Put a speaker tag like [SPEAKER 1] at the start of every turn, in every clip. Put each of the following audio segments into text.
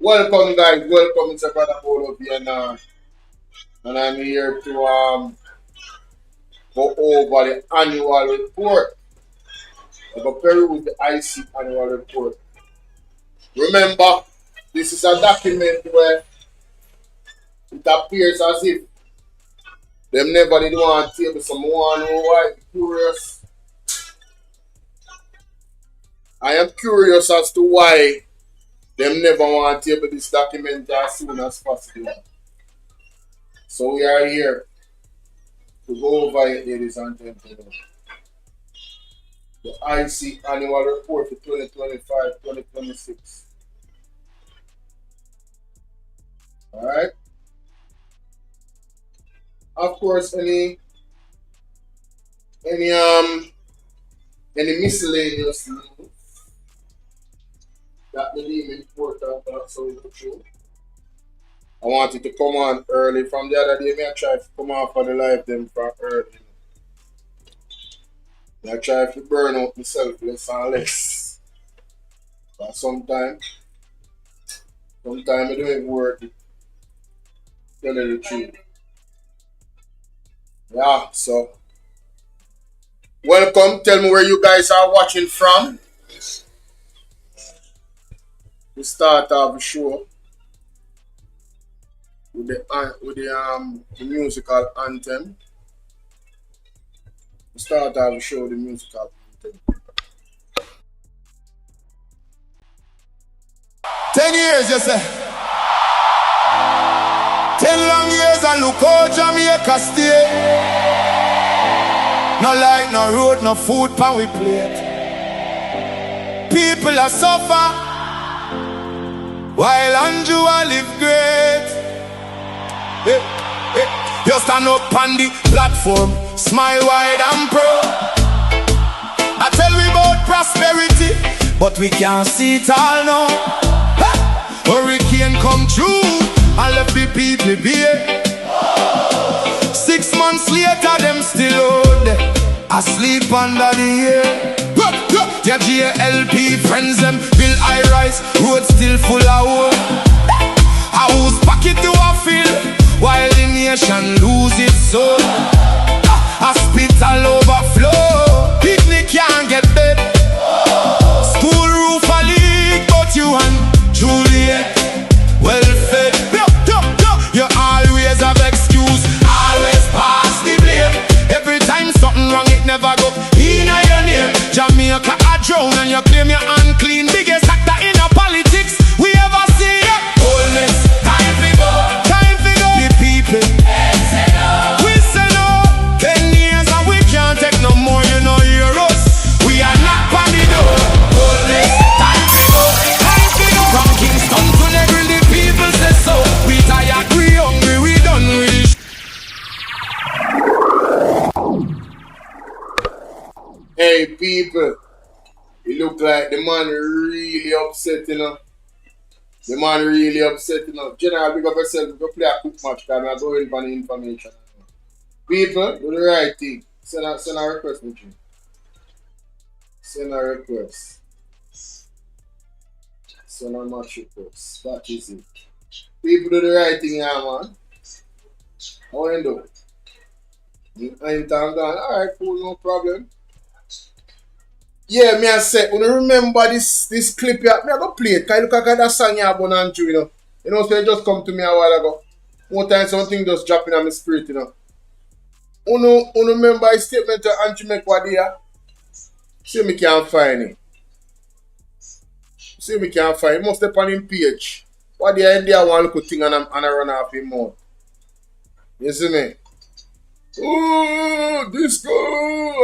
[SPEAKER 1] Welcome guys, welcome to brother BOLO V&R, and I'm here to go over the annual report. I go peruse the IC annual report. Remember, this is a document where it appears as if them never did want to table someone who might be curious. I am curious as to why them never want to table this document as soon as possible. So we are here to go over it, ladies and gentlemen. The IC annual report for 2025-2026. Alright. Of course, any miscellaneous news that the deem important also true. I wanted to come on early from the other day. I try to come on for the live them from early. I try to burn out myself less and less. But sometimes it don't even work it. Tell you the truth. Yeah, so welcome. Tell me where you guys are watching from. We start off the show with the musical anthem. We start off the show with the musical anthem.
[SPEAKER 2] 10 years, you say. 10 long years and look how Jamaica stay. No light, no road, no food pan we plate. People are suffer while Andrew a live great. Hey, hey. You stand up on the platform, smile wide and proud. I tell we about prosperity, but we can't see it all now. Hurricane come through and left the people bare. 6 months later, them still out there, asleep under the air. Their GLP friends them build high rise, road still full of wood. House pocket to a field, while the nation lose its soul. Hospital overflow, picnic can't get bed. School roof a leak, but you and Juliet well fed. You always have excuse, always pass the blame. Every time something wrong, it never go in your name. Jamaica a drown and you claim you're unclean. Biggest actor in a politics we ever see. Boldness, time to go. Time to go. The people we say no. 10 years and we can't take no more. You know you're us. We are not on the door. Boldness, time to go. Time to go. From Kingston to Negril, the people say so. We tired, we hungry, we done with it.
[SPEAKER 1] Hey people, it look like the man really upset, you know. The man really upset, you know. General, big up yourself, go play a quick match, because I'm going for the information. People, do the right thing. Send a request with you. Send a request. Send a match request. That is it. People do the right thing, yeah, man. How you do? Anytime done. Alright, cool, no problem. Yeah, me I say, when you remember this clip here, me I go play it. Can you look at that song here about Andrew, you know? You know, so it just come to me a while ago. One time something just dropping on my spirit, you know. You remember his statement to Andrew make what there? See me can't find it. See me can't find it. It must have on him page. What the idea one little thing and I run off him mouth. You see me? Oh, this go!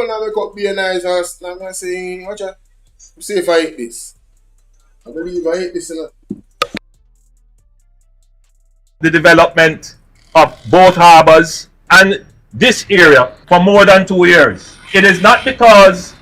[SPEAKER 1] And I make up be a nice ass. And I'm saying, watch out. See if I hit this. I believe I hit this, you know.
[SPEAKER 3] The development of both harbors and this area for more than 2 years. It is not because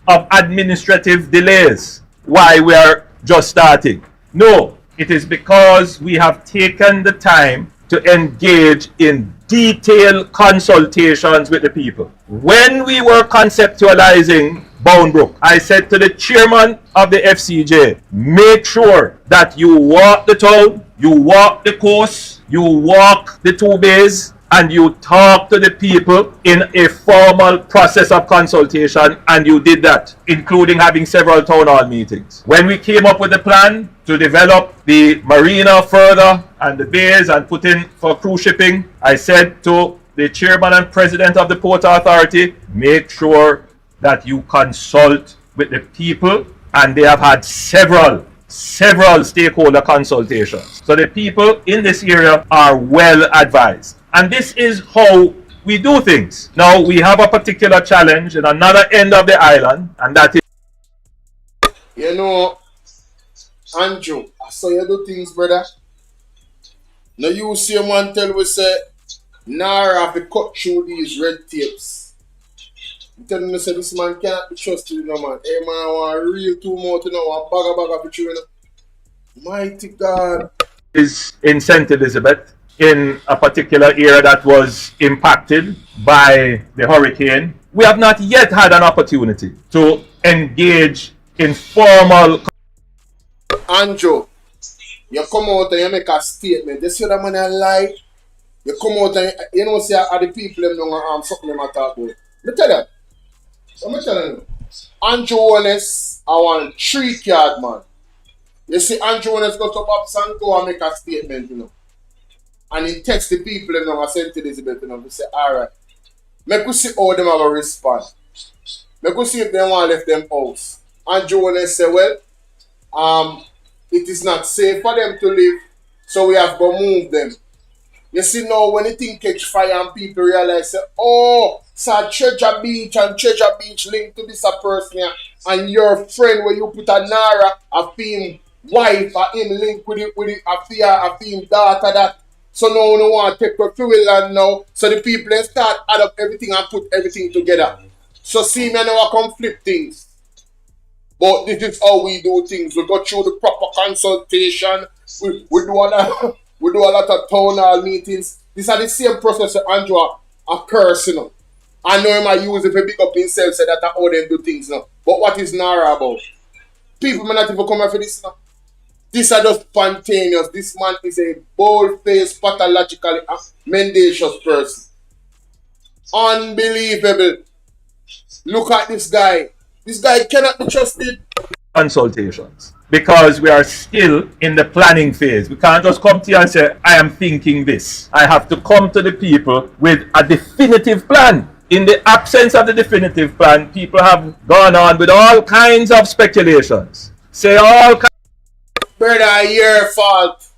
[SPEAKER 3] of administrative delays why we are just starting. No, it is because we have taken the time to engage in detailed consultations with the people. When we were conceptualizing Bound Brook, I said to the chairman of the FCJ, make sure that you walk the town, you walk the coast, you walk the two bays, and you talk to the people in a formal process of consultation, and you did that, including having several town hall meetings. When we came up with the plan to develop the marina further and the bays and put in for cruise shipping, I said to the chairman and president of the Port Authority, make sure that you consult with the people, and they have had several stakeholder consultations. So the people in this area are well advised. And this is how we do things. Now we have a particular challenge in another end of the island, and that is,
[SPEAKER 1] You know, Andrew, I saw you do things, brother. Now you see a man tell we say, Nara have to cut through these red tapes. You tell me say this man can't be trusted, no man. Hey man, I want real too much, you know, a bag of you know. Mighty God.
[SPEAKER 3] is in St. Elizabeth, in a particular area that was impacted by the hurricane. We have not yet had an opportunity to engage in formal.
[SPEAKER 1] Andrew, you come out and you make a statement. You see that man a lie. You come out and you know say are the people them don't something them talk about. Me tell you. I'm telling you. Andrew Honest, I want 3 card man. You see Andrew Honest go to Bob Sanko and make a statement, you know. And he text the people them now St. Elizabeth, you know, to say, alright. Make we see how them have a respond. Make we see if they want to left them house. Andrew Honest say, well, it is not safe for them to live, so we have to move them. You see now when the thing catch fire and people realize say, oh, so Treasure Beach and Treasure Beach linked to this a person here, and your friend where you put a Nara, a film wife, a him link with it, a film daughter that. So now we don't want to take the fuel and now, so the people then start add up everything and put everything together. So see me now I come flip things. But this is how we do things. We go through the proper consultation. We do a lot of town hall meetings. These are the same process that Andrew occurs, you know. I know he might use it to pick up himself, say that how they do things now. But what is Nara about? People may not even come here for this now. These are just spontaneous. This man is a bold-faced, pathologically mendacious person. Unbelievable. Look at this guy. This guy cannot be trusted.
[SPEAKER 3] Consultations, because we are still in the planning phase. We can't just come to you and say, I am thinking this. I have to come to the people with a definitive plan. In the absence of the definitive plan, people have gone on with all kinds of speculations. Say all kinds.
[SPEAKER 1] Brother, your fault.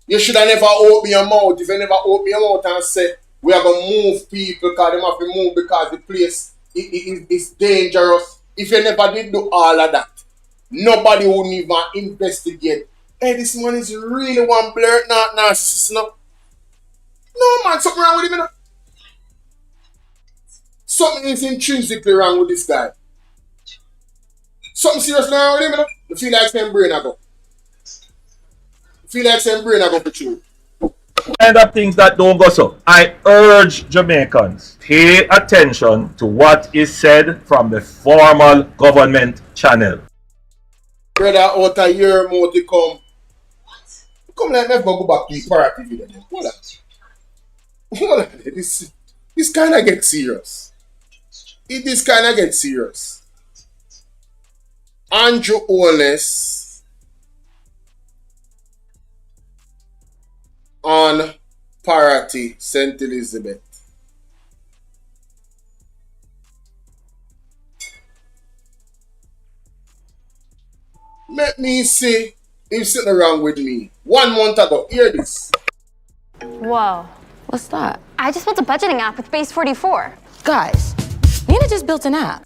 [SPEAKER 1] You should have never opened your mouth. If you never open your mouth and say, we are going to move people because they have to move because the place is dangerous. If you never did do all of that, nobody would even investigate. Hey, this man is really one blurt narcissist, no? No, man, something wrong with him, you know? Something is intrinsically wrong with this guy. Something seriously wrong with him, you know? You feel like same brain I go. Feel like same brain I go for you.
[SPEAKER 3] Kind of things that don't go so. I urge Jamaicans, pay attention to what is said from the formal government channel.
[SPEAKER 1] Brother, out a year more to come. Come like let's go back to the party video. Hold on. Hold on. This kind of gets serious. This kind of gets serious. Andrew Honest on Parity, St. Elizabeth. Let me see him sitting around with me 1 month ago. Hear this.
[SPEAKER 4] Whoa.
[SPEAKER 5] What's that?
[SPEAKER 4] I just built a budgeting app with Base 44.
[SPEAKER 5] Guys, Nina just built an app.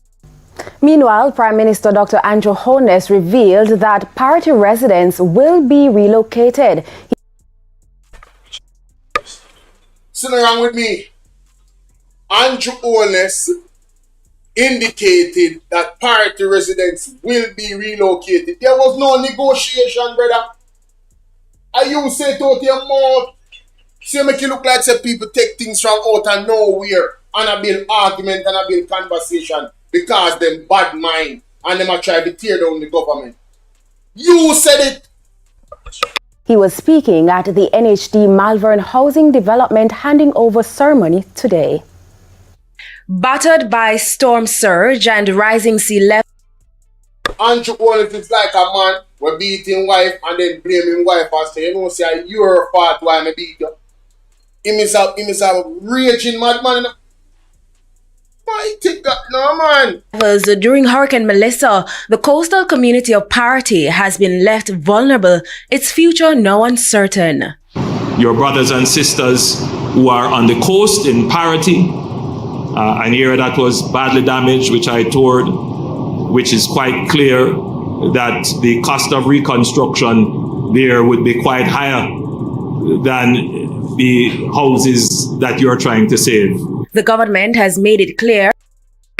[SPEAKER 6] Meanwhile, Prime Minister Dr. Andrew Honest revealed that Parity residents will be relocated.
[SPEAKER 1] Sitting around with me, Andrew Honest indicated that Parity residents will be relocated. There was no negotiation, brother. And you say it out your mouth. See, make you look like say people take things from out of nowhere and a build argument and a build conversation because them bad mind and them a try to tear down the government. You said it.
[SPEAKER 6] He was speaking at the NHD Malvern Housing Development handing over ceremony today. Battered by storm surge and rising sea level.
[SPEAKER 1] Andrew Holness is like a man who beat his wife and then blame his wife and say, you know, say, your fault why I beat you. He is a raging madman. Why take that no, man?
[SPEAKER 6] During Hurricane Melissa, the coastal community of Parati has been left vulnerable, its future now uncertain.
[SPEAKER 3] Your brothers and sisters who are on the coast in Parati, an area that was badly damaged, which I toured, which is quite clear that the cost of reconstruction there would be quite higher than the houses that you're trying to save.
[SPEAKER 6] The government has made it clear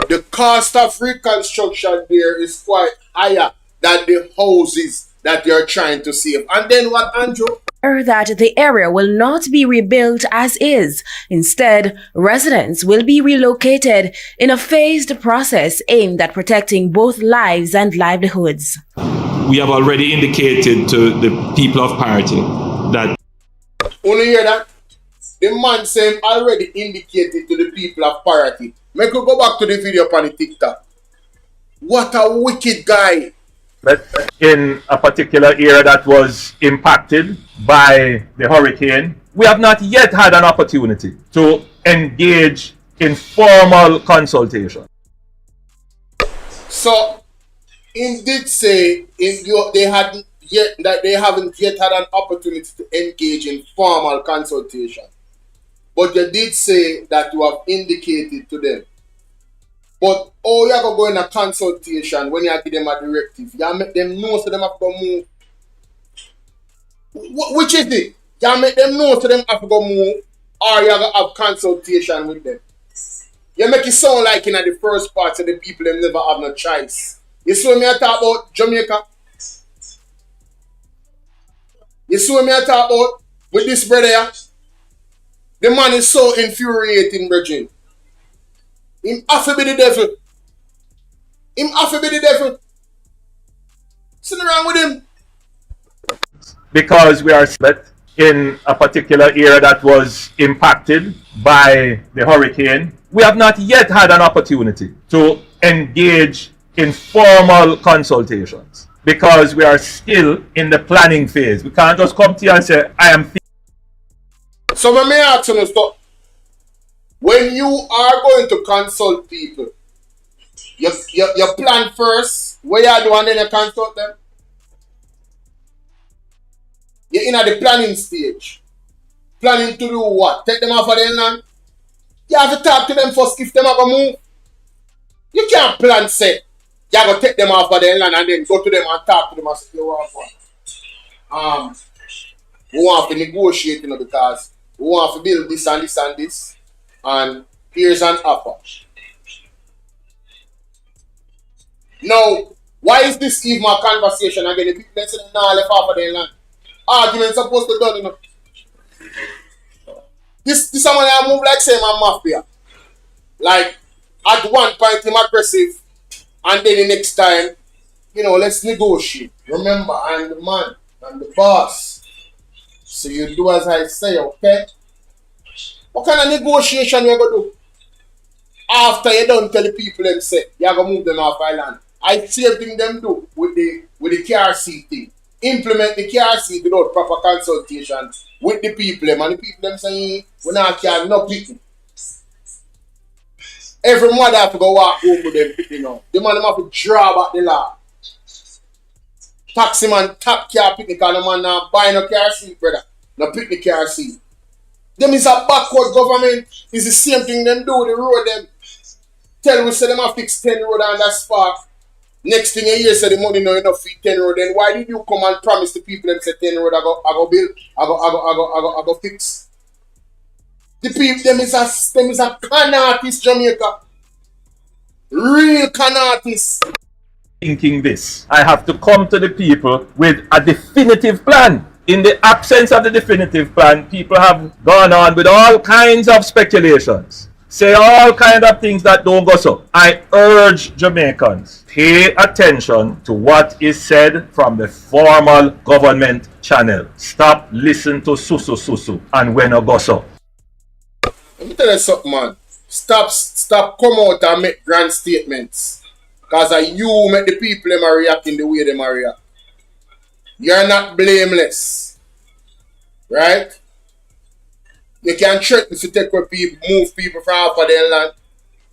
[SPEAKER 1] the cost of reconstruction there is quite higher than the houses that you're trying to save. And then what, Andrew?
[SPEAKER 6] That the area will not be rebuilt as is. Instead, residents will be relocated in a phased process aimed at protecting both lives and livelihoods.
[SPEAKER 3] We have already indicated to the people of Parati that...
[SPEAKER 1] Only hear that? The man saying already indicated to the people of Parati. Make we go back to the video on the TikTok. What a wicked guy.
[SPEAKER 3] But in a particular area that was impacted by the hurricane, we have not yet had an opportunity to engage in formal consultation.
[SPEAKER 1] So, he did say they haven't yet had an opportunity to engage in formal consultation. But you did say that you have indicated to them. But oh, you have to go in a consultation when you give them a directive. You make them know so them have to move. Which is it? You make them know so them have to go move, or you have to have consultation with them. You make it sound like in the first part of the people them never have no choice. You see me I talk about Jamaica? You see me I talk about with this brother here? The man is so infuriating, Virgin. Him have to be the devil. Him have to be the devil. Sitting around with him.
[SPEAKER 3] Because we are in a particular area that was impacted by the hurricane, we have not yet had an opportunity to engage in formal consultations. Because we are still in the planning phase. We can't just come to you and say, I am...
[SPEAKER 1] So when me ask you stop, when you are going to consult people, you plan first, what you do and then you consult them. You're in at the planning stage. Planning to do what? Take them off of their land? You have to talk to them first if them have a move. You can't plan set. You have to take them off of their land and then go to them and talk to them and say, we want to negotiate, you know, because we want to build this and this and this. And here's an offer. Now, why is this even a conversation again? The people say they nah left off of their land. Argument supposed to done, you know. This someone I move like say my mafia. Like at one point him aggressive and then the next time, you know, let's negotiate. Remember, I'm the man, I'm the boss. So you do as I say, okay? What kind of negotiation you going to do? After you don't tell the people them say, you going to move them off island. I see everything them do with the KRC thing. Implement the KRC without proper consultation with the people them. And the people them saying, we not care no people. Every mother have to go walk home with them people now. The man them have to draw back the law. Taxi man tap car picnic and the man now buy no KRC, brother. No picnic KRC. Them is a backward government. It's the same thing them do, the road them. Tell we say them have fix 10 road on that spot. Next thing you hear say the money no enough for 10 road. Then why did you come and promise the people them say 10 road I go build, I go fix? The people them is a con artist, Jamaica. Real con artist.
[SPEAKER 3] Thinking this, I have to come to the people with a definitive plan. In the absence of the definitive plan, people have gone on with all kinds of speculations, say all kinds of things that don't go so. I urge Jamaicans, pay attention to what is said from the formal government channel. Stop listening to susu susu and when go so.
[SPEAKER 1] Let me tell you something, man. Stop come out and make grand statements. Because you make the people them react in the way they react. You're not blameless. Right? You can threaten to take away people, move people from off of their land.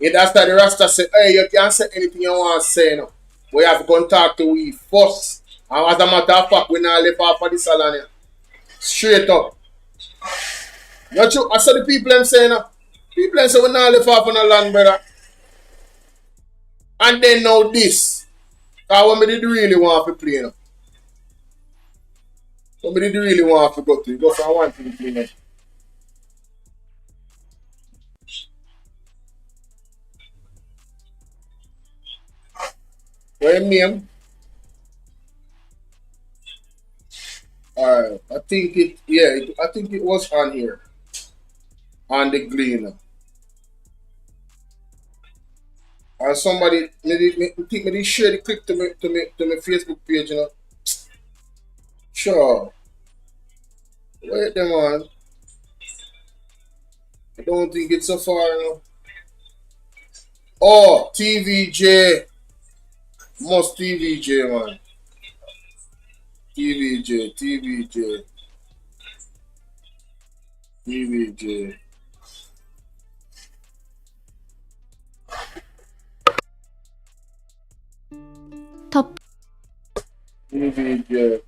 [SPEAKER 1] It after the Rasta say, hey, you can't say anything you want to say now. We have to go and talk to we first. And as a matter of fact, we not left off of this land here. Straight up. Not true. I saw the people them saying now. People them say we not left off on the land, brother. And then now this. Because what me did really want to play now. What me did really want to go to. Go from one thing to the next. What you name? Alright, I think it was on here. On the Gleaner. And somebody think me share the clip to my Facebook page, you know. Sure. Wait them on. I don't think it's so far, you know. Oh, TVJ. Must TVJ, man. TVJ.
[SPEAKER 4] Top.
[SPEAKER 1] TVJ.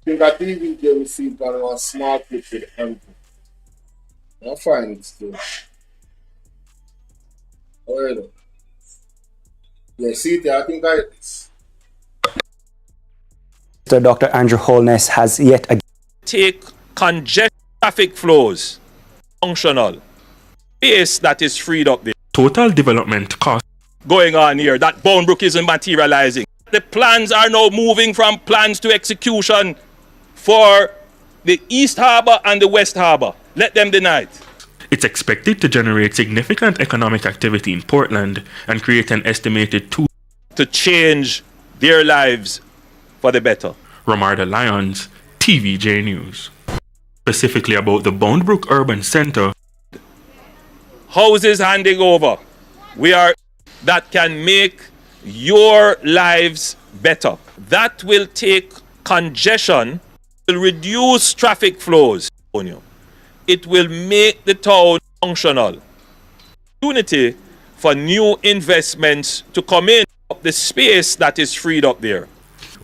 [SPEAKER 1] I think that TVJ we see it on one small clip with the anthem. I'll find it still. Where though? Yeah, see it there, I think
[SPEAKER 7] Dr. Andrew Holness has yet again
[SPEAKER 3] take congested traffic flows functional space that is freed up there.
[SPEAKER 8] Total development cost
[SPEAKER 3] Going on here that Boundbrook isn't materializing. The plans are now moving from plans to execution for the East Harbour and the West Harbour. Let them deny it.
[SPEAKER 8] It's expected to generate significant economic activity in Portland and create an estimated
[SPEAKER 3] to change their lives for the better.
[SPEAKER 8] Ramarda Lyons, TVJ News. Specifically about the Boundbrook Urban Center.
[SPEAKER 3] Houses handing over. That can make your lives better. That will take congestion, will reduce traffic flows. It will make the town functional. Opportunity for new investments to come in the space that is freed up there.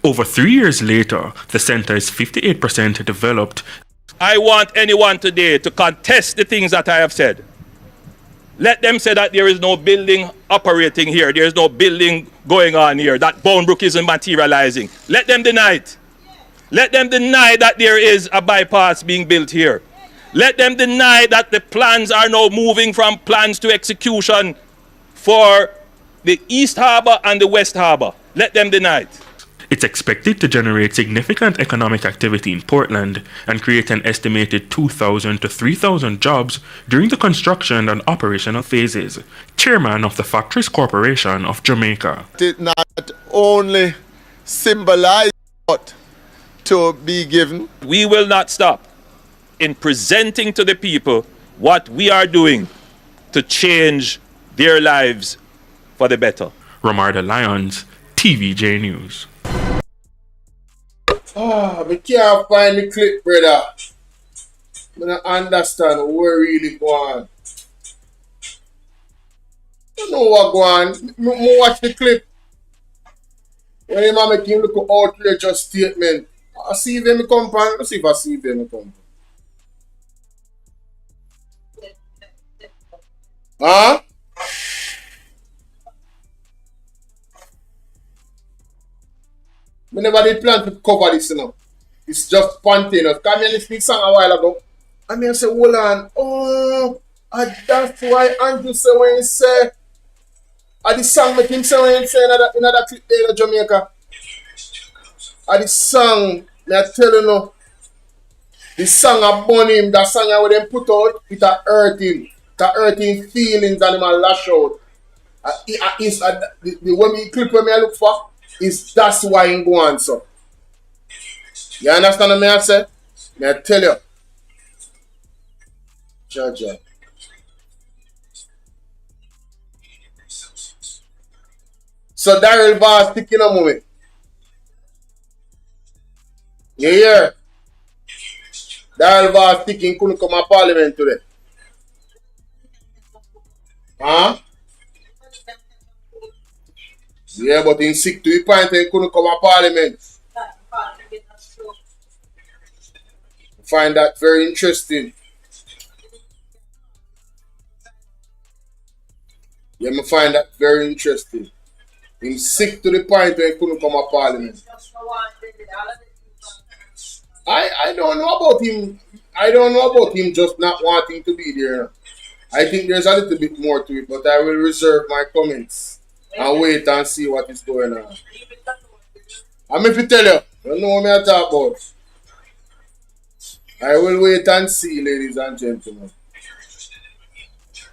[SPEAKER 8] Over 3 years later, the center is 58% developed.
[SPEAKER 3] I want anyone today to contest the things that I have said. Let them say that there is no building operating here, there is no building going on here, that Boundbrook isn't materializing. Let them deny it. Let them deny that there is a bypass being built here. Let them deny that the plans are now moving from plans to execution for the East Harbour and the West Harbour. Let them deny it.
[SPEAKER 8] It's expected to generate significant economic activity in Portland and create an estimated 2,000 to 3,000 jobs during the construction and operational phases. Chairman of the Factories Corporation of Jamaica.
[SPEAKER 9] Did not only symbolize what to be given.
[SPEAKER 3] We will not stop in presenting to the people what we are doing to change their lives for the better.
[SPEAKER 8] Ramarda Lyons, TVJ News.
[SPEAKER 1] We can't find the clip, brother. I don't understand where really go on. I don't know what go on. I watch the clip. When him make him look at outrageous statement. I see if him come pan. Let's see if I see if him come pan. Huh? I never did plan to cover this, you know. It's just spontaneous. Come here, listen to song a while ago. And I say, hold on. Oh, that's why Andrew say when he say, the song make him say when he say another clip there in Jamaica. The song, I tell you now, The song about him, that song I would them put out, it a hurting. It a hurting feelings and him a lash out. The one me clip when me I look for is that's why him go on so. You understand what me I say? Me I tell you. Georgia. So Daryl Vaz sticking on me. You hear? Daryl Vaz sticking couldn't come to parliament today. Huh? Yeah, but in sick to the point he couldn't come to parliament. I find that very interesting. Yeah, I find that very interesting. He's sick to the point where he couldn't come to parliament. I don't know about him. I don't know about him just not wanting to be there. I think there's a little bit more to it, but I will reserve my comments and wait and see what is going on. I'm if you tell you, you know what I talk about. I will wait and see, ladies and gentlemen.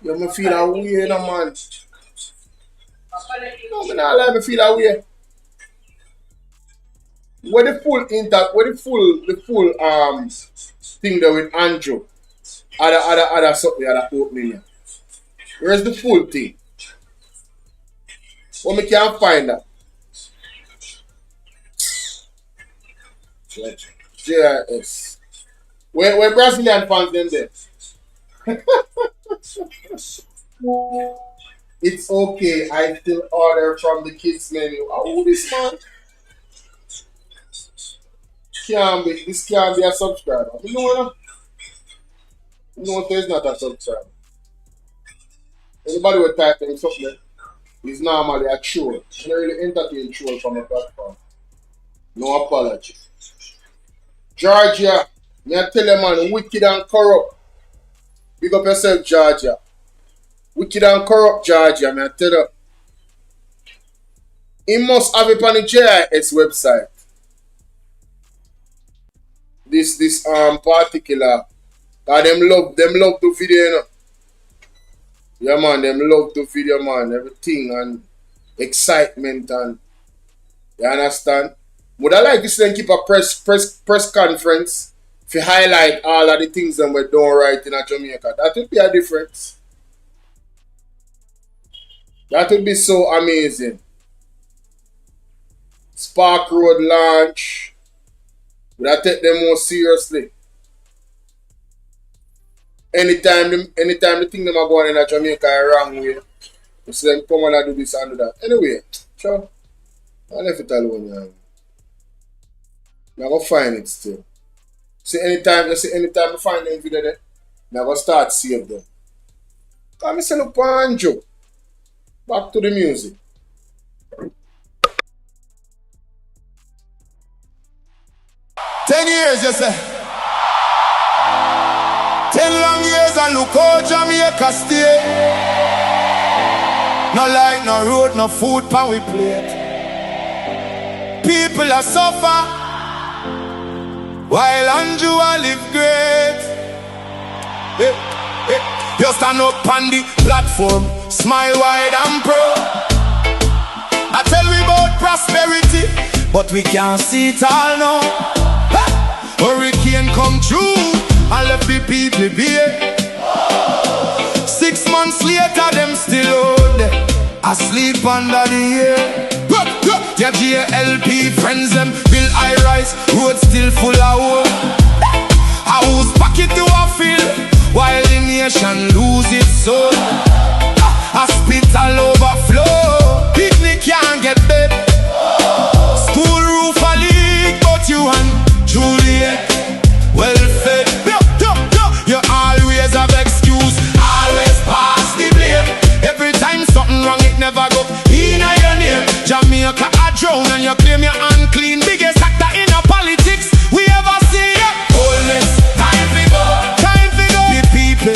[SPEAKER 1] You me feel a way, no man. No, me not let me feel a way. Where the full thing there with Andrew, other something other opening here. Where's the full thing? Well, me can't find that. JRS. Where Brazilian fans them there? It's okay. I still order from the kids menu. Oh, this man. This can't be a subscriber. You know what? You know what? There's not a subscriber. Anybody will type in something is normally a troll. You don't really entertain troll from a platform. No apology. Georgia, me I tell you man, wicked and corrupt. Big up yourself, Georgia. Wicked and corrupt, Georgia, me I tell you. He must have it on the JIS website. This particular, cause them love the video, you know. Yeah man, them love the video man, everything and excitement and you understand? Would I like to see them keep a press conference to highlight all of the things that we're doing right in Jamaica? That would be a difference. That would be so amazing. Spark Road launch. Would I take them more seriously? Anytime the thing them are going in Jamaica a wrong way, you see them come and do this and do that. Anyway, sure. I left it alone, yeah. I'm gonna find it still. See anytime I find them video there, I'm gonna start save them. Come say look Panjo. Back to the music.
[SPEAKER 2] Years, you say. 10 long years and look how Jamaica stay. No light, no road, no food pan we plate. People are suffer while Andrew a live great. You stand up on the platform, smile wide and proud. I tell we about prosperity, but we can't see it all now. Hurricane come through and left the people bare. 6 months later, them still out there, asleep under the air. Your JLP friends them build high rise, road still full of wood. House pocket to a fill, while the nation lose its soul. Hospital overflow, picnic can't get bed. School roof a leak, but you and Juliet well fed. You always have excuse, always pass the blame. Every time something wrong, it never go in your name. Jamaica a drown and you claim you're unclean. Biggest actor in a politics we ever see. Boldness, time to go. Time to go. The people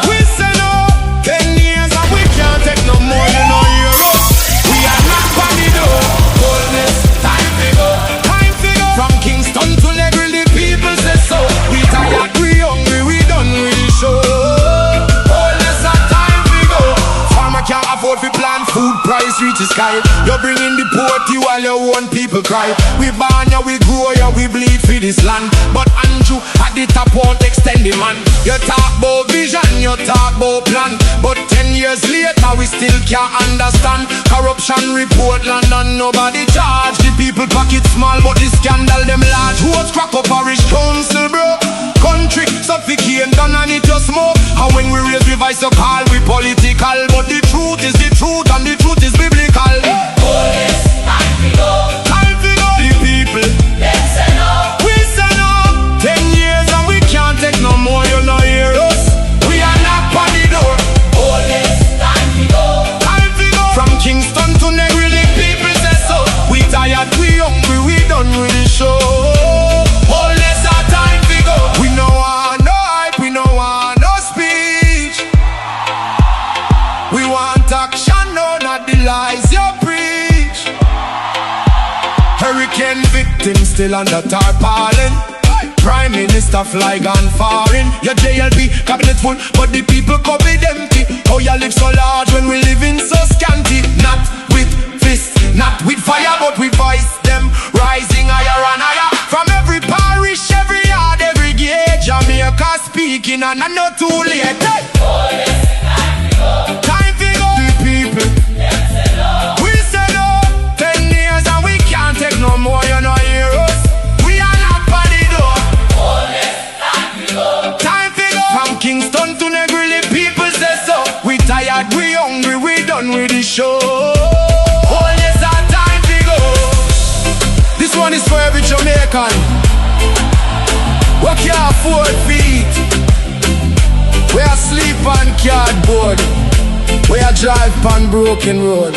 [SPEAKER 2] we say no. 10 years and we can't take no more than no euro. We are not panic door. Boldness, time to go. Time to go. From Kingston to Negril, the people say so. justice reaches sky. You're bringing the poor to while your own people cry. We born ya, we grow ya, we bleed for this land. But Andrew at the top won't extend the man. You talk about vision, you talk about plan. But 10 years later we still can't understand. Corruption report London, nobody charge. The people pocket small but the scandal them large. Who's crack up parish council bro? Country suffocate done and it just smoke. And when we raise revise so call we political. But the truth is the truth and the truth is biblical.
[SPEAKER 10] Oh yes, time to go.
[SPEAKER 2] Time to go. The people,
[SPEAKER 10] Them say no.
[SPEAKER 2] we say no. 10 years and we can't take no more. You no hear us. We are knock on the door.
[SPEAKER 10] Oh yes, time to go.
[SPEAKER 2] Time to go. From Kingston to Negri, the people say so. We tired, we hungry, we done with the show. Oh let's our time to go. We no want no hype, we no want no speech. We want action, no, not the lies you preach. Hurricane victims still under tarpaulin. Prime Minister fly gone foreign. Your JLP cabinet full, but the people cupboard empty. How you live so large when we living so scanty? Not with fists, not with fire, but with voice them rising higher and higher. From every parish, every yard, every gate, Jamaica speaking and I know too late. Hey!
[SPEAKER 10] Oh yes, time to go.
[SPEAKER 2] Time to go. The people,
[SPEAKER 10] Them say no.
[SPEAKER 2] we say no. 10 years and we can't take no more. You no hear us. We are not by the door.
[SPEAKER 10] Oh yes, time to go.
[SPEAKER 2] Time to go. From Kingston to Negri, the people say so. We tired, we hungry, we done with the show. Oh yes, our time to go. This one is for every Jamaican. We can't afford feet. We are sleep on cardboard. We are drive on broken road.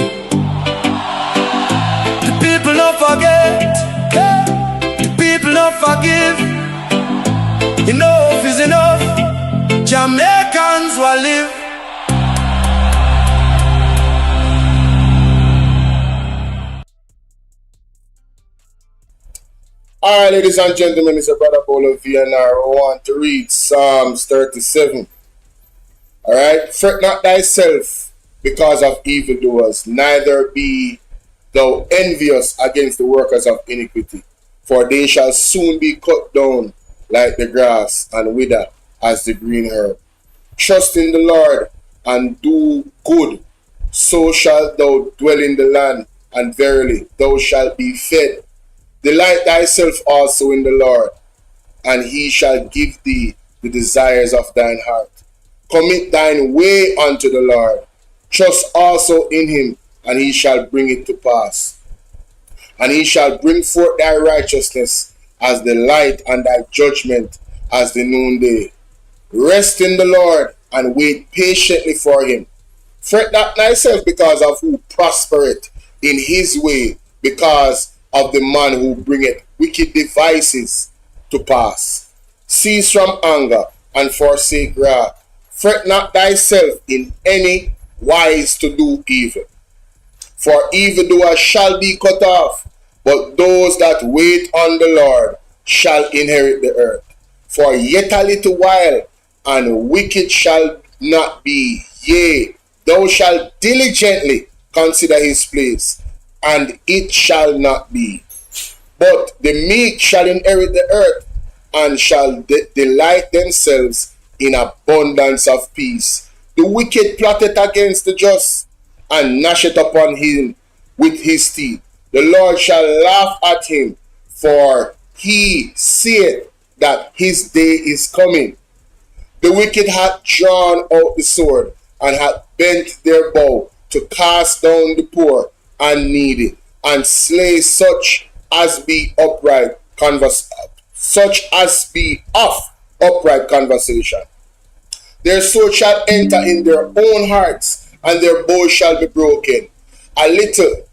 [SPEAKER 2] The people don't forget. The people don't forgive. Enough is enough. Jamaicans will live.
[SPEAKER 1] Alright, ladies and gentlemen, it's a brother BOLO V&R. I want to read Psalms 37. Alright, fret not thyself because of evildoers, neither be thou envious against the workers of iniquity, for they shall soon be cut down like the grass and wither as the green herb. Trust in the Lord and do good, so shalt thou dwell in the land, and verily thou shalt be fed. Delight thyself also in the Lord, and he shall give thee the desires of thine heart. Commit thine way unto the Lord. Trust also in him, and he shall bring it to pass. And he shall bring forth thy righteousness as the light, and thy judgment as the noonday. Rest in the Lord, and wait patiently for him. Fret not thyself because of who prospereth in his way, because of the man who bringeth wicked devices to pass. Cease from anger and forsake wrath. Fret not thyself in any wise to do evil, for evildoers shall be cut off, but those that wait on the Lord shall inherit the earth. For yet a little while, and wicked shall not be, yea, thou shalt diligently consider his place, and it shall not be. But the meek shall inherit the earth, and shall delight themselves in abundance of peace. The wicked plotteth against the just, and gnasheth upon him with his teeth. The Lord shall laugh at him, for he seeth that his day is coming. The wicked hath drawn out the sword, and hath bent their bow to cast down the poor and needy, and slay such as be of upright conversation. Their sword shall enter in their own hearts, and their bow shall be broken. A little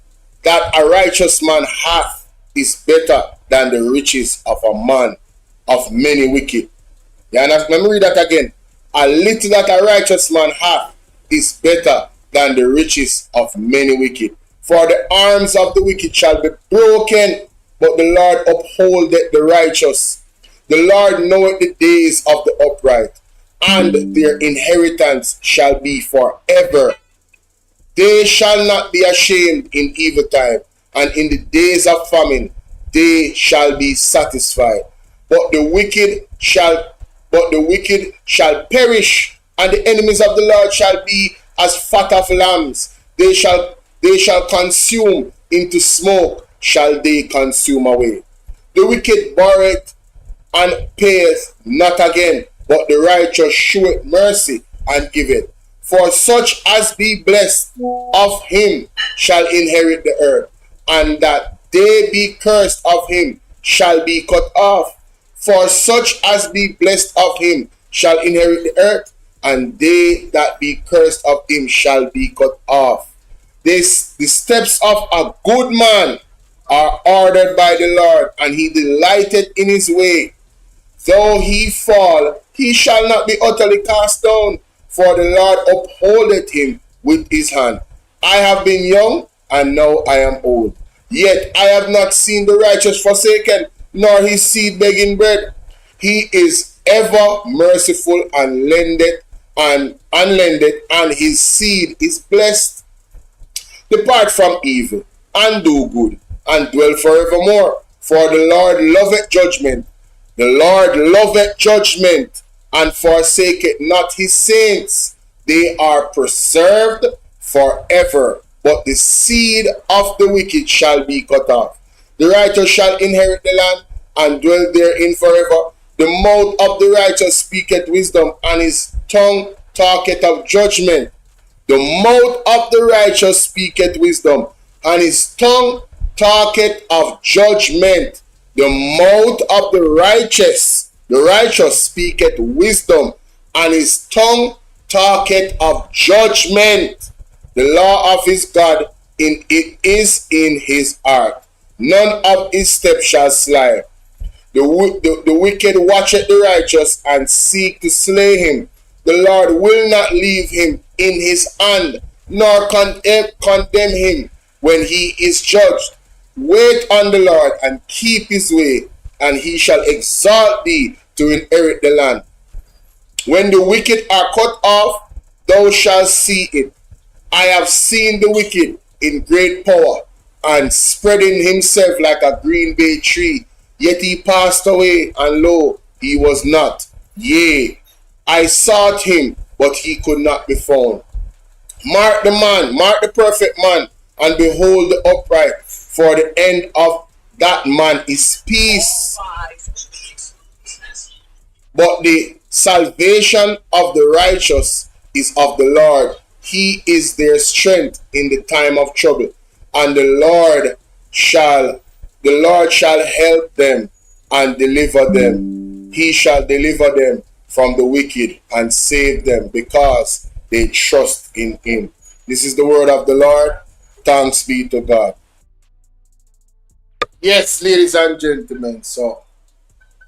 [SPEAKER 1] that a righteous man hath is better than the riches of a man of many wicked. Let me read that again. A little that a righteous man hath is better than the riches of many wicked. For the arms of the wicked shall be broken, but the Lord upholdeth the righteous. The Lord knoweth the days of the upright, and their inheritance shall be forever. They shall not be ashamed in evil time, and in the days of famine they shall be satisfied. But the wicked shall perish, and the enemies of the Lord shall be as fat of lambs. They shall consume into smoke, shall they consume away. The wicked borroweth and payeth not again, but the righteous sheweth mercy and giveth. For such as be blessed of him shall inherit the earth, and that they be cursed of him shall be cut off. For such as be blessed of him shall inherit the earth, and they that be cursed of him shall be cut off. The steps of a good man are ordered by the Lord, and he delighteth in his way. Though he fall, he shall not be utterly cast down, for the Lord upholdeth him with his hand. I have been young, and now I am old. Yet I have not seen the righteous forsaken, nor his seed begging bread. He is ever merciful and lendeth, and his seed is blessed. Depart from evil, and do good, and dwell forevermore. For the Lord loveth judgment. The Lord loveth judgment, and forsaketh not his saints. They are preserved forever, but the seed of the wicked shall be cut off. The righteous shall inherit the land, and dwell therein forever. The mouth of the righteous speaketh wisdom, and his tongue talketh of judgment. The mouth of the righteous speaketh wisdom, and his tongue talketh of judgment. The mouth of the righteous speaketh wisdom, and his tongue talketh of judgment. The law of his God it is in his heart. None of his steps shall slide. The wicked watcheth the righteous, and seek to slay him. The Lord will not leave him in his hand, nor condemn him when he is judged. Wait on the Lord, and keep his way, and he shall exalt thee to inherit the land. When the wicked are cut off, thou shalt see it. I have seen the wicked in great power, and spreading himself like a green bay tree. Yet he passed away, and lo, he was not. Yea, I sought him, but he could not be found. Mark the man, mark the perfect man, and behold the upright, for the end of that man is peace. But the salvation of the righteous is of the Lord. He is their strength in the time of trouble, and the Lord shall help them and deliver them. He shall deliver them from the wicked and save them, because they trust in him. This is the word of the Lord. Thanks be to God. Yes, ladies and gentlemen, so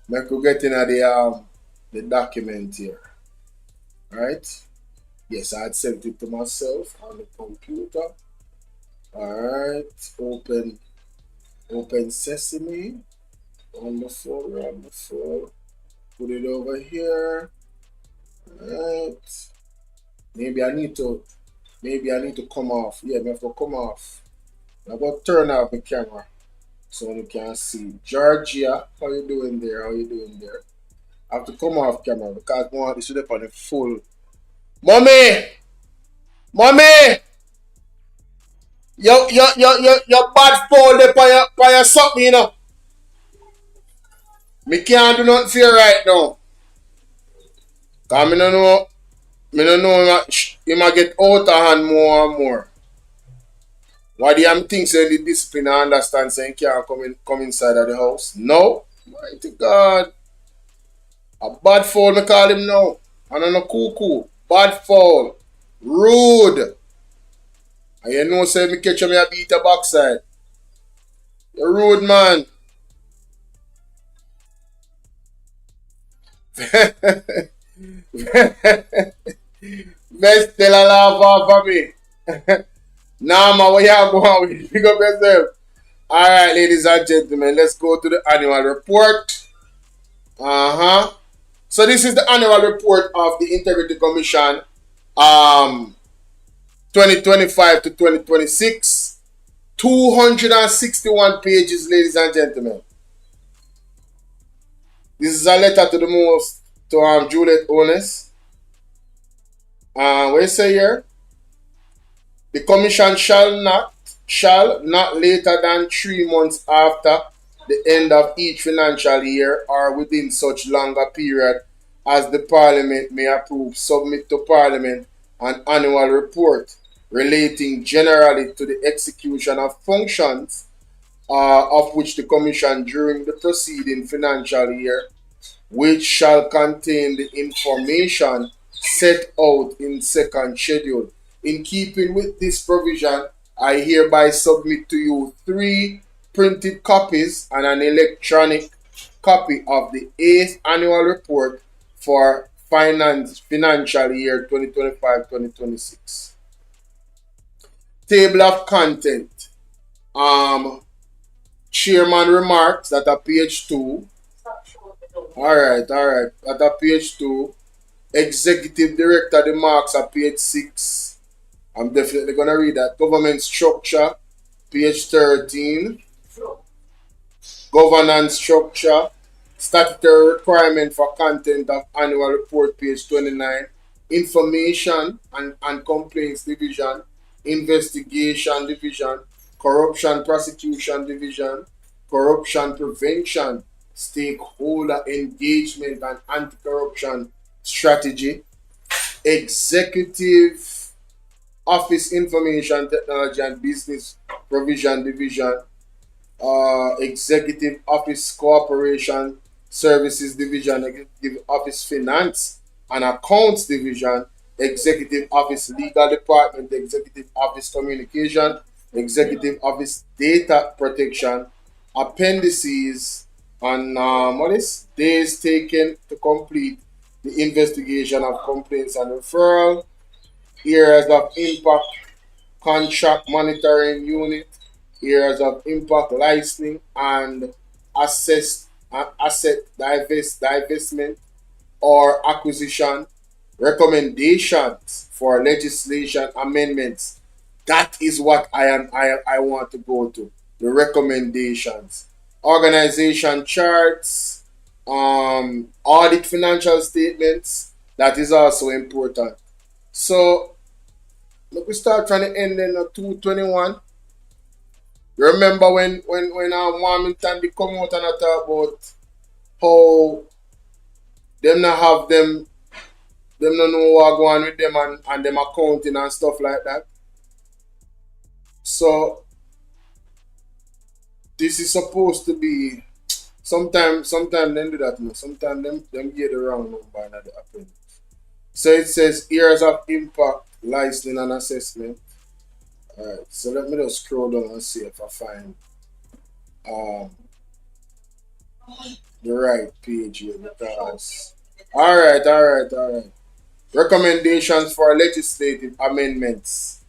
[SPEAKER 1] let's go get into the document here. Right? Yes, I had sent it to myself on the computer. Alright, open Sesame on the phone. Put it over here. Alright. Maybe I need to come off. Yeah, I have to come off. I'm going to turn off the camera so you can see. Georgia, how you doing there? I have to come off camera because I want this to be on the full. Mommy! Your bad phone there by your something, you know. Me can't do nothing for you right now. Cause me no know you might get out of hand more and more. Why do you think say the discipline and understand saying can't come inside of the house? No. Mighty God. A bad foul me call him now. And I'm a cuckoo. Bad foul. Rude. And you know say me catch him a beat a backside. You rude man. Best tell a laugh off of me. Nah man, what you going with? Pick up yourself. Alright, ladies and gentlemen, let's go to the annual report. So this is the annual report of the Integrity Commission 2025 to 2026. 261 pages, ladies and gentlemen. This is a letter to Juliet Ones. What you say here? The commission shall not later than 3 months after the end of each financial year or within such longer period as the Parliament may approve, submit to Parliament an annual report relating generally to the execution of functions of which the Commission during the preceding financial year, which shall contain the information set out in second schedule. In keeping with this provision, I hereby submit to you 3 printed copies and an electronic copy of the 8th annual report for financial year 2025-2026. Table of content. Chairman remarks that at page 2. Alright. At page 2. Executive Director remarks at page 6. I'm definitely going to read that. Government structure, page 13. Governance structure. Statutory requirement for content of annual report, page 29. Information and complaints division. Investigation division. Corruption prosecution division. Corruption prevention. Stakeholder engagement and anti-corruption strategy. Executive Office Information Technology and Business Provision Division, Executive Office Cooperation Services Division, Executive Office Finance and Accounts Division, Executive Office Legal Department, Executive Office Communication, Executive Office Data Protection, Appendices, and days taken to complete the investigation of complaints and referral, areas of impact contract monitoring unit, areas of impact licensing and asset divestment or acquisition, recommendations for legislation amendments. That is what I want to go to. The recommendations. Organization charts, audit financial statements. That is also important. So, let me start from the end in 221. Remember when Wilmington they come out and I talk about how them not have them not know what go on with them and them accounting and stuff like that. So this is supposed to be sometimes them do that, no. Sometimes them get the wrong number and that happen. So it says areas of impact, licensing and assessment. Alright, so let me just scroll down and see if I find the right page here because alright. Recommendations for legislative amendments.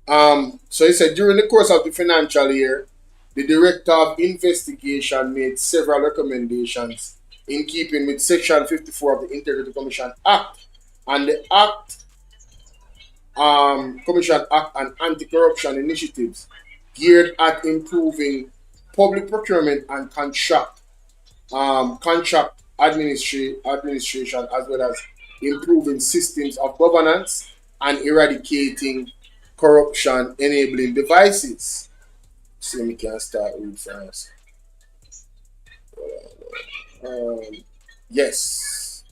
[SPEAKER 1] So it said during the course of the financial year, the Director of Investigation made several recommendations in keeping with Section 54 of the Integrity Commission Act and the Commission Act and anti-corruption initiatives geared at improving public procurement and contract administration as well as improving systems of governance and eradicating corruption enabling devices. So we can start with first. Yes.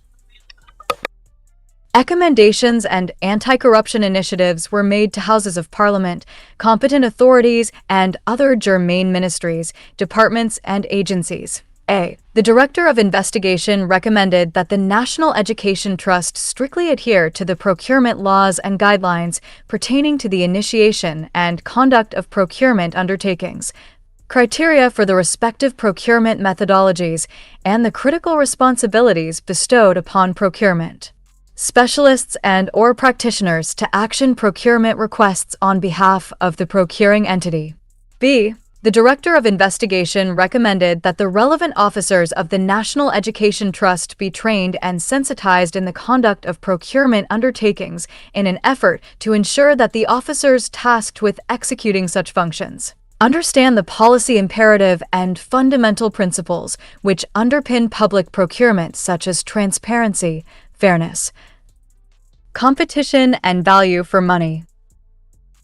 [SPEAKER 11] Recommendations and anti-corruption initiatives were made to Houses of Parliament, competent authorities, and other germane ministries, departments, and agencies. A. The Director of Investigation recommended that the National Education Trust strictly adhere to the procurement laws and guidelines pertaining to the initiation and conduct of procurement undertakings, criteria for the respective procurement methodologies, and the critical responsibilities bestowed upon procurement. Specialists and/or practitioners to action procurement requests on behalf of the procuring entity. B. The Director of Investigation recommended that the relevant officers of the National Education Trust be trained and sensitized in the conduct of procurement undertakings in an effort to ensure that the officers tasked with executing such functions understand the policy imperative and fundamental principles which underpin public procurement, such as transparency, fairness, competition, and value for money.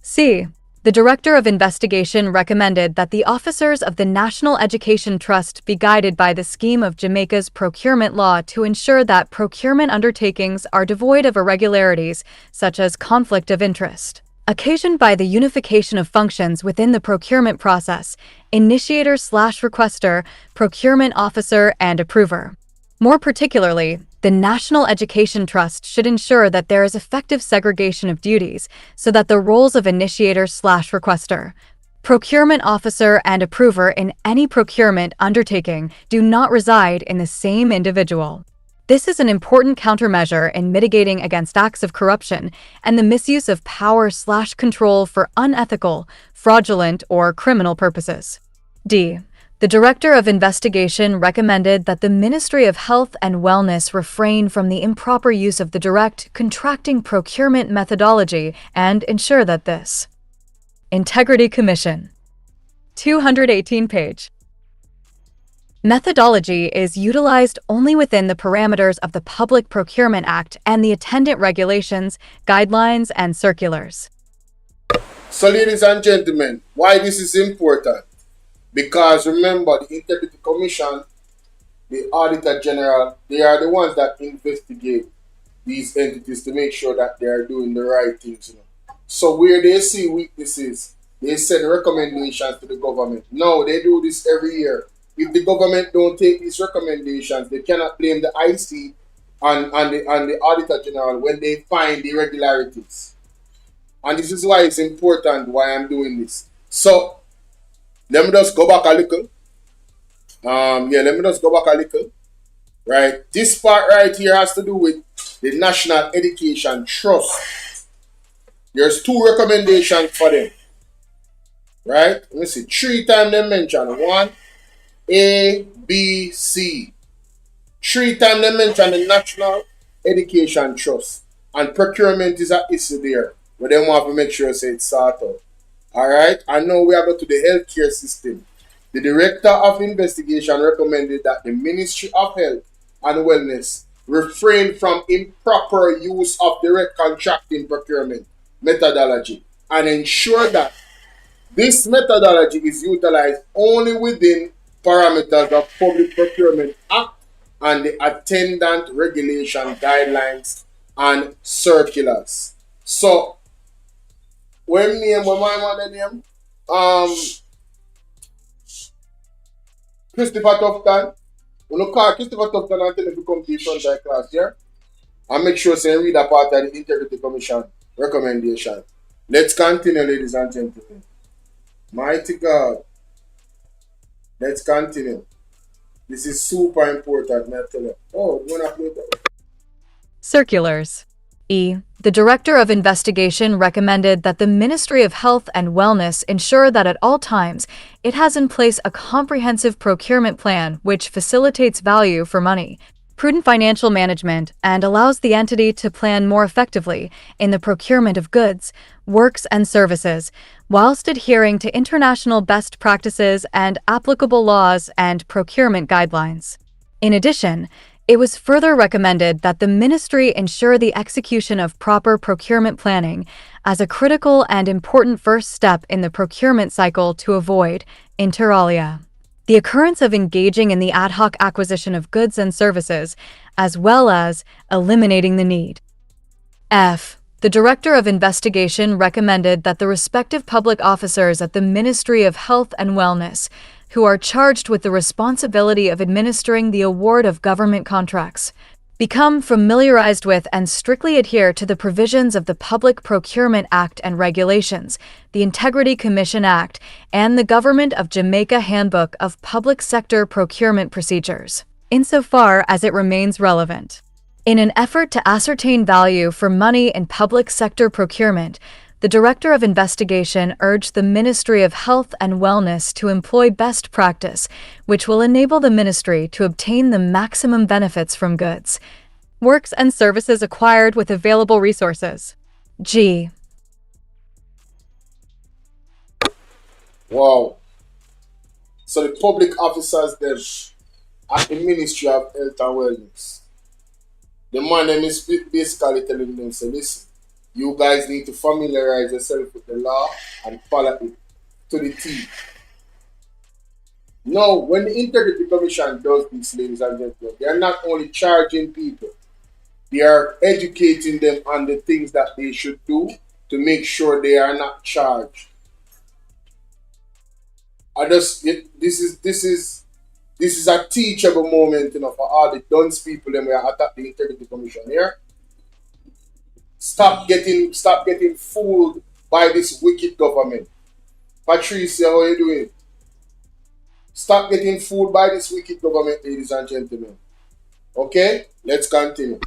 [SPEAKER 11] C. The Director of Investigation recommended that the officers of the National Education Trust be guided by the scheme of Jamaica's procurement law to ensure that procurement undertakings are devoid of irregularities, such as conflict of interest, occasioned by the unification of functions within the procurement process, initiator/requester, procurement officer, and approver. More particularly, the National Education Trust should ensure that there is effective segregation of duties so that the roles of initiator/requester, procurement officer, and approver in any procurement undertaking do not reside in the same individual. This is an important countermeasure in mitigating against acts of corruption and the misuse of power/control for unethical, fraudulent, or criminal purposes. D. The Director of Investigation recommended that the Ministry of Health and Wellness refrain from the improper use of the direct contracting procurement methodology and ensure that this Integrity Commission 218-page methodology is utilized only within the parameters of the Public Procurement Act and the attendant regulations, guidelines, and circulars.
[SPEAKER 1] So, ladies and gentlemen, why this is important? Because remember, the Integrity Commission, the Auditor General, they are the ones that investigate these entities to make sure that they are doing the right things. So where they see weaknesses, they send recommendations to the government. No, they do this every year. If the government don't take these recommendations, they cannot blame the IC and the Auditor General when they find the irregularities. And this is why it's important why I'm doing this. So let me just go back a little. Let me just go back a little. Right. This part right here has to do with the National Education Trust. There's 2 recommendations for them. Right? Let me see. 3 times they mention. 1, A, B, C. 3 times they mention the National Education Trust. And procurement is an issue there. But they want to make sure it's sorted out. Alright? And now we are going to the healthcare system. The Director of Investigation recommended that the Ministry of Health and Wellness refrain from improper use of direct contracting procurement methodology and ensure that this methodology is utilized only within parameters of Public Procurement Act and the attendant regulation guidelines and circulars. So, when my name? Christopher Tufton. We look call Christopher Tufton and tell him to come to the front class here. And make sure you read a part of the Integrity Commission recommendation. Let's continue, ladies and gentlemen. Mighty God. Let's continue. This is super important, may I tell you. Oh, you want to play that?
[SPEAKER 11] Circulars. E. The Director of Investigation recommended that the Ministry of Health and Wellness ensure that at all times it has in place a comprehensive procurement plan which facilitates value for money, prudent financial management, and allows the entity to plan more effectively in the procurement of goods, works, and services, whilst adhering to international best practices and applicable laws and procurement guidelines. In addition, it was further recommended that the Ministry ensure the execution of proper procurement planning as a critical and important first step in the procurement cycle to avoid, inter alia, the occurrence of engaging in the ad hoc acquisition of goods and services, as well as eliminating the need. F. The Director of Investigation recommended that the respective public officers at the Ministry of Health and Wellness who are charged with the responsibility of administering the award of government contracts become familiarized with and strictly adhere to the provisions of the Public Procurement Act and regulations, the Integrity Commission Act, and the Government of Jamaica Handbook of Public Sector Procurement Procedures, insofar as it remains relevant. In an effort to ascertain value for money in public sector procurement, the the Director of Investigation urged the Ministry of Health and Wellness to employ best practice, which will enable the ministry to obtain the maximum benefits from goods, works, and services acquired with available resources. G.
[SPEAKER 1] Wow. So the public officers there at the Ministry of Health and Wellness, the man them is basically telling them, say, listen, you guys need to familiarize yourself with the law and follow it to the T. Now, when the Integrity Commission does this, ladies and gentlemen, they are not only charging people, they are educating them on the things that they should do to make sure they are not charged. This is a teachable moment, you know, for all the dunce people them who attack the Integrity Commission here. Stop getting fooled by this wicked government. Patricia, how are you doing? Stop getting fooled by this wicked government, ladies and gentlemen. Okay, let's continue.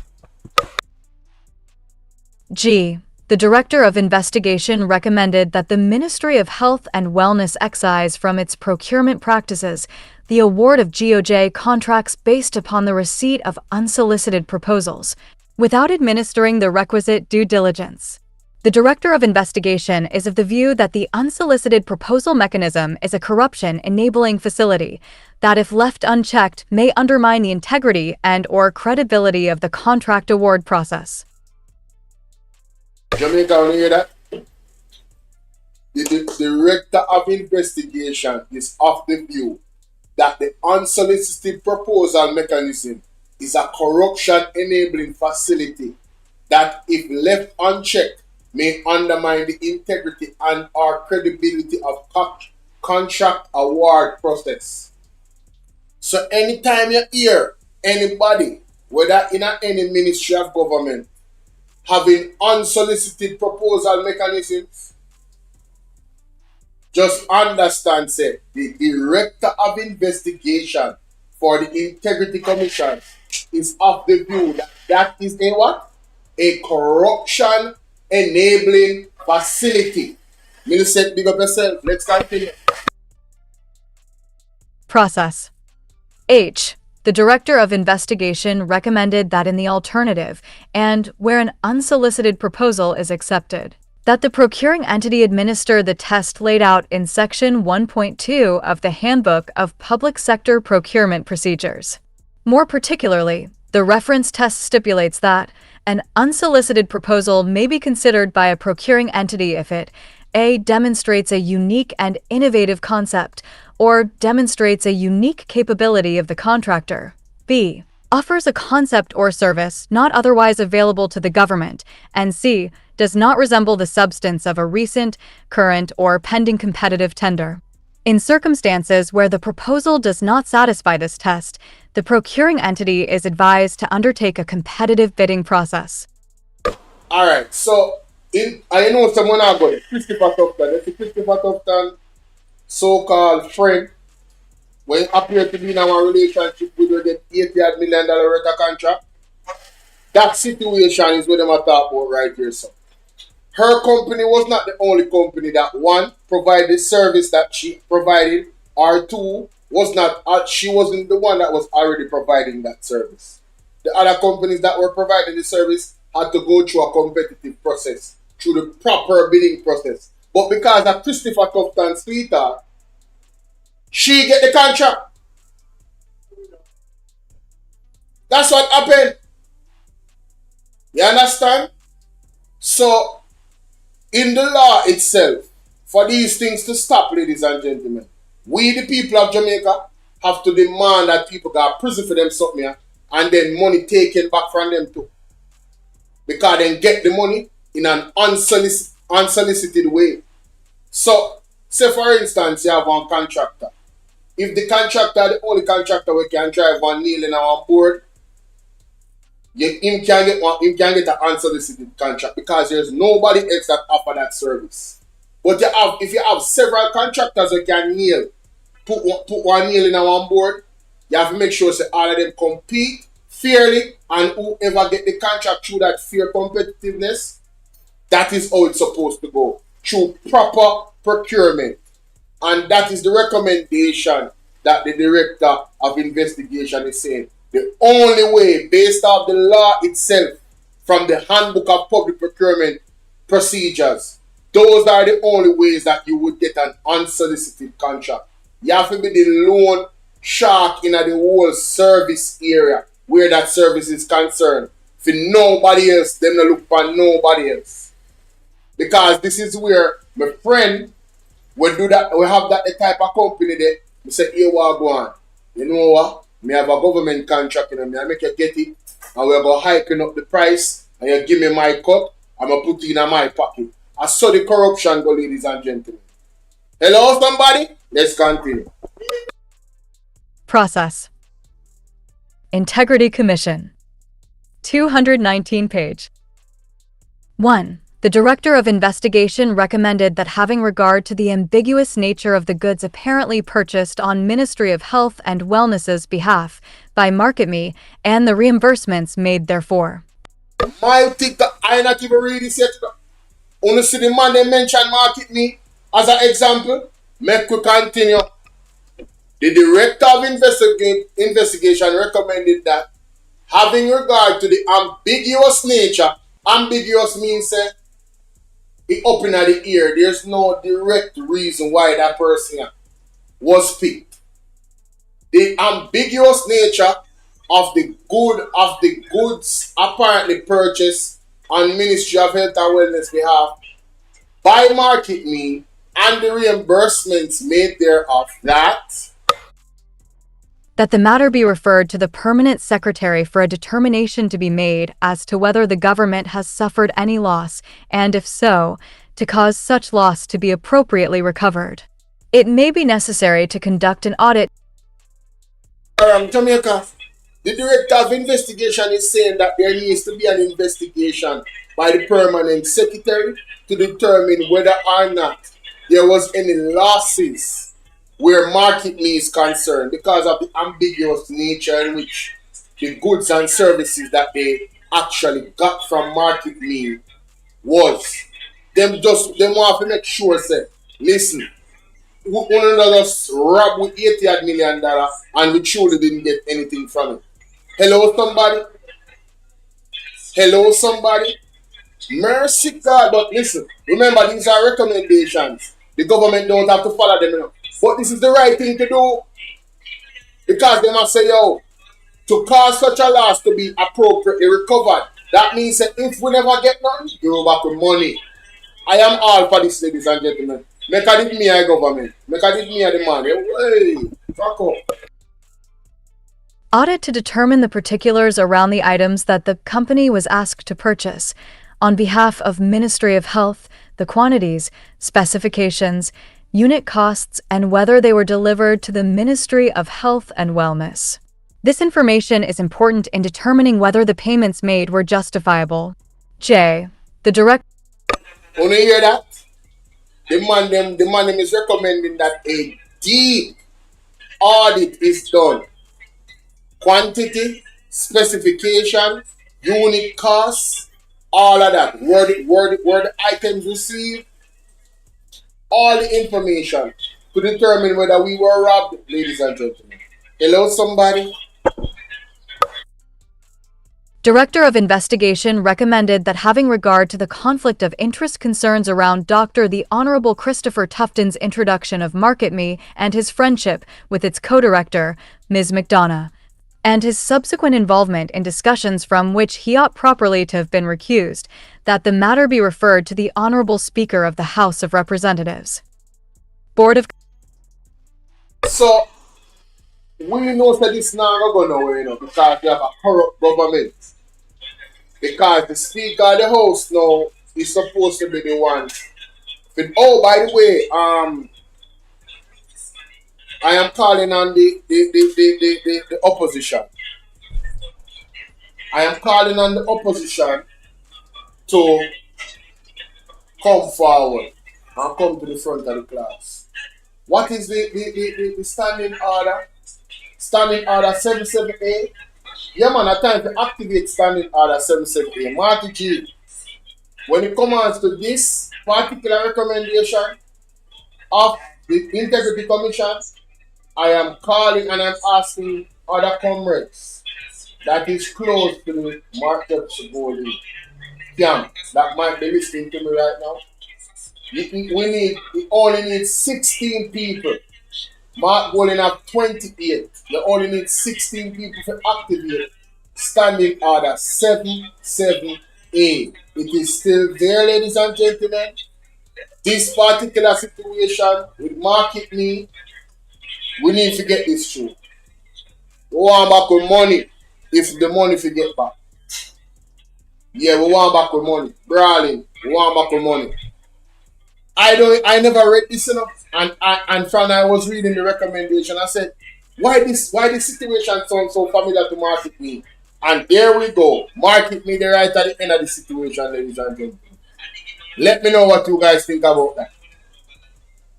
[SPEAKER 11] G. The Director of Investigation recommended that the Ministry of Health and Wellness excise from its procurement practices the award of GOJ contracts based upon the receipt of unsolicited proposals, without administering the requisite due diligence. The Director of Investigation is of the view that the unsolicited proposal mechanism is a corruption-enabling facility that, if left unchecked, may undermine the integrity and/or credibility of the contract award process.
[SPEAKER 1] Jamaica, when you hear that? The Director of Investigation is of the view that the unsolicited proposal mechanism is a corruption-enabling facility that, if left unchecked, may undermine the integrity and or credibility of contract award process. So anytime you hear anybody, whether in any ministry of government, having unsolicited proposal mechanisms, just understand, say, the Director of Investigation for the Integrity Commission is of the view that that is a what? A corruption enabling facility. Millicent, big up yourself. Let's continue.
[SPEAKER 11] Process. H. The Director of Investigation recommended that in the alternative, and where an unsolicited proposal is accepted, that the procuring entity administer the test laid out in Section 1.2 of the Handbook of Public Sector Procurement Procedures. More particularly, the reference test stipulates that an unsolicited proposal may be considered by a procuring entity if it A. demonstrates a unique and innovative concept, or demonstrates a unique capability of the contractor, B. offers a concept or service not otherwise available to the government, and C. does not resemble the substance of a recent, current, or pending competitive tender. In circumstances where the proposal does not satisfy this test, the procuring entity is advised to undertake a competitive bidding process.
[SPEAKER 1] Alright, so I know someone I got it. Christopher Tufton. That's Christopher Tufton, so-called friend, when he appeared to be in our relationship with her, get $80 million worth of contract. That situation is what them are talking about right here, so. Her company was not the only company that, one, provided the service that she provided, or two, she wasn't the one that was already providing that service. The other companies that were providing the service had to go through a competitive process, through the proper bidding process. But because of Christopher Tufton's sweetheart, she get the contract. That's what happened. You understand? So, in the law itself, for these things to stop, ladies and gentlemen, we, the people of Jamaica, have to demand that people go to prison for them something here, and then money taken back from them too. Because they get the money in an unsolicited way. So, say for instance, you have one contractor. If the contractor, the only contractor we can drive one nail in our board, him can get an unsolicited contract because there's nobody else that offer that service. But if you have several contractors who can put one nail in one board, you have to make sure that all of them compete fairly, and whoever get the contract through that fair competitiveness, That is how it's supposed to go, through proper procurement. And that is the recommendation that the director of investigation is saying. The only way, based off the law itself, from the handbook of public procurement procedures, those are the only ways that you would get an unsolicited contract. You have to be the lone shark in the whole service area where that service is concerned. For nobody else, them not look for nobody else. Because this is where my friend we do that, we have that the type of company there. We say, here what go on. You know what? Me have a government contract, you know, me I make you get it, and we're going hiking up the price, and you give me my cut, I'm going to put it in my pocket. I saw the corruption go, ladies and gentlemen. Hello, somebody? Let's continue.
[SPEAKER 11] Process. Integrity Commission. 219 page. 1. The Director of Investigation recommended that having regard to the ambiguous nature of the goods apparently purchased on Ministry of Health and Wellness's behalf by MarketMe and the reimbursements made therefor.
[SPEAKER 1] My think that I not even read this yet. Only see the man they mention MarketMe as an example. Make we continue. The Director of Investigation recommended that having regard to the ambiguous nature, ambiguous means it up in the ear. There's no direct reason why that person was picked. The ambiguous nature of the goods apparently purchased on Ministry of Health and Wellness behalf by MarketMe and the reimbursements made thereof that
[SPEAKER 11] the matter be referred to the Permanent Secretary for a determination to be made as to whether the government has suffered any loss, and if so, to cause such loss to be appropriately recovered. It may be necessary to conduct an audit.
[SPEAKER 1] Jamaica, the Director of Investigation is saying that there needs to be an investigation by the Permanent Secretary to determine whether or not there was any losses where MarketMe is concerned because of the ambiguous nature in which the goods and services that they actually got from MarketMe was. Them want to make sure, say, listen, we want to rob with $80 million and we truly didn't get anything from it. Hello, somebody? Hello, somebody? Mercy God, but listen, remember these are recommendations. The government don't have to follow them, you know. But this is the right thing to do. Because they must say, yo, to cause such a loss to be appropriately recovered, that means that if we never get nothing, you go back with money. I am all for this, ladies and gentlemen. Make a did me a government. Make a did me a the man. Hey, fuck up.
[SPEAKER 11] Audit to determine the particulars around the items that the company was asked to purchase on behalf of Ministry of Health, the quantities, specifications, unit costs, and whether they were delivered to the Ministry of Health and Wellness. This information is important in determining whether the payments made were justifiable. J. The direct.
[SPEAKER 1] When you hear that? The man is recommending that a deep audit is done. Quantity, specification, unit costs, all of that. Where the items received, all the information to determine whether we were robbed, ladies and gentlemen. Hello, somebody?
[SPEAKER 11] Director of Investigation recommended that having regard to the conflict of interest concerns around Dr. the Honorable Christopher Tufton's introduction of MarketMe and his friendship with its co-director, Ms. McDonough, and his subsequent involvement in discussions from which he ought properly to have been recused, that the matter be referred to the Honorable Speaker of the House of Representatives. Board of.
[SPEAKER 1] So, we know that this now not going nowhere, you know, because we have a corrupt government. Because the Speaker of the House now is supposed to be the one. But, oh, by the way, I am calling on the opposition. I am calling on the opposition to come forward and come to the front of the class. What is the standing order? Standing order 77A? Yeah, man, I time to activate standing order 77A. Marty G. when it comes to this particular recommendation of the Integrity Commission, I am calling and I'm asking other comrades that is close to the market Goldie camp that might be listening to me right now. We only need 16 people. Mark Golding have 28. You only need 16 people to activate standing order 77A. It is still there, ladies and gentlemen. This particular situation with market me, we need to get this through. We want back with money if the money to get back. Yeah, we want back with money. Brawling, we want back with money. I never read this enough. And from I was reading the recommendation, I said, why this situation sounds so familiar to market me? And there we go. Market me the right at the end of the situation, ladies and gentlemen. Let me know what you guys think about that.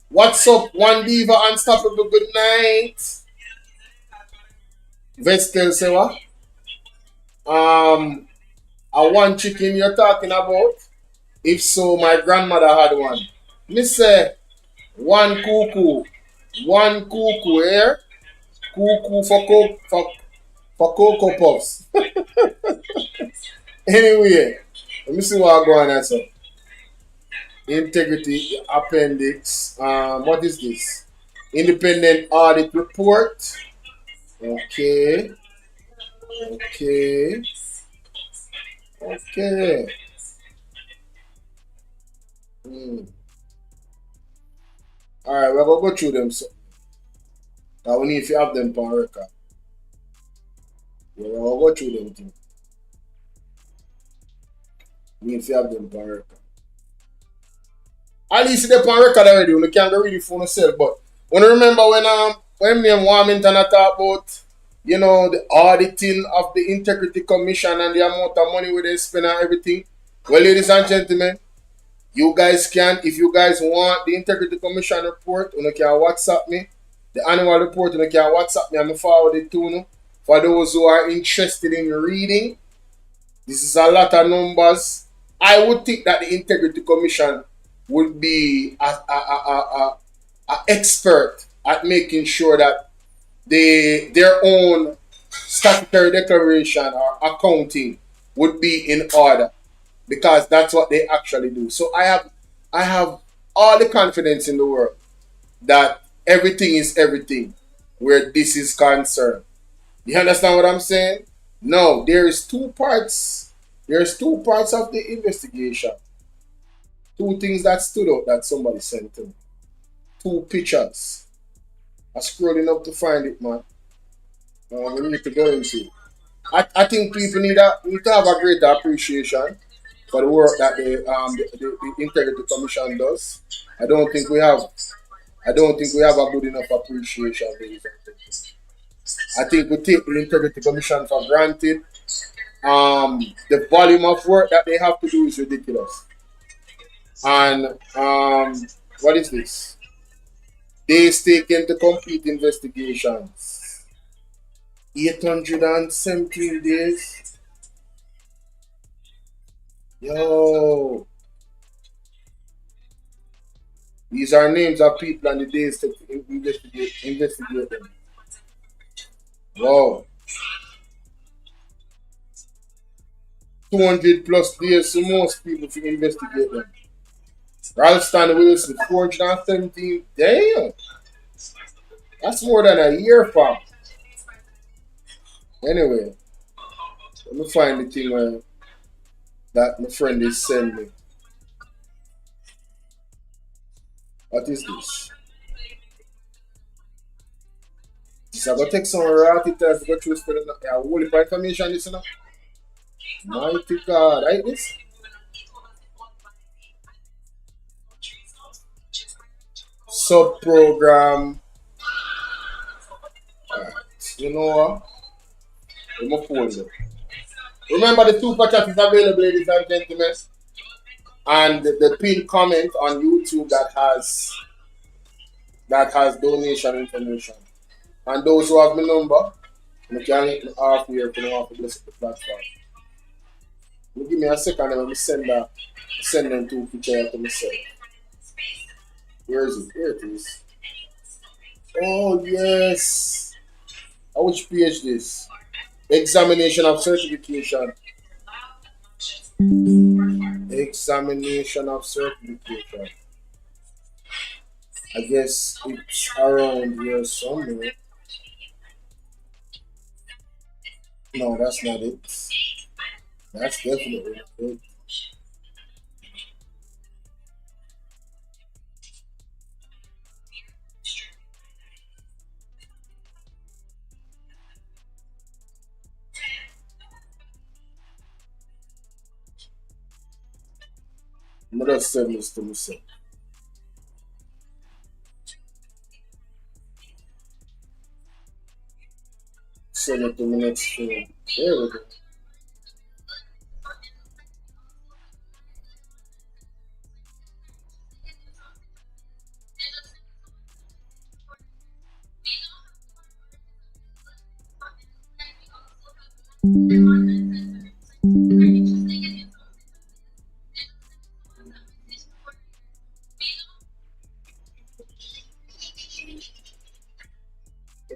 [SPEAKER 1] What's up, One Diva Unstoppable? Good night. Vestel say what? A one chicken you're talking about? If so, my grandmother had one. Me say one cuckoo here. Cuckoo for cocoa puffs. Anyway, let me see what I go on and so. Integrity appendix. What is this? Independent audit report. Okay. Alright, we're gonna go through them. So we need to have them on record. We're gonna go through them too. We need to have them on record. At least they're on record already. We can't go really for yourself. But when you remember when me and Warmington talk about, you know, the auditing of the Integrity Commission and the amount of money where they spend on everything. Well, ladies and gentlemen, you guys can, if you guys want the Integrity Commission report, you can WhatsApp me. The annual report, you can WhatsApp me and I forward it to you. For those who are interested in reading, this is a lot of numbers. I would think that the Integrity Commission would be a expert at making sure that their own statutory declaration or accounting would be in order, because that's what they actually do. So I have all the confidence in the world that everything is everything where this is concerned. You understand what I'm saying? No, there is two parts. There's two parts of the investigation. Two things that stood out that somebody sent to me. Two pictures. I'm scrolling up to find it, man. We need to go into it. I think people need to have a greater appreciation for the work that the Integrity Commission does. I don't think we have a good enough appreciation, ladies and gentlemen. I think we take the Integrity Commission for granted. The volume of work that they have to do is ridiculous. And what is this? Days taken to complete investigations. 817 days. Yo. These are names of people and the days to investigate them. Wow. 200 plus days to most people to investigate them. Ralston Wilson, 417. Damn. That's more than a year, fam. Anyway, let me find the thing that my friend is sending me. What is this? So I'm going to take some royalty tax to go through spelling a whole heap of information, this, you know? Mighty God, right this? Sub-program. Right. You know what? I'm going to fold it. Remember the super chat is available, ladies and gentlemen. And the pinned comment on YouTube that has donation information. And those who have my number, you can link me off here if you want to bless the platform. Give me a second and let me send them two pictures to myself. Where is it? Here it is. Oh yes. Which page this? Examination of certification. Examination of certification. I guess it's around here somewhere. No, that's not it. That's definitely not it. I'm gonna send this to myself. Send it to my next phone. There we go.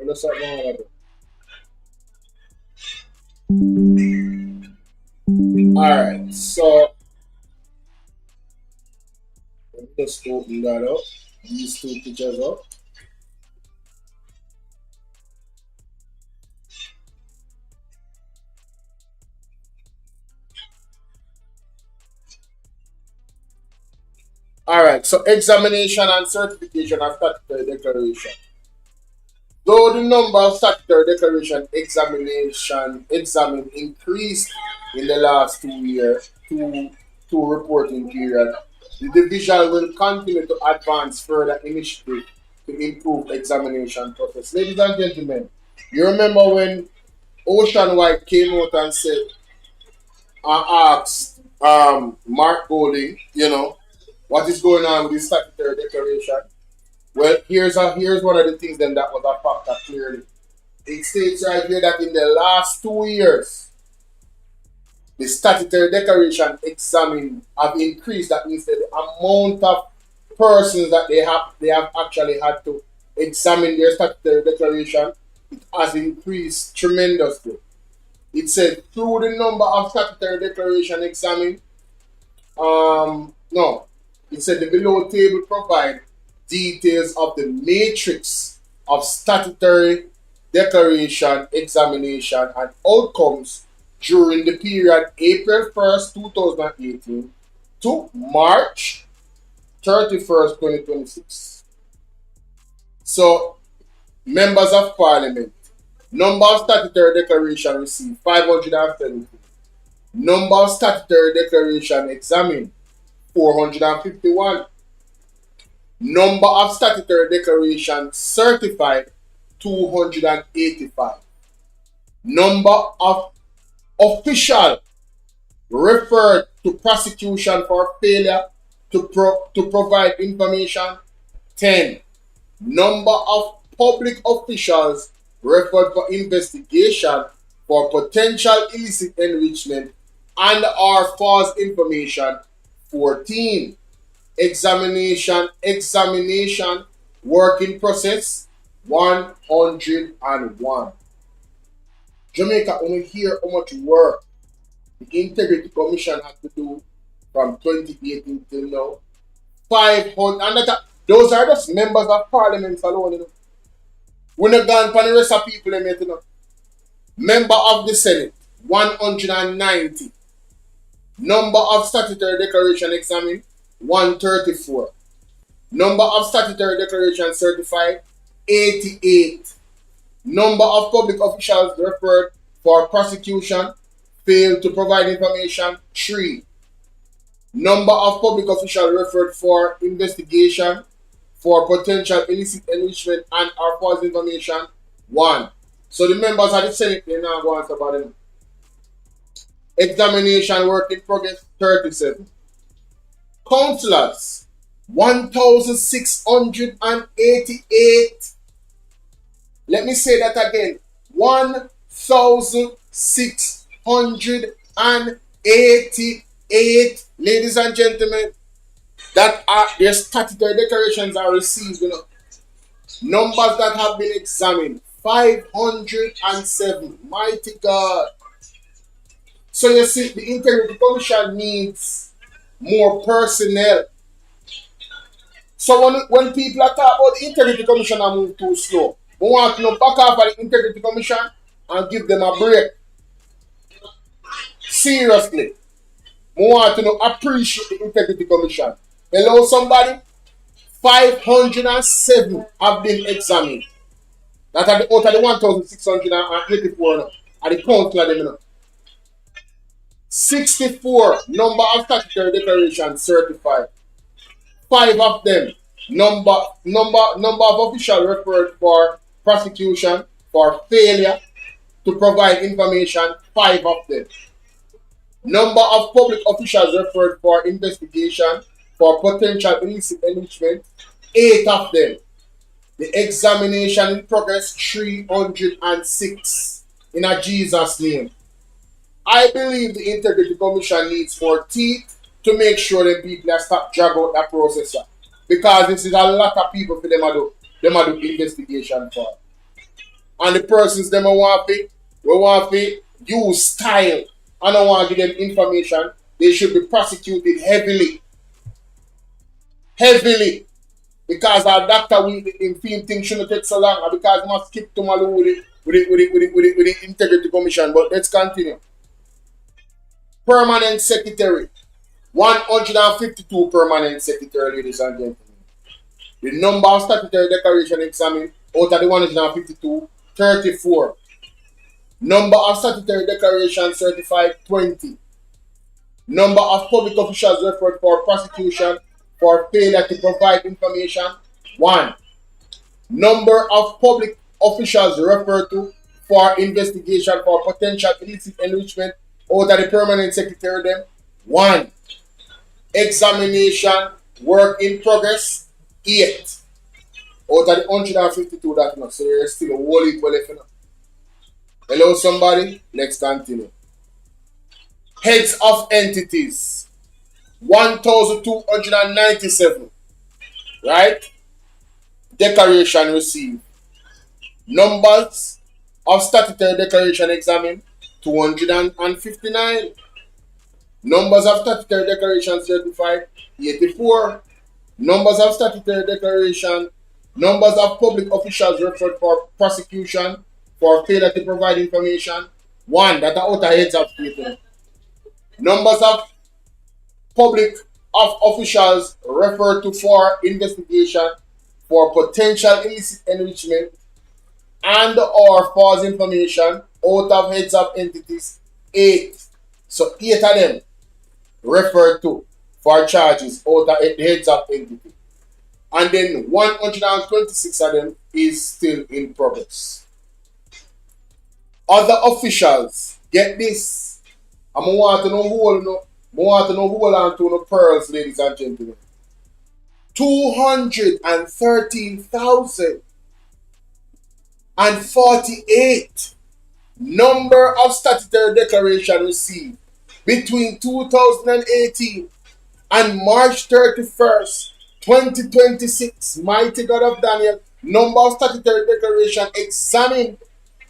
[SPEAKER 1] Let's start going with it. Alright, so let me just open that up. These two pictures up. Alright, so examination and certification of statutory declaration. Though the number of statutory declaration examined increased in the last 2 years, two reporting period, the division will continue to advance further initiatives to improve examination process. Ladies and gentlemen, you remember when Ocean White came out and said, I asked Mark Golding, what is going on with this statutory declaration? Well, here's one of the things then that was a factor clearly. It states right here that in the last 2 years, the statutory declaration examined have increased. That means that the amount of persons that they have actually had to examine their statutory declaration, it has increased tremendously. It said through the number of statutory declaration examined, no, it said the below table provide details of the matrix of statutory declaration examination and outcomes during the period April 1st, 2018 to March 31st, 2026. So, members of parliament, number of statutory declaration received 570. Number of statutory declaration examined 451. Number of statutory declaration certified 285. Number of official referred to prosecution for failure to provide information 10. Number of public officials referred for investigation for potential illicit enrichment and or false information 14. Examination working process 101. Jamaica only hear how much work the Integrity Commission had to do from 2018 till now. 500, and those are just members of parliament alone. We're not gone for the rest of people. Member of the Senate 190. Number of statutory declaration examined 134. Number of statutory declaration certified 88. Number of public officials referred for prosecution failed to provide information 3. Number of public officials referred for investigation for potential illicit enrichment and or false information 1. So the members of the Senate, they now go on about it. Examination work in progress 37. Councillors 1,688. Let me say that again. 1,688 88, ladies and gentlemen, that are their statutory declarations are received. Numbers that have been examined, 507. Mighty God. So you see, the Integrity Commission needs more personnel. So when people are talking about the Integrity Commission and move too slow, we want to know back off of the Integrity Commission and give them a break. Seriously. We want to know appreciate the Integrity Commission. Hello, somebody? 507 have been examined. That are out of the 1,684 now. At the council of them, 64 number of statutory declarations certified. 5 of them number of officials referred for prosecution for failure to provide information. 5 of them. Number of public officials referred for investigation for potential illicit enrichment. 8 of them. The examination in progress 306 in a Jesus name. I believe the Integrity Commission needs more teeth to make sure that people stop drag out that process. Because this is a lot of people for them to do investigation for. And the persons them want to use style. I don't want to give them information. They should be prosecuted heavily. Heavily. Because our doctor in film thing shouldn't take so long, and because we must skip to Malu with the Integrity Commission. But let's continue. Permanent Secretary. 152 permanent secretary, ladies and gentlemen. The number of statutory declaration examined out of the 152, 34. Number of statutory declaration certified, 20. Number of public officials referred for prosecution for failure to provide information, 1. Number of public officials referred to for investigation for potential illicit enrichment out of the permanent secretary them, 1. Examination work in progress, 8. Out of the 152 that not, so there's still a whole heap left. Hello somebody, let's continue. Heads of entities, 1,297, right? Declaration received. Numbers of statutory declaration examined, 259. Numbers of statutory declaration certified, 84. Numbers of statutory declaration, numbers of public officials referred for prosecution for failure to provide information, 1. That are out of heads of state. Numbers of public officials referred to for investigation for potential illicit enrichment and or false information out of heads of entities, 8. So 8 of them referred to for charges out of the heads of entity. And then 126 of them is still in progress. Other officials, get this. I want to know who hold on to the pearls, ladies and gentlemen. 213,048 number of statutory declaration received between 2018 and March 31st, 2026. Mighty God of Daniel, number of statutory declaration examined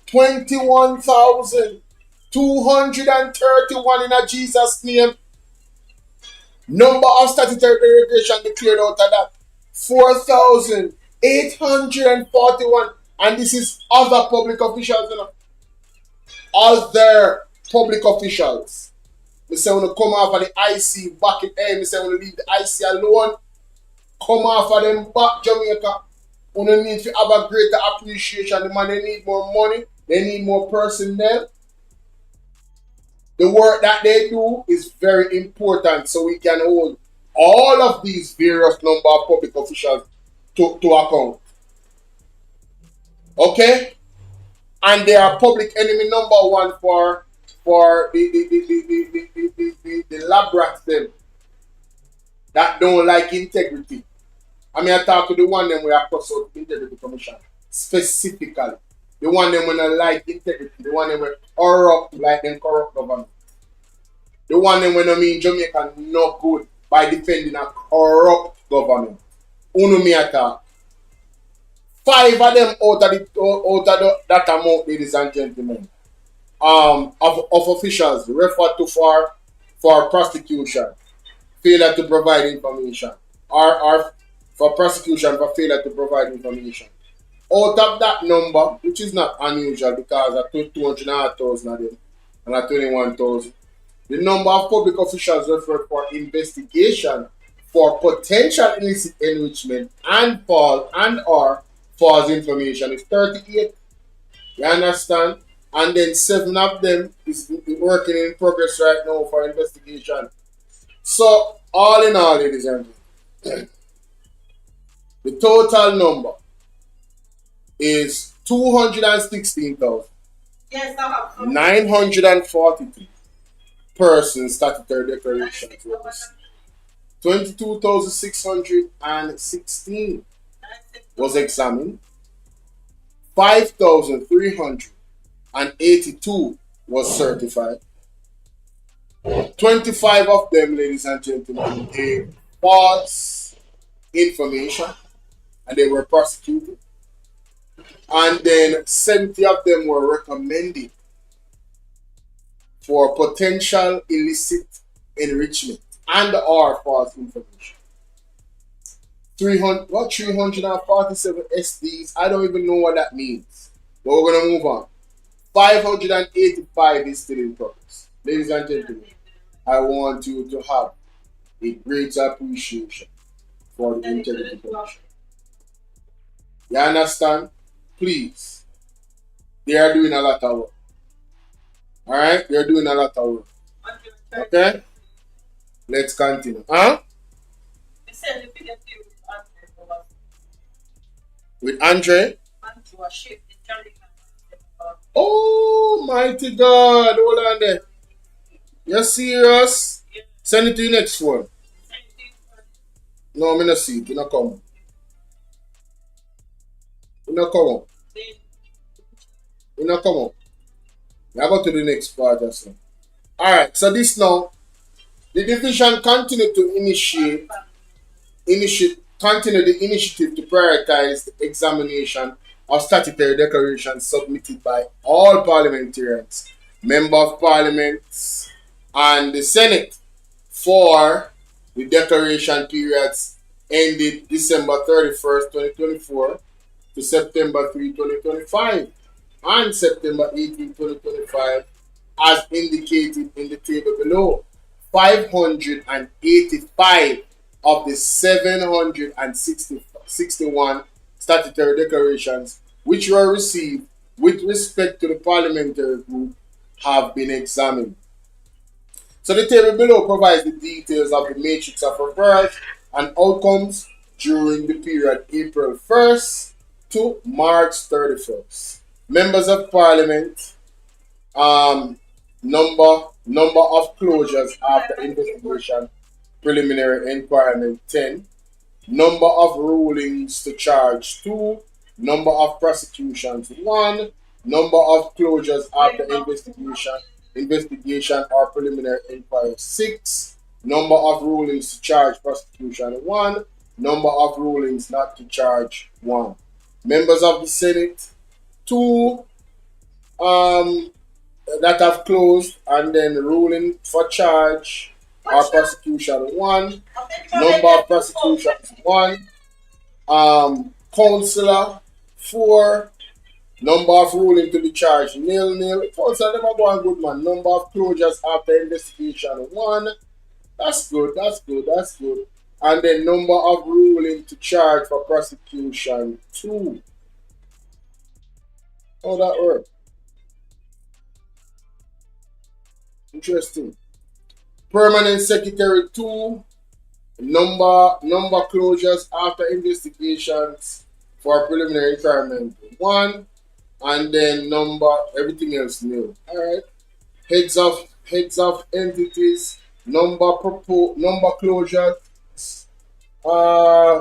[SPEAKER 1] 21,231 in a Jesus name. Number of statutory declaration declared out of that 4,841, and this is other public officials. Other public officials. We say when you come off of the IC back in air, we say when you leave the IC alone, come off of them back Jamaica. We need to have a greater appreciation. The man, they need more money, they need more personnel. The work that they do is very important, so we can hold all of these various number of public officials to account. Okay? And they are public enemy number 1 for the lab rats them that don't like integrity. I mean, I talk to the one them we are cross out Integrity Commission specifically. The one them when I like integrity, the one them we corrupt like them corrupt government. The one them when I mean Jamaica not good by defending a corrupt government. Uno me attack. 5 of them out of that amount, ladies and gentlemen, of officials referred to for prosecution, failure to provide information, or for prosecution for failure to provide information. Out of that number, which is not unusual because I took 200,000 of them and I 21,000, the number of public officials referred for investigation for potential illicit enrichment and or false information is 38. You understand? And then 7 of them is working in progress right now for investigation. So, all in all, ladies and gentlemen, the total number is 216,942 persons statutory declarations were received. 22,616 was examined. 5,382 was certified. 25 of them, ladies and gentlemen, gave false information and they were prosecuted. And then 70 of them were recommended for potential illicit enrichment and or false information. 347 SDs, I don't even know what that means. But we're going to move on. 585 is still in progress. Ladies and gentlemen, I want you to have a great appreciation for the Integrity Commission. You understand? Please. They are doing a lot of work. Alright? They're doing a lot of work. Okay? Let's continue. Huh? With Andre? Oh, mighty God. Hold on there. You're serious? Send it to your next one. No, I'm not see it. You're not coming. You're not coming. You're not coming. Now go to the next part. Alright, so this now, the division continue to continue the initiative to prioritize the examination of statutory declarations submitted by all parliamentarians, member of parliaments, and the Senate for the declaration periods ended December 31st, 2024 to September 3, 2025 and September 18, 2025 as indicated in the table below. 585 of the 761 statutory declarations which were received with respect to the parliamentary group have been examined. So the table below provides the details of the matrix of referrals and outcomes during the period April 1st to March 31st. Members of Parliament, number of closures after investigation, preliminary inquiry 10, number of rulings to charge 2, number of prosecutions 1, number of closures after investigation or preliminary inquiry 6, number of rulings to charge prosecution 1, number of rulings not to charge 1. Members of the Senate 2 that have closed and then ruling for charge or prosecution 1, number of prosecutions 1, councillor 4, number of ruling to be charged 0. Councillor never go on good man. Number of closures after investigation 1. That's good. And then number of ruling to charge for prosecution 2. How that work? Interesting. Permanent secretary 2, number closures after investigations for preliminary requirement 1, and then number everything else new. All right. Heads of entities, number closures.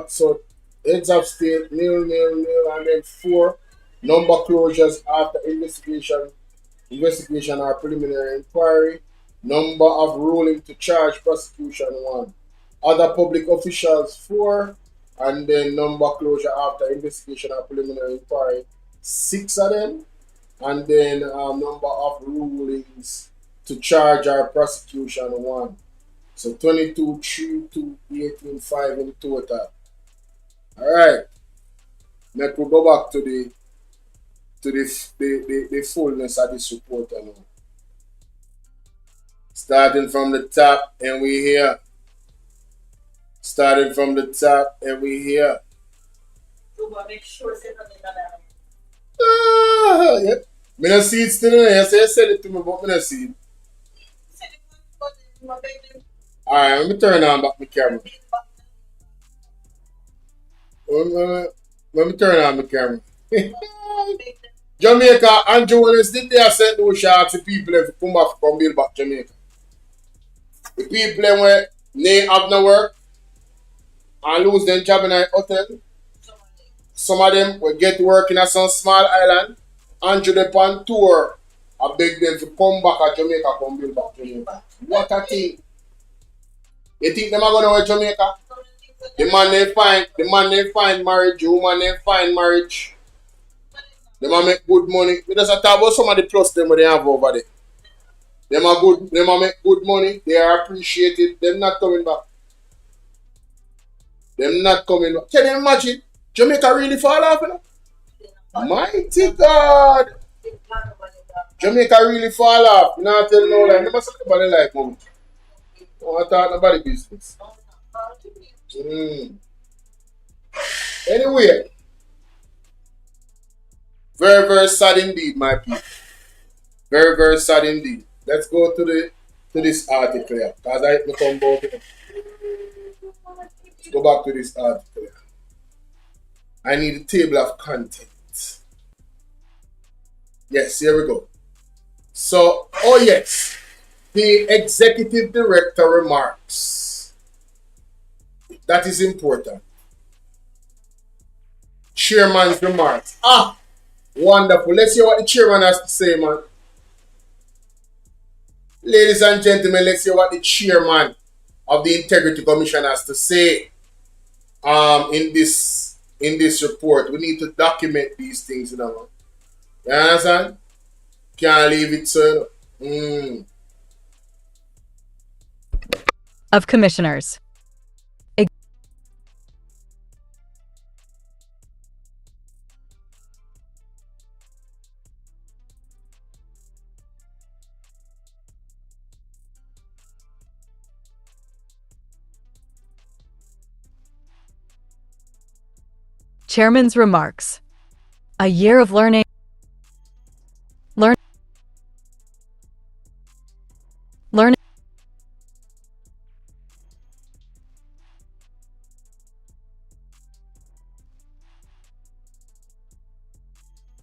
[SPEAKER 1] So heads of state 0, and then 4 number closures after investigation or preliminary inquiry. Number of ruling to charge prosecution 1. Other public officials 4. And then number closure after investigation or preliminary inquiry 6 of them. And then number of rulings to charge or prosecution 1. So 22, 3, 2, 18, 5 in total. Alright. Now we go back to the fullness of this report now. Starting from the top and we here. Starting from the top and we here. Yep. Me no see it still there. You say you send it to me, but me no see it. Alright, let me turn on back my camera. Let me turn on my camera. Jamaica, Andrew Willis did they send those shots to people if come back from build back Jamaica. The people where they have no work and lose their job in a hotel. Some of them will get work in a some small island. Andrew they on tour. I beg them to come back at Jamaica, come build back Jamaica. What a thing. You think them are gonna work Jamaica? The man they find marriage, the woman they find marriage. They might make good money. We just talk about some of the plus them they have over there. They might make good money. They are appreciated. Them not coming back. Them not coming back. Can you imagine? Jamaica really fall off, you know? Mighty God. Jamaica really fall off. You know what I tell no lie. Never say nobody like mom. Don't talk nobody business. Anyway. Very, very sad indeed, my people. Very, very sad indeed. Let's go to this article here. Because I become both. Let's go back to this article here. I need a table of contents. Yes, here we go. So, oh yes. The executive director remarks. That is important. Chairman's remarks. Wonderful. Let's hear what the chairman has to say, man. Ladies and gentlemen, let's hear what the chairman of the Integrity Commission has to say in this report. We need to document these things, you know. You understand? Can't leave it so.
[SPEAKER 11] Of commissioners. Chairman's remarks. A year of learning.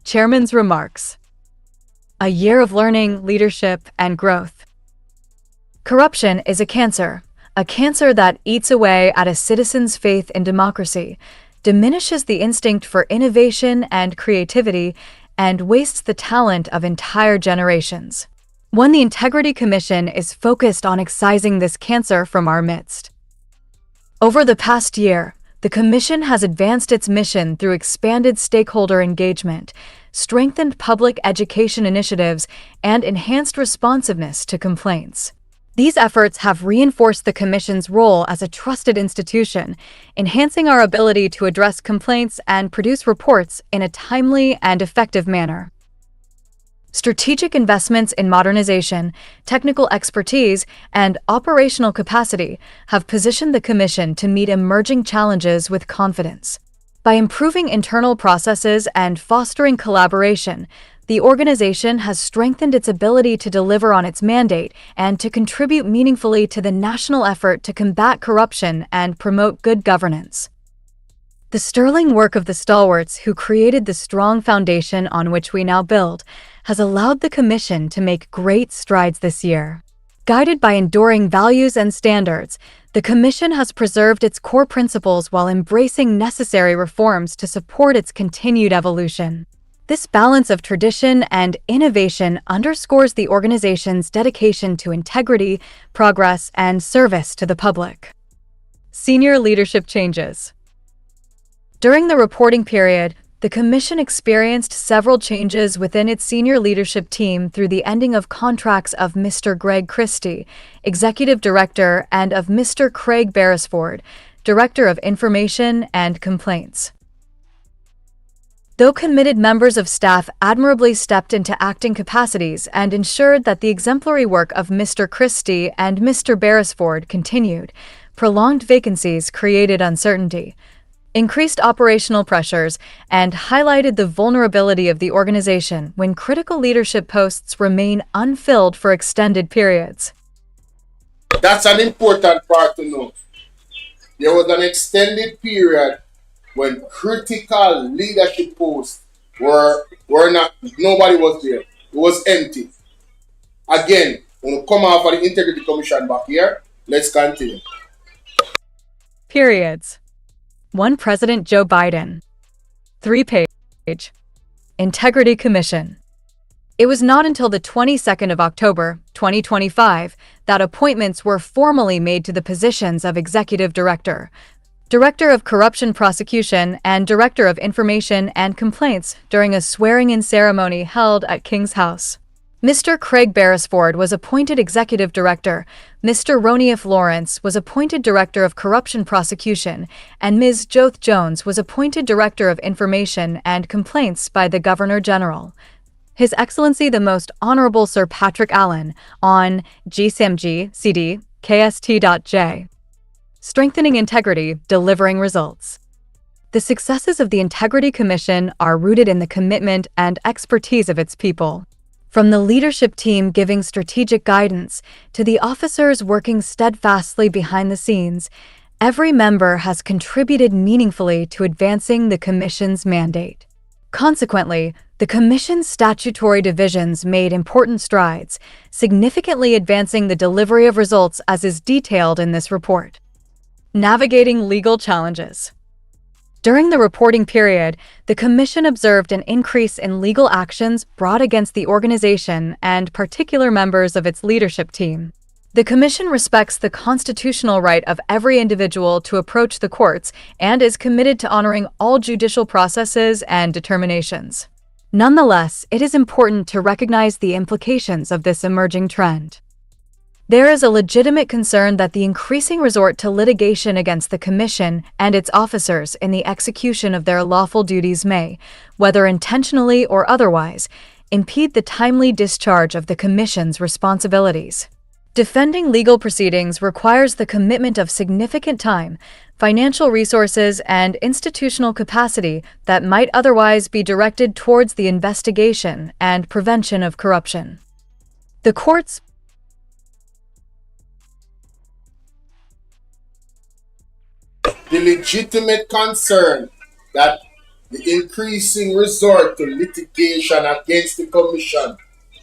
[SPEAKER 11] Chairman's remarks. A year of learning, leadership, and growth. Corruption is a cancer that eats away at a citizen's faith in democracy, diminishes the instinct for innovation and creativity, and wastes the talent of entire generations. The Integrity Commission is focused on excising this cancer from our midst. Over the past year, the Commission has advanced its mission through expanded stakeholder engagement, strengthened public education initiatives, and enhanced responsiveness to complaints. These efforts have reinforced the Commission's role as a trusted institution, enhancing our ability to address complaints and produce reports in a timely and effective manner. Strategic investments in modernization, technical expertise, and operational capacity have positioned the Commission to meet emerging challenges with confidence. By improving internal processes and fostering collaboration, the organization has strengthened its ability to deliver on its mandate and to contribute meaningfully to the national effort to combat corruption and promote good governance. The sterling work of the stalwarts who created the strong foundation on which we now build has allowed the Commission to make great strides this year. Guided by enduring values and standards, the Commission has preserved its core principles while embracing necessary reforms to support its continued evolution. This balance of tradition and innovation underscores the organization's dedication to integrity, progress, and service to the public. Senior leadership changes. During the reporting period, the Commission experienced several changes within its senior leadership team through the ending of contracts of Mr. Greg Christie, Executive Director, and of Mr. Craig Beresford, Director of Information and Complaints. Though committed members of staff admirably stepped into acting capacities and ensured that the exemplary work of Mr. Christie and Mr. Beresford continued, prolonged vacancies created uncertainty, increased operational pressures, and highlighted the vulnerability of the organization when critical leadership posts remain unfilled for extended periods.
[SPEAKER 1] That's an important part to know. There was an extended period when critical leadership posts were not, nobody was there. It was empty. Again, when we come out for the Integrity Commission back here, let's continue.
[SPEAKER 11] Periods. 1. President Joe Biden. 3-page. Integrity Commission. It was not until the 22nd of October, 2025, that appointments were formally made to the positions of Executive Director, Director of Corruption Prosecution, and Director of Information and Complaints during a swearing-in ceremony held at King's House. Mr. Craig Beresford was appointed Executive Director, Mr. Ronief Lawrence was appointed Director of Corruption Prosecution, and Ms. Joth Jones was appointed Director of Information and Complaints by the Governor-General. His Excellency the Most Honorable Sir Patrick Allen, on GSAMG CD KST.J. Strengthening integrity, delivering results. The successes of the Integrity Commission are rooted in the commitment and expertise of its people. From the leadership team giving strategic guidance to the officers working steadfastly behind the scenes, every member has contributed meaningfully to advancing the Commission's mandate. Consequently, the Commission's statutory divisions made important strides, significantly advancing the delivery of results as is detailed in this report. Navigating legal challenges. During the reporting period, the Commission observed an increase in legal actions brought against the organization and particular members of its leadership team. The Commission respects the constitutional right of every individual to approach the courts and is committed to honoring all judicial processes and determinations. Nonetheless, it is important to recognize the implications of this emerging trend. There is a legitimate concern that the increasing resort to litigation against the Commission and its officers in the execution of their lawful duties may, whether intentionally or otherwise, impede the timely discharge of the Commission's responsibilities. Defending legal proceedings requires the commitment of significant time, financial resources, and institutional capacity that might otherwise be directed towards the investigation and prevention of corruption. The courts
[SPEAKER 1] The legitimate concern that the increasing resort to litigation against the Commission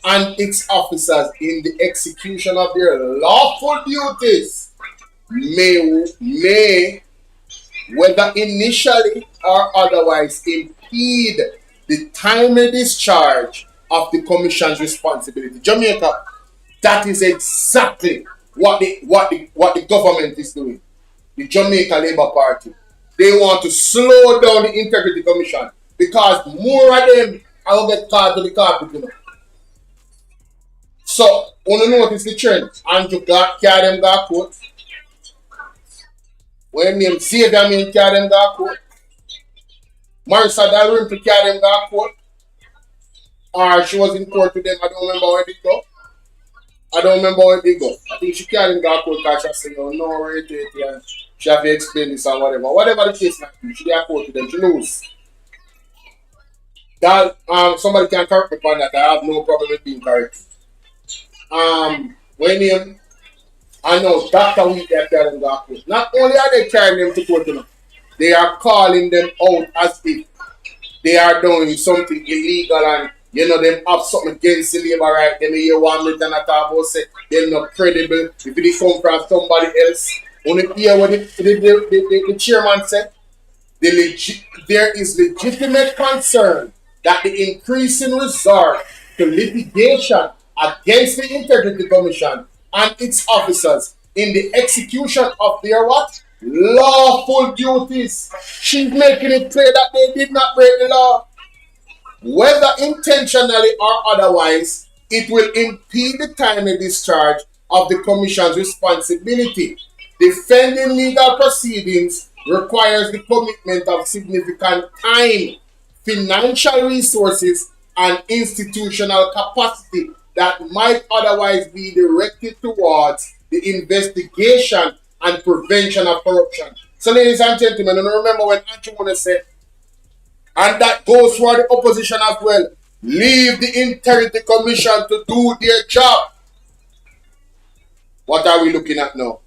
[SPEAKER 1] and its officers in the execution of their lawful duties may, whether initially or otherwise, impede the timely discharge of the Commission's responsibility. Jamaica, that is exactly what the government is doing. The Jamaica Labour Party. They want to slow down the Integrity Commission because more of them will get caught to the carpet. You know. So, when you notice the trend, Andrew carry them got court. When name Xavier Main carry them got court. Marissa Dalrymple carry them got court. Or she was in court with them, I don't remember where they go. I think she carried got court because she said, no, wait, and she have to explain this or whatever. Whatever the case might be, she got court with them, she lose. That somebody can correct me on that. I have no problem with being correct. When I know Dr. Wheat they are carrying got court. Not only are they carrying them to court, you know, they are calling them out as if they are doing something illegal and you know, them have something against the labor right. Them hear 1 minute and a talk about say they're not credible. If it come from somebody else, only hear what the chairman said. There is legitimate concern that the increasing resort to litigation against the Integrity Commission and its officers in the execution of their what? Lawful duties. She's making it clear that they did not break the law. Whether intentionally or otherwise, it will impede the timely discharge of the Commission's responsibility. Defending legal proceedings requires the commitment of significant time, financial resources, and institutional capacity that might otherwise be directed towards the investigation and prevention of corruption. So, ladies and gentlemen, and remember when Andrew want to say, and that goes for the opposition as well, leave the Integrity Commission to do their job. What are we looking at now?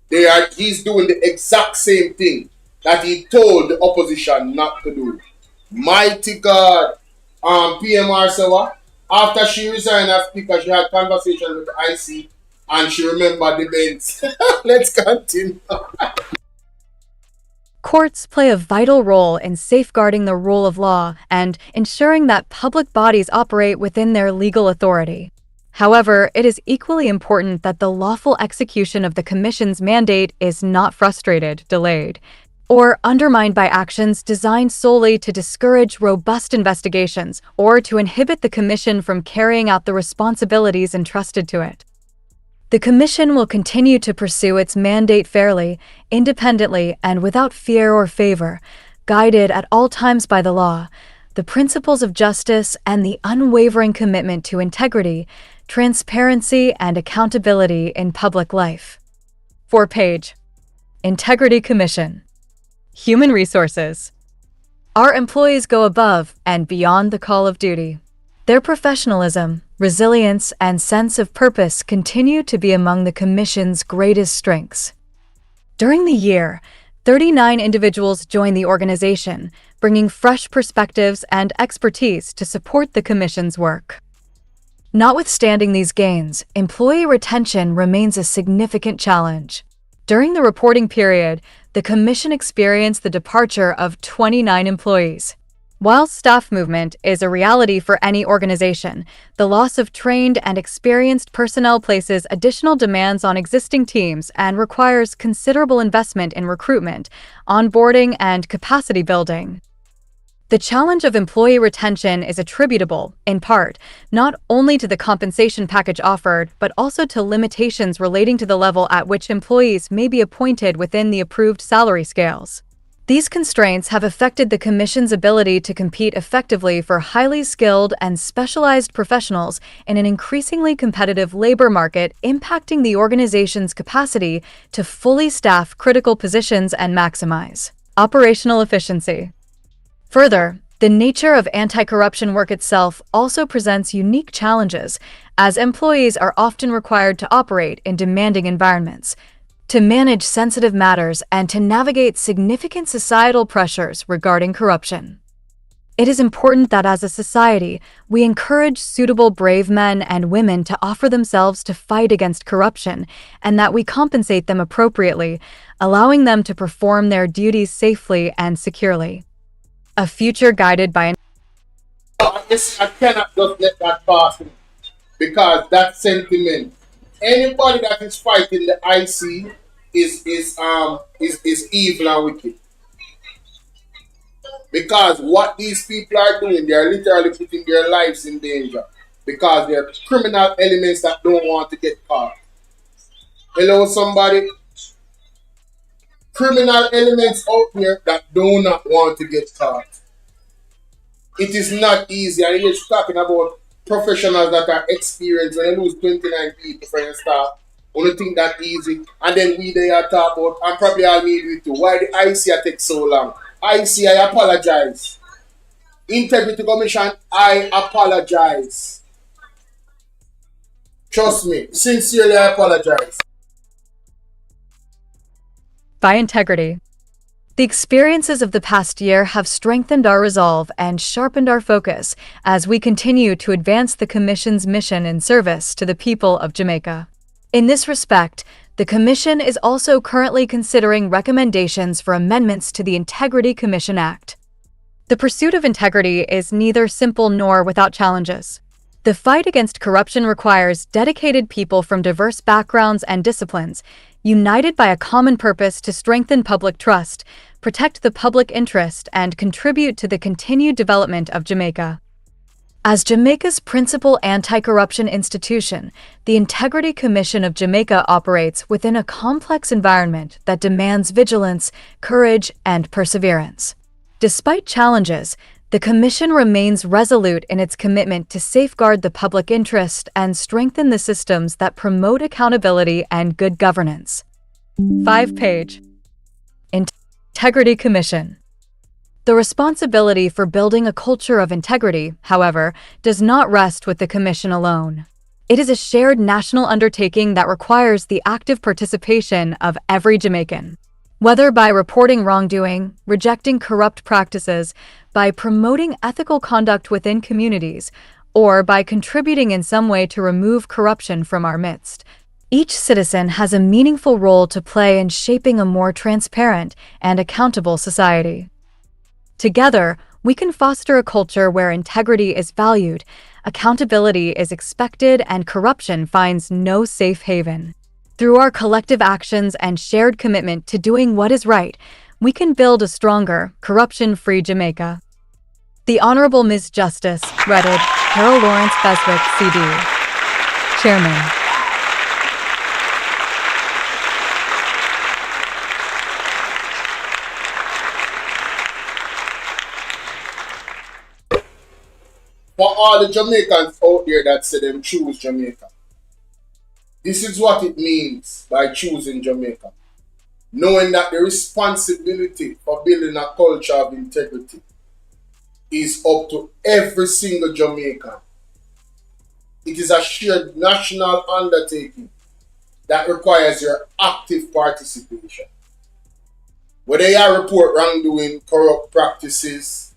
[SPEAKER 1] He's doing the exact same thing that he told the opposition not to do. Mighty God. PMR Sawa, after she resigned as speaker, she had conversation with the IC and she remembered the events. Let's continue.
[SPEAKER 11] Courts play a vital role in safeguarding the rule of law and ensuring that public bodies operate within their legal authority. However, it is equally important that the lawful execution of the Commission's mandate is not frustrated, delayed, or undermined by actions designed solely to discourage robust investigations or to inhibit the Commission from carrying out the responsibilities entrusted to it. The Commission will continue to pursue its mandate fairly, independently, and without fear or favor, guided at all times by the law, the principles of justice, and the unwavering commitment to integrity, transparency, and accountability in public life. 4-page. Integrity Commission. Human Resources. Our employees go above and beyond the call of duty. Their professionalism, resilience, and sense of purpose continue to be among the Commission's greatest strengths. During the year, 39 individuals joined the organization, bringing fresh perspectives and expertise to support the Commission's work. Notwithstanding these gains, employee retention remains a significant challenge. During the reporting period, the Commission experienced the departure of 29 employees. While staff movement is a reality for any organization, the loss of trained and experienced personnel places additional demands on existing teams and requires considerable investment in recruitment, onboarding, and capacity building. The challenge of employee retention is attributable, in part, not only to the compensation package offered, but also to limitations relating to the level at which employees may be appointed within the approved salary scales. These constraints have affected the Commission's ability to compete effectively for highly skilled and specialized professionals in an increasingly competitive labor market, impacting the organization's capacity to fully staff critical positions and maximize operational efficiency. Further, the nature of anti-corruption work itself also presents unique challenges, as employees are often required to operate in demanding environments, to manage sensitive matters, and to navigate significant societal pressures regarding corruption. It is important that as a society, we encourage suitable brave men and women to offer themselves to fight against corruption, and that we compensate them appropriately, allowing them to perform their duties safely and securely. A future guided by
[SPEAKER 1] I cannot just let that pass me, because that sentiment, anybody that is fighting the IC is evil and wicked. Because what these people are doing, they are literally putting their lives in danger. Because they are criminal elements that don't want to get caught. Hello, somebody? Criminal elements out there that do not want to get caught. It is not easy. And you're talking about professionals that are experienced. When you lose 29 people for your staff, only think that easy. And then they are talking about, and probably I'll need with you, why the IC take so long. IC, I apologize. Integrity Commission, I apologize. Trust me, sincerely I apologize.
[SPEAKER 11] by integrity. The experiences of the past year have strengthened our resolve and sharpened our focus as we continue to advance the Commission's mission in service to the people of Jamaica. In this respect, the Commission is also currently considering recommendations for amendments to the Integrity Commission Act. The pursuit of integrity is neither simple nor without challenges. The fight against corruption requires dedicated people from diverse backgrounds and disciplines, united by a common purpose to strengthen public trust, protect the public interest, and contribute to the continued development of Jamaica. As Jamaica's principal anti-corruption institution, the Integrity Commission of Jamaica operates within a complex environment that demands vigilance, courage, and perseverance. Despite challenges, the Commission remains resolute in its commitment to safeguard the public interest and strengthen the systems that promote accountability and good governance. 5-page Integrity Commission. The responsibility for building a culture of integrity, however, does not rest with the Commission alone. It is a shared national undertaking that requires the active participation of every Jamaican. Whether by reporting wrongdoing, rejecting corrupt practices, by promoting ethical conduct within communities, or by contributing in some way to remove corruption from our midst, each citizen has a meaningful role to play in shaping a more transparent and accountable society. Together, we can foster a culture where integrity is valued, accountability is expected, and corruption finds no safe haven. Through our collective actions and shared commitment to doing what is right, we can build a stronger, corruption-free Jamaica. The Honorable Ms. Justice, Redded, Carol Lawrence Beswick, CD. Chairman.
[SPEAKER 1] For all the Jamaicans out there that say them choose Jamaica, this is what it means by choosing Jamaica. Knowing that the responsibility for building a culture of integrity is up to every single Jamaican. It is a shared national undertaking that requires your active participation. Whether you report wrongdoing, corrupt practices,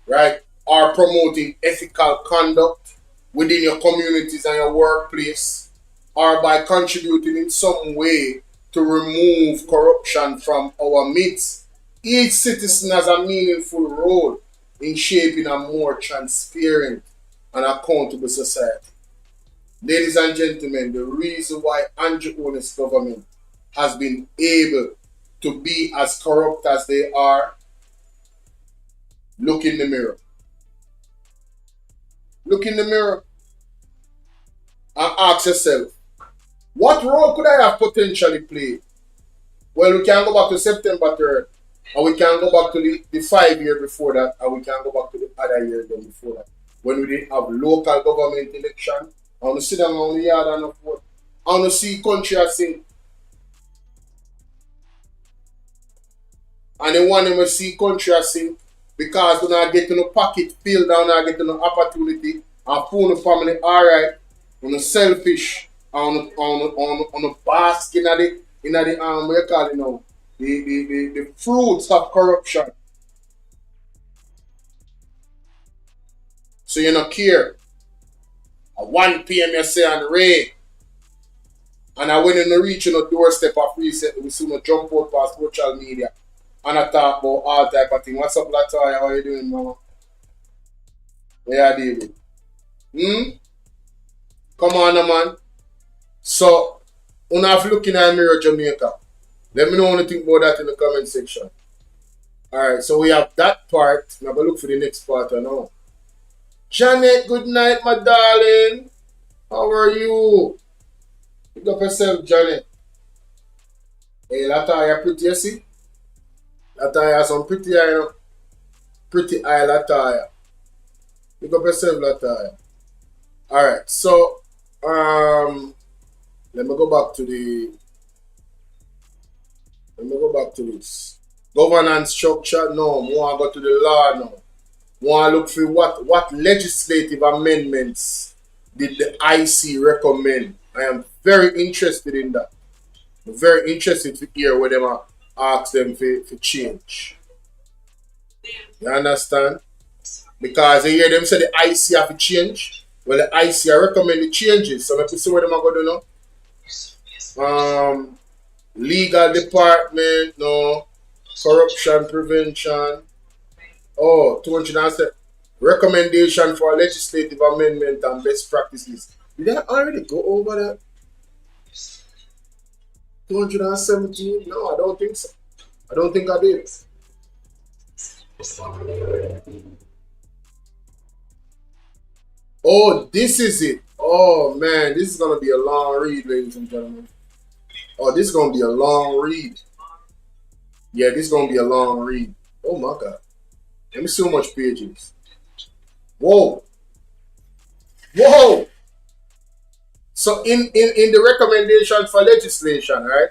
[SPEAKER 1] right, or promoting ethical conduct within your communities and your workplace, or by contributing in some way to remove corruption from our midst, each citizen has a meaningful role in shaping a more transparent and accountable society. Ladies and gentlemen, the reason why Andrew Holness government has been able to be as corrupt as they are, look in the mirror. Look in the mirror and ask yourself, what role could I have potentially played? Well, we can go back to September 3rd, and we can go back to the 5 years before that, and we can go back to the other year then before that, when we didn't have local government election. I want to sit down on the yard and vote. I want to see country I sing. And then one them will see country I sing because when I get to the pocket filled down, I get to the opportunity and phone the family, alright, on the selfish, on the basket in the what you call it now, the fruits of corruption. So you don't care. At 1 p.m. you say on the rain. And I went in the reach on the doorstep of reset, we soon jump out past social media. And I talk about all type of things. What's up, Latoya? How you doing, mama? Where you doing? Come on, man. So, when I have looking at Mirror Jamaica, let me know what you think about that in the comment section. Alright, so we have that part. Now go look for the next part now. Janet, good night, my darling. How are you? Pick up yourself, Janet. Hey, Latoya, pretty, you see? Latoya, some pretty eye, you know? Pretty eye, Latoya. Pick up yourself, Latoya. Alright, so, let me go back to this. Governance structure, no. More go to the law now. Want to look for what legislative amendments did the IC recommend. I am very interested in that. I'm very interested to hear what them ask them for change. You understand? Because I hear them say the IC have to change. Well, the IC recommend the changes. So let me see what them are going to do now. Legal department, no. Corruption prevention. Oh, 207. Recommendation for legislative amendment and best practices. Did I already go over that? 217? No, I don't think so. I don't think I did. Oh, this is it. Oh, man. This is going to be a long read, ladies and gentlemen. Oh, this is going to be a long read. Yeah, this is going to be a long read. Oh, my God. Let me see how much pages. Whoa. Whoa. So in the recommendation for legislation, right?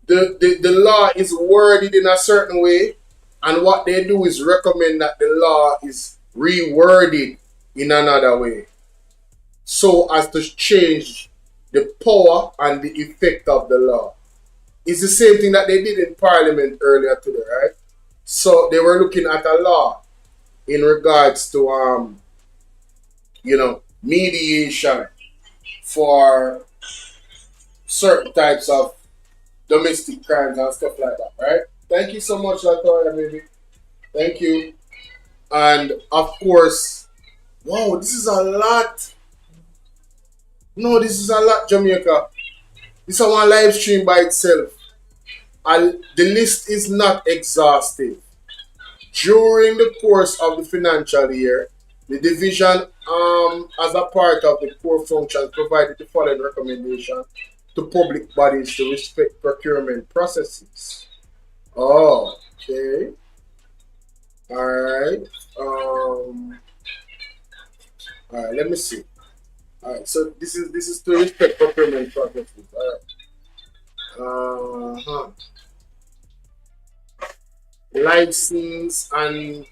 [SPEAKER 1] The law is worded in a certain way, and what they do is recommend that the law is reworded in another way, so as to change the power and the effect of the law. It's the same thing that they did in Parliament earlier today, right? So they were looking at a law in regards to mediation for certain types of domestic crimes and stuff like that, right? Thank you so much, Latoya, baby. Thank you. And of course, wow, this is a lot. No, this is a lot, Jamaica. This is one live stream by itself. And the list is not exhaustive. During the course of the financial year, the division, as a part of the core functions, provided the following recommendation to public bodies to respect procurement processes. Oh, okay. All right. All right. Let me see. All right. So this is to respect procurement processes. All right. License and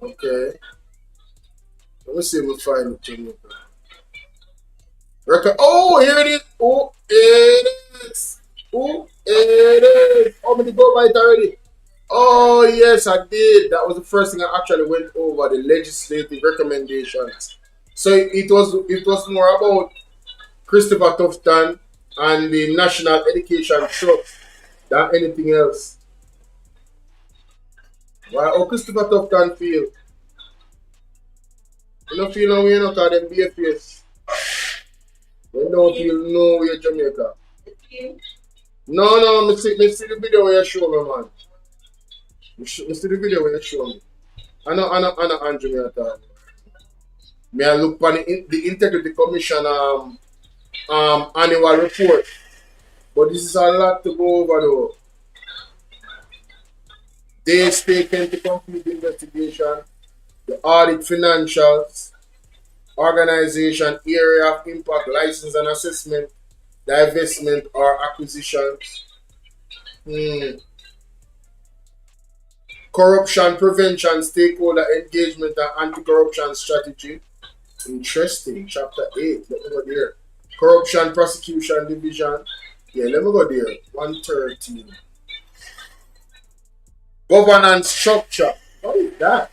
[SPEAKER 1] okay. Let me see if we find it. Jamaica. Oh, here it is. Oh, it is. Oh, it is. Oh, many go by it already. Oh, yes, I did. That was the first thing I actually went over, the legislative recommendations. So it was more about Christopher Tufton and the National Education Trust than anything else. Why? How Christopher Tufton feel? You don't feel no way, you know, because them BFS. You don't feel no way, Jamaica. No, me see the video where you show me, man. Me see the video where you show me. I know Andrew me at all. Me I look on the Integrity Commission annual report. But this is a lot to go over though. Days taken to complete the investigation, the audit financials, organization, area of impact, license and assessment, divestment or acquisitions. Corruption prevention, stakeholder engagement and anti-corruption strategy. Interesting. Chapter 8. Let me go there. Corruption prosecution division. Yeah, let me go there. 113. Governance structure. What is that?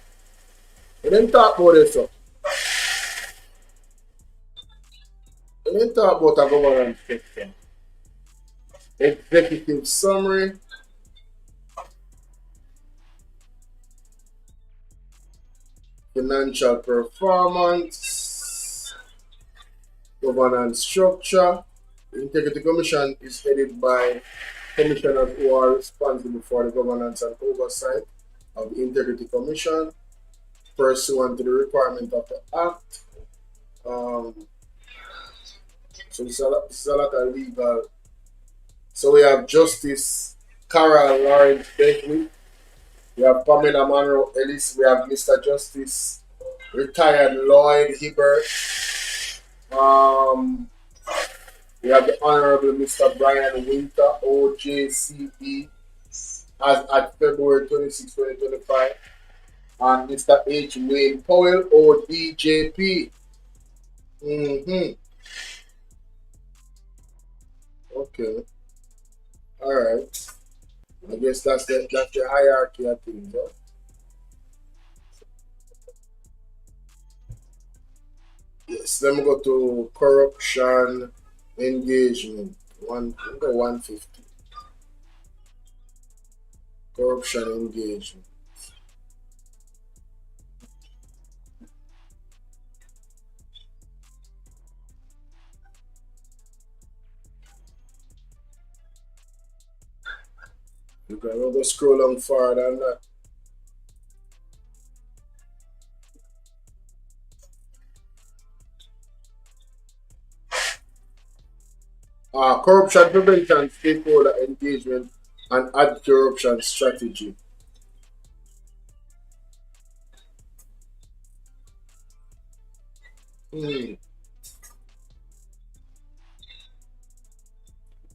[SPEAKER 1] We didn't talk about this. We didn't talk about a governance structure. Executive summary. Financial performance. Governance structure. The Integrity Commission is headed by commissioners who are responsible for the governance and oversight of the Integrity Commission, pursuant to the requirement of the Act. So this is a lot of legal. So we have Justice Carol Lawrence Beckwith, we have Pamela Monroe Ellis, we have Mr. Justice retired Lloyd Hibbert, we have the Honorable Mr. Brian Winter, OJCB, as at February 26, 2025, and Mr. H. Wayne Powell, ODJP. Okay. All right. I guess that's the hierarchy, I think. Huh? Yes. Let me go to corruption engagement. Let me go 150. Corruption engagement. You can go scroll on further than that. Corruption prevention, stakeholder engagement, and anti-corruption strategy.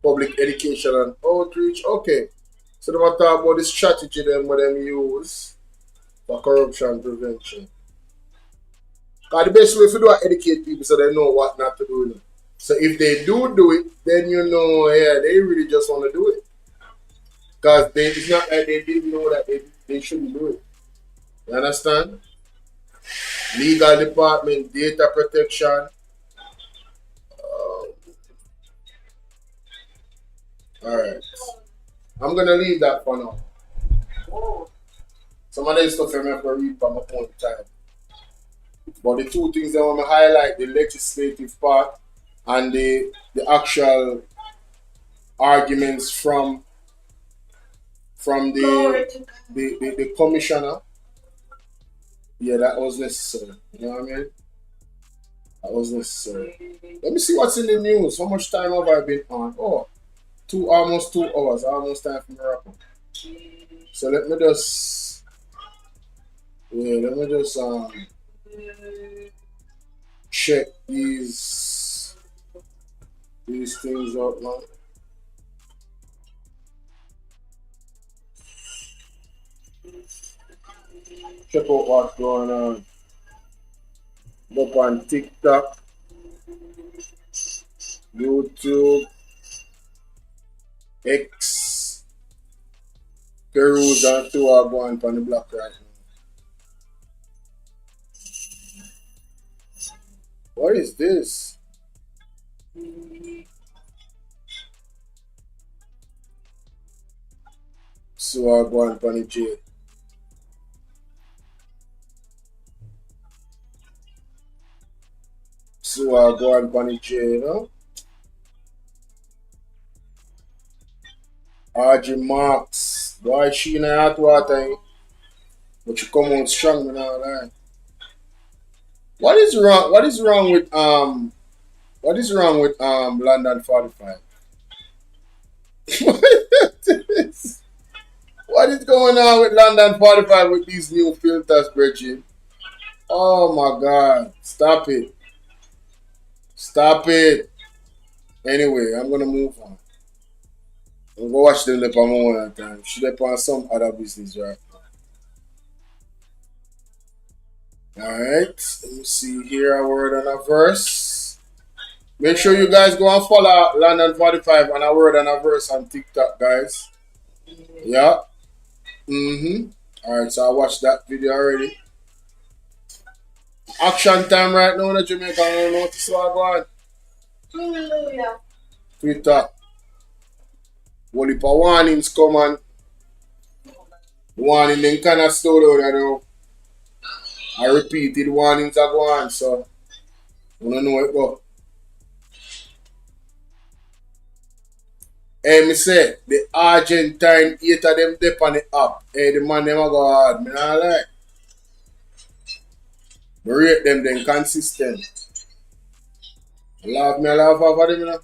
[SPEAKER 1] Public education and outreach. Okay. So they want to talk about the strategy them what them use for corruption prevention. Because the best way to do is educate people so they know what not to do. You know? So if they do it, then you know, yeah, they really just want to do it. Because it's not like they didn't know that they shouldn't do it. You understand? Legal department, data protection. Alright. I'm going to leave that for now. Some of this stuff I'm going to read from my own time. But the two things I want to highlight, the legislative part and the actual arguments from the commissioner. Yeah, that was necessary. You know what I mean? That was necessary. Let me see what's in the news. How much time have I been on? Oh, almost 2 hours. Almost time for me to wrap up. So let me just check these things out now. Check out what's going on. Go on TikTok, YouTube, X, Perus and 2 are going on the block right now. What is this? So I go on the jail. So I go on the jail, you know? RG Marks. Boy, she in the hot water, but you come out strong and all that. What is wrong with London 45? What is going on with London 45 with these new filters, Bridget? Oh my god. Stop it. Stop it. Anyway, I'm gonna move on. I'm gonna go watch them lip on one time. She lip on some other business right now. Alright. Let me see here a word and a verse. Make sure you guys go and follow London 45 and a word and a verse on TikTok, guys. Yeah. Alright, so I watched that video already. Action time right now in the Jamaica. I don't know what to go on. Twitter. Well, if a warnings come on, warning then kind of slow down, you know. I repeated warnings are going on, so I don't know it go. Hey, me say, the Argentine 8 of them dip on the app. Hey, the man them a go hard. Me not like. Me rate them then consistent. Laugh off of them, you know.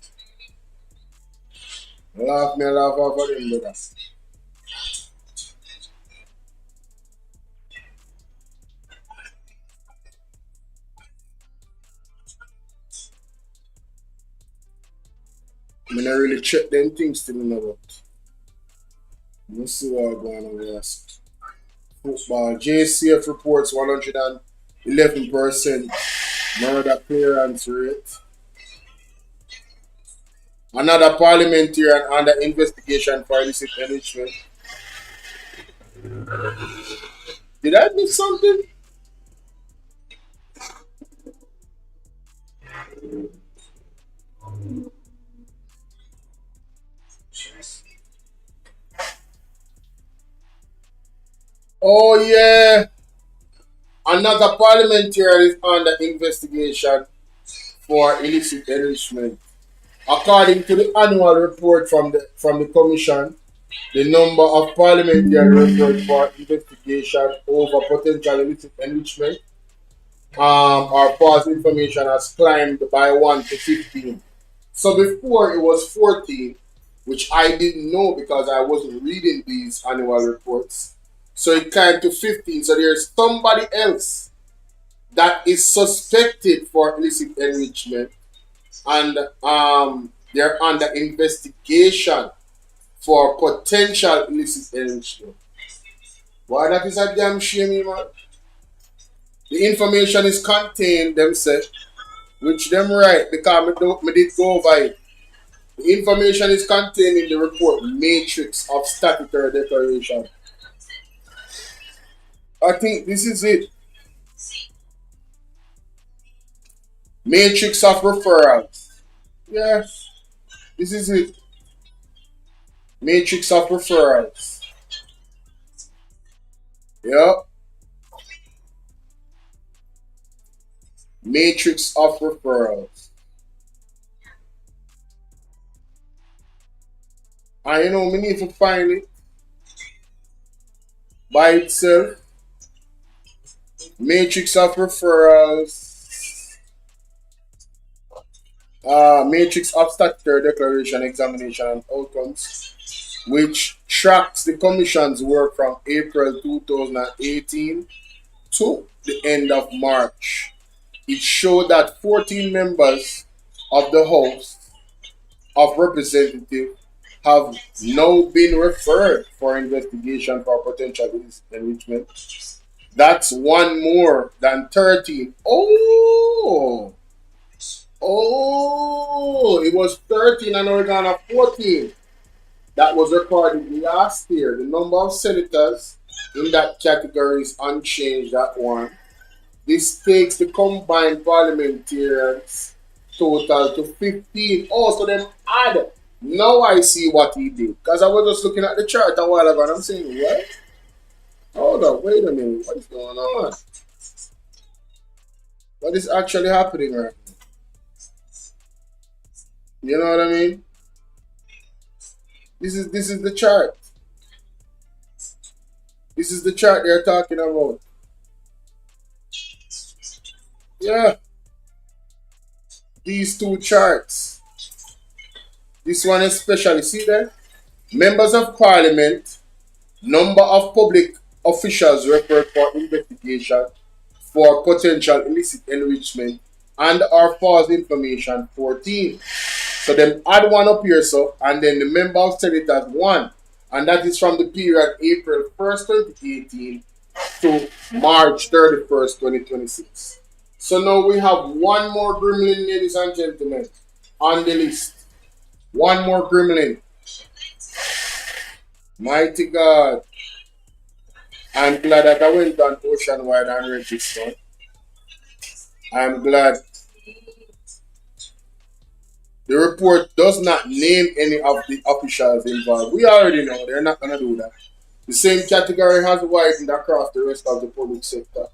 [SPEAKER 1] Laugh off of them, brother. I don't really check them things to me about. Let's see what's going on with us. Football. JCF reports 111% murder clearance rate. Another parliamentarian under investigation for illicit enrichment. Did I miss something? Oh yeah. Another parliamentarian is under investigation for illicit enrichment. According to the annual report from the commission, The number of parliamentary referred for investigation over potential illicit enrichment or false information has climbed by 1 to 15. So before it was 14, which I didn't know because I wasn't reading these annual reports. So it climbed to 15. So there's somebody else that is suspected for illicit enrichment, and they're under investigation for potential illicit enrichment. Why that is a damn shame, man. The information is contained, them say, which them right because me did go over it. The information is contained in the report matrix of statutory declaration. I think this is it. Matrix of referrals. Yes, this is it. Matrix of referrals. Yep. Matrix of referrals. And you know, we need to find it by itself. Matrix of referrals. Matrix of statutory declaration, examination, and outcomes, which tracks the Commission's work from April 2018 to the end of March. It showed that 14 members of the House of Representatives have now been referred for investigation for potential enrichment. That's one more than 13. Oh, it was 13 and we're gonna 14. That was recorded last year. The number of senators in that category is unchanged at one. This takes the combined parliamentarians total to 15. Oh, so them add. Now I see what he did. Because I was just looking at the chart a while ago and I'm saying, what? Hold on, wait a minute. What is going on? What is actually happening right now? You know what I mean? This is the chart. This is the chart they're talking about. Yeah. These two charts. This one especially. See there? Members of Parliament, number of public officials referred for investigation for potential illicit enrichment and or false information 14. So them add one up here, so, and then the member of senators 1, and that is from the period April 1st, 2018 to March 31st, 2026. So now we have one more gremlin, ladies and gentlemen, on the list. One more gremlin. Mighty God. I'm glad that I went on Oceanwide and read this one. I'm glad. The report does not name any of the officials involved. We already know they're not going to do that. The same category has widened across the rest of the public sector.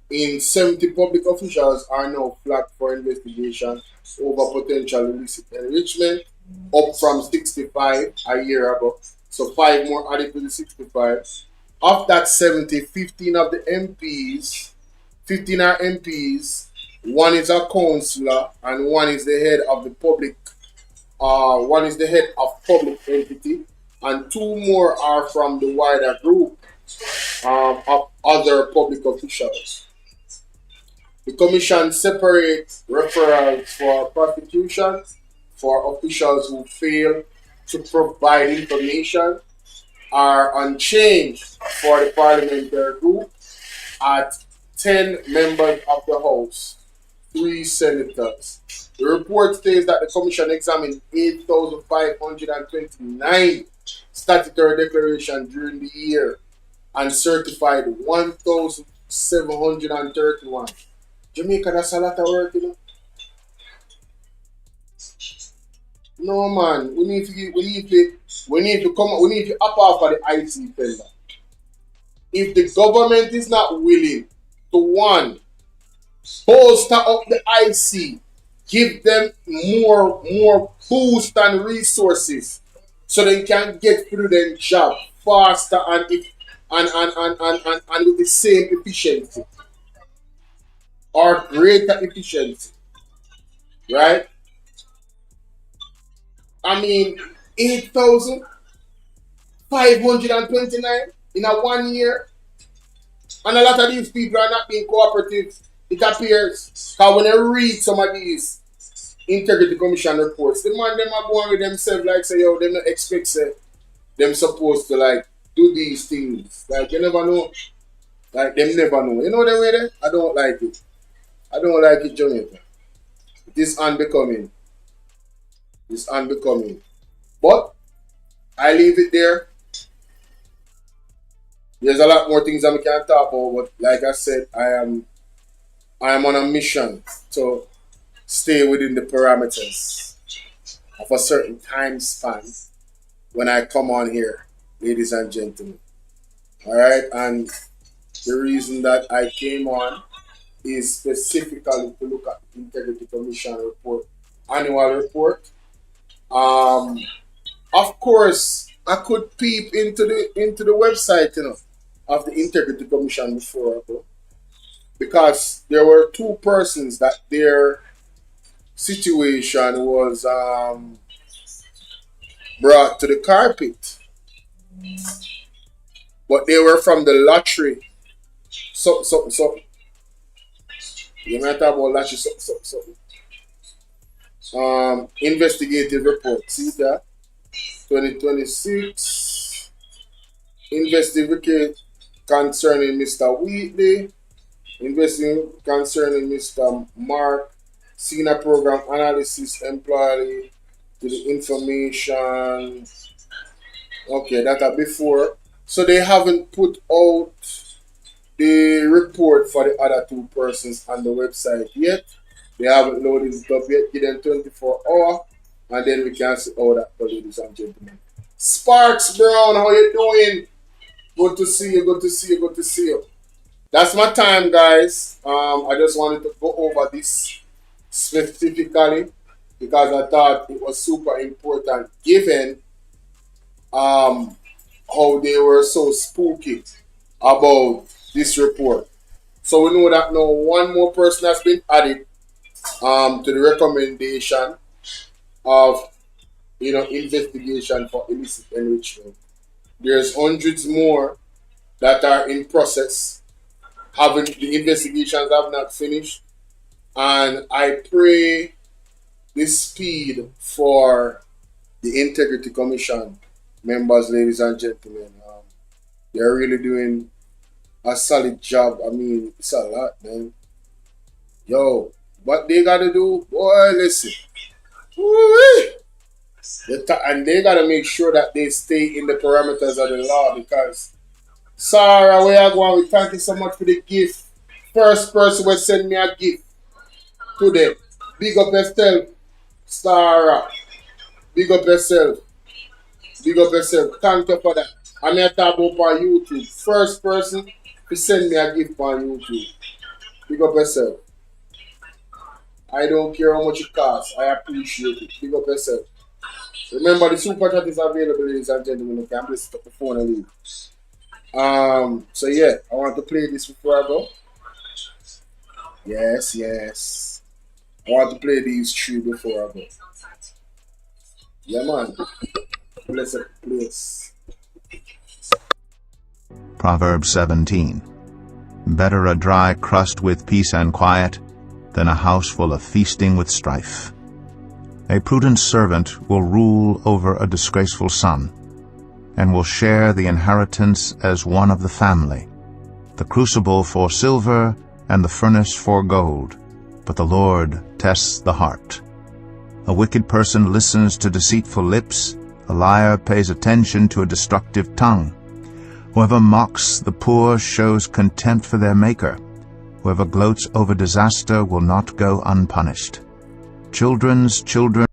[SPEAKER 1] In 70 public officials are now flagged for investigation over potential illicit enrichment, up from 65 a year ago. So 5 more added to the 65. Of that 70, 15 of the MPs, 15 are MPs, 1 is a councillor, and 1 is the head of the public. 1 is the head of public entity, and 2 more are from the wider group of other public officials. The Commission separates referrals for prosecution for officials who fail to provide information are unchanged for the parliamentary group at 10 members of the House, 3 senators. The report states that the Commission examined 8,529 statutory declarations during the year and certified 1,731. Jamaica, that's a lot of work, you know. No man, we need to up off of the IT fella. If the government is not willing to one bolster up the IC, give them more boost and resources, so they can get through their job faster and with the same efficiency or greater efficiency, right? I mean, 8,529 in a 1 year. And a lot of these people are not being cooperative, it appears. Because when you read some of these integrity commission reports, the man them are going with themselves like say, yo, them not expect say, them supposed to like do these things. Like you never know. Like them never know. You know the way there? I don't like it. I don't like it, Jonathan. It is unbecoming. It's unbecoming. But I leave it there. There's a lot more things that we can talk about, but like I said, I am on a mission to stay within the parameters of a certain time span when I come on here, ladies and gentlemen. Alright, and the reason that I came on is specifically to look at the Integrity Commission report, annual report. Of course, I could peep into the website, of the Integrity Commission before, because there were two persons that their situation was brought to the carpet, but they were from the lottery. So you might talk about lottery. Investigative report. See that 2026 investigate concerning Mr. Wheatley, investing concerning Mr. Mark, senior program analysis employee to the information. Okay, that are before. So they haven't put out the report for the other two persons on the website yet. They haven't loaded it up yet. Give them 24 hours, and then we can see all that, ladies and gentlemen. Sparks Brown, how you doing? Good to see you. Good to see you. Good to see you. That's my time, guys. I just wanted to go over this specifically because I thought it was super important, given how they were so spooky about this report. So we know that now one more person has been added to the recommendation of investigation for illicit enrichment. There's hundreds more that are in process. The investigations have not finished, and I pray the speed for the Integrity Commission members, ladies and gentlemen. They're really doing a solid job. I mean, it's a lot, man. Yo, what they gotta do, boy, listen. Woo-wee. And they gotta make sure that they stay in the parameters of the law, because Sarah, where I go, we thank you so much for the gift. First person will send me a gift today. Big up yourself, Sarah. Big up yourself. Big up yourself. Thank you for that. I'm going to talk about on YouTube. First person to send me a gift on YouTube. Big up yourself. I don't care how much it costs. I appreciate it. Big up yourself. Remember, the super chat is available, ladies and gentlemen. Okay, I'm going to stop the phone and leave. So yeah, I want to play this before I go. Yes. I want to play these three before I go. Yeah, man. Blessed place.
[SPEAKER 12] Proverbs 17. Better a dry crust with peace and quiet than a house full of feasting with strife. A prudent servant will rule over a disgraceful son, and will share the inheritance as one of the family. The crucible for silver and the furnace for gold, but the Lord tests the heart. A wicked person listens to deceitful lips, a liar pays attention to a destructive tongue. Whoever mocks the poor shows contempt for their Maker. Whoever gloats over disaster will not go unpunished. Children's children.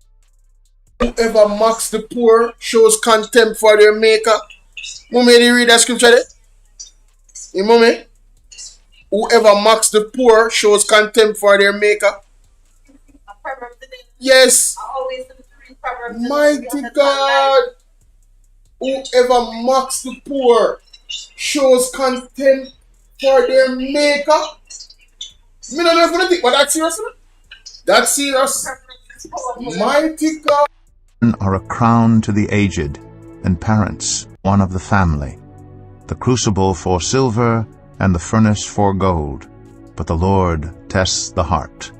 [SPEAKER 1] Whoever mocks the poor shows contempt for their Maker. Mommy, did you read that scripture there? Hey, mommy? Whoever mocks the poor shows contempt for their Maker. Yes. Mighty God. Whoever mocks the poor shows contempt for their maker. Me don't know if you think, but that's serious. That's serious. Mighty God.
[SPEAKER 12] Are a crown to the aged, and parents one of the family. The crucible for silver, and the furnace for gold, but the Lord tests the heart.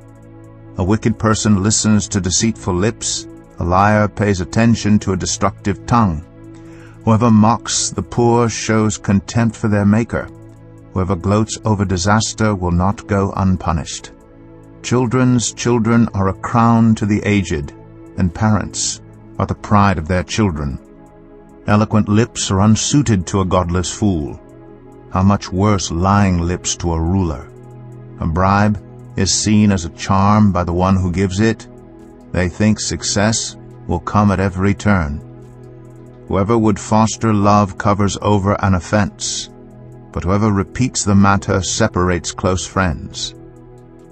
[SPEAKER 12] A wicked person listens to deceitful lips, a liar pays attention to a destructive tongue. Whoever mocks the poor shows contempt for their maker. Whoever gloats over disaster will not go unpunished. Children's children are a crown to the aged, and parents are the pride of their children. Eloquent lips are unsuited to a godless fool. How much worse lying lips to a ruler. A bribe is seen as a charm by the one who gives it. They think success will come at every turn. Whoever would foster love covers over an offense, but whoever repeats the matter separates close friends.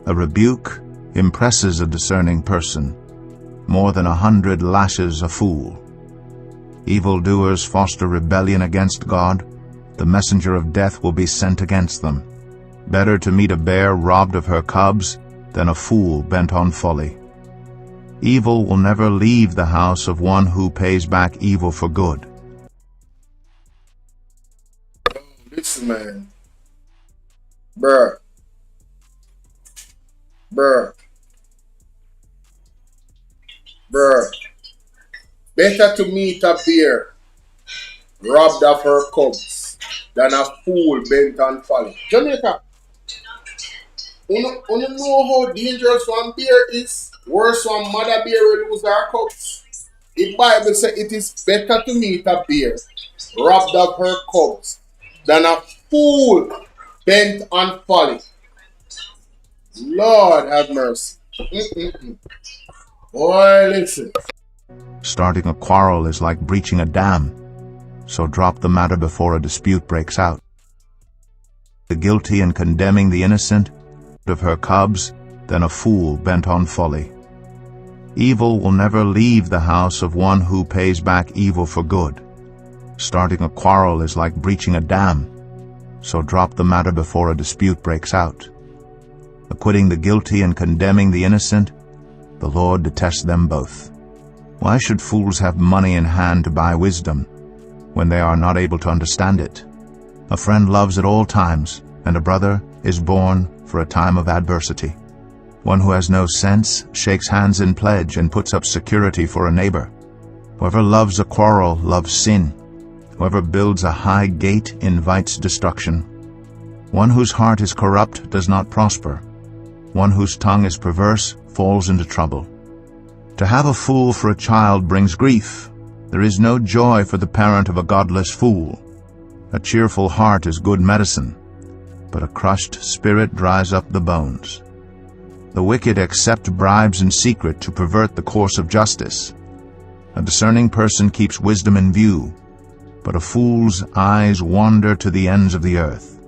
[SPEAKER 12] A rebuke impresses a discerning person. More than 100 lashes a fool. Evildoers foster rebellion against God. The messenger of death will be sent against them. Better to meet a bear robbed of her cubs than a fool bent on folly. Evil will never leave the house of one who pays back evil for good.
[SPEAKER 1] Listen, man. Bruh. Better to meet a bear robbed of her cubs than a fool bent on folly. Jamaica, you know how dangerous one bear is? Worse, one mother bear will lose her cubs. The Bible says it is better to meet a bear robbed of her cubs than a fool bent on folly. Lord have mercy. Boy, listen.
[SPEAKER 12] Starting a quarrel is like breaching a dam, so drop the matter before a dispute breaks out. The guilty and condemning the innocent of her cubs than a fool bent on folly. Evil will never leave the house of one who pays back evil for good. Starting a quarrel is like breaching a dam, so drop the matter before a dispute breaks out. Acquitting the guilty and condemning the innocent, the Lord detests them both. Why should fools have money in hand to buy wisdom, when they are not able to understand it? A friend loves at all times, and a brother is born for a time of adversity. One who has no sense shakes hands in pledge and puts up security for a neighbor. Whoever loves a quarrel loves sin. Whoever builds a high gate invites destruction. One whose heart is corrupt does not prosper. One whose tongue is perverse falls into trouble. To have a fool for a child brings grief. There is no joy for the parent of a godless fool. A cheerful heart is good medicine, but a crushed spirit dries up the bones. The wicked accept bribes in secret to pervert the course of justice. A discerning person keeps wisdom in view, but a fool's eyes wander to the ends of the earth.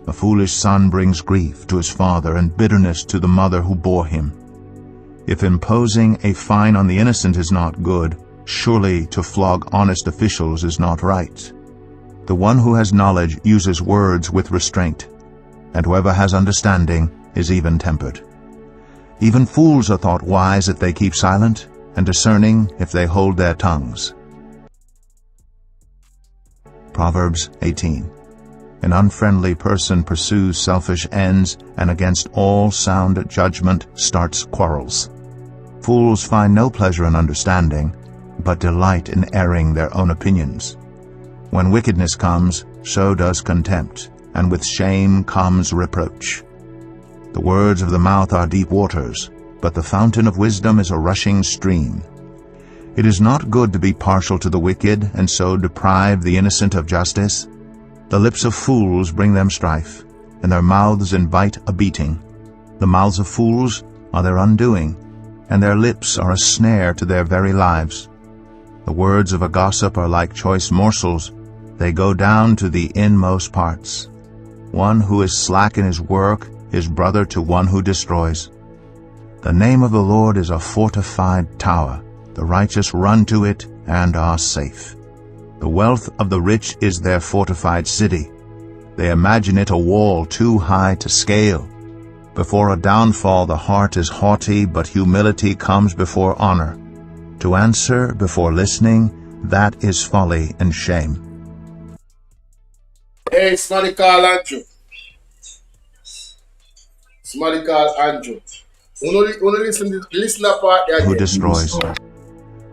[SPEAKER 12] A foolish son brings grief to his father and bitterness to the mother who bore him. If imposing a fine on the innocent is not good, surely to flog honest officials is not right. The one who has knowledge uses words with restraint, and whoever has understanding is even-tempered. Even fools are thought wise if they keep silent, and discerning if they hold their tongues. Proverbs 18. An unfriendly person pursues selfish ends, and against all sound judgment starts quarrels. Fools find no pleasure in understanding, but delight in airing their own opinions. When wickedness comes, so does contempt, and with shame comes reproach. The words of the mouth are deep waters, but the fountain of wisdom is a rushing stream. It is not good to be partial to the wicked, and so deprive the innocent of justice. The lips of fools bring them strife, and their mouths invite a beating. The mouths of fools are their undoing, and their lips are a snare to their very lives. The words of a gossip are like choice morsels. They go down to the inmost parts. One who is slack in his work is brother to one who destroys. The name of the Lord is a fortified tower. The righteous run to it and are safe. The wealth of the rich is their fortified city. They imagine it a wall too high to scale. Before a downfall the heart is haughty, but humility comes before honor. To answer before listening, that is folly and shame.
[SPEAKER 1] Hey, somebody call Andrew. Somebody call Andrew. Wanna listen to part there.
[SPEAKER 12] Who destroys.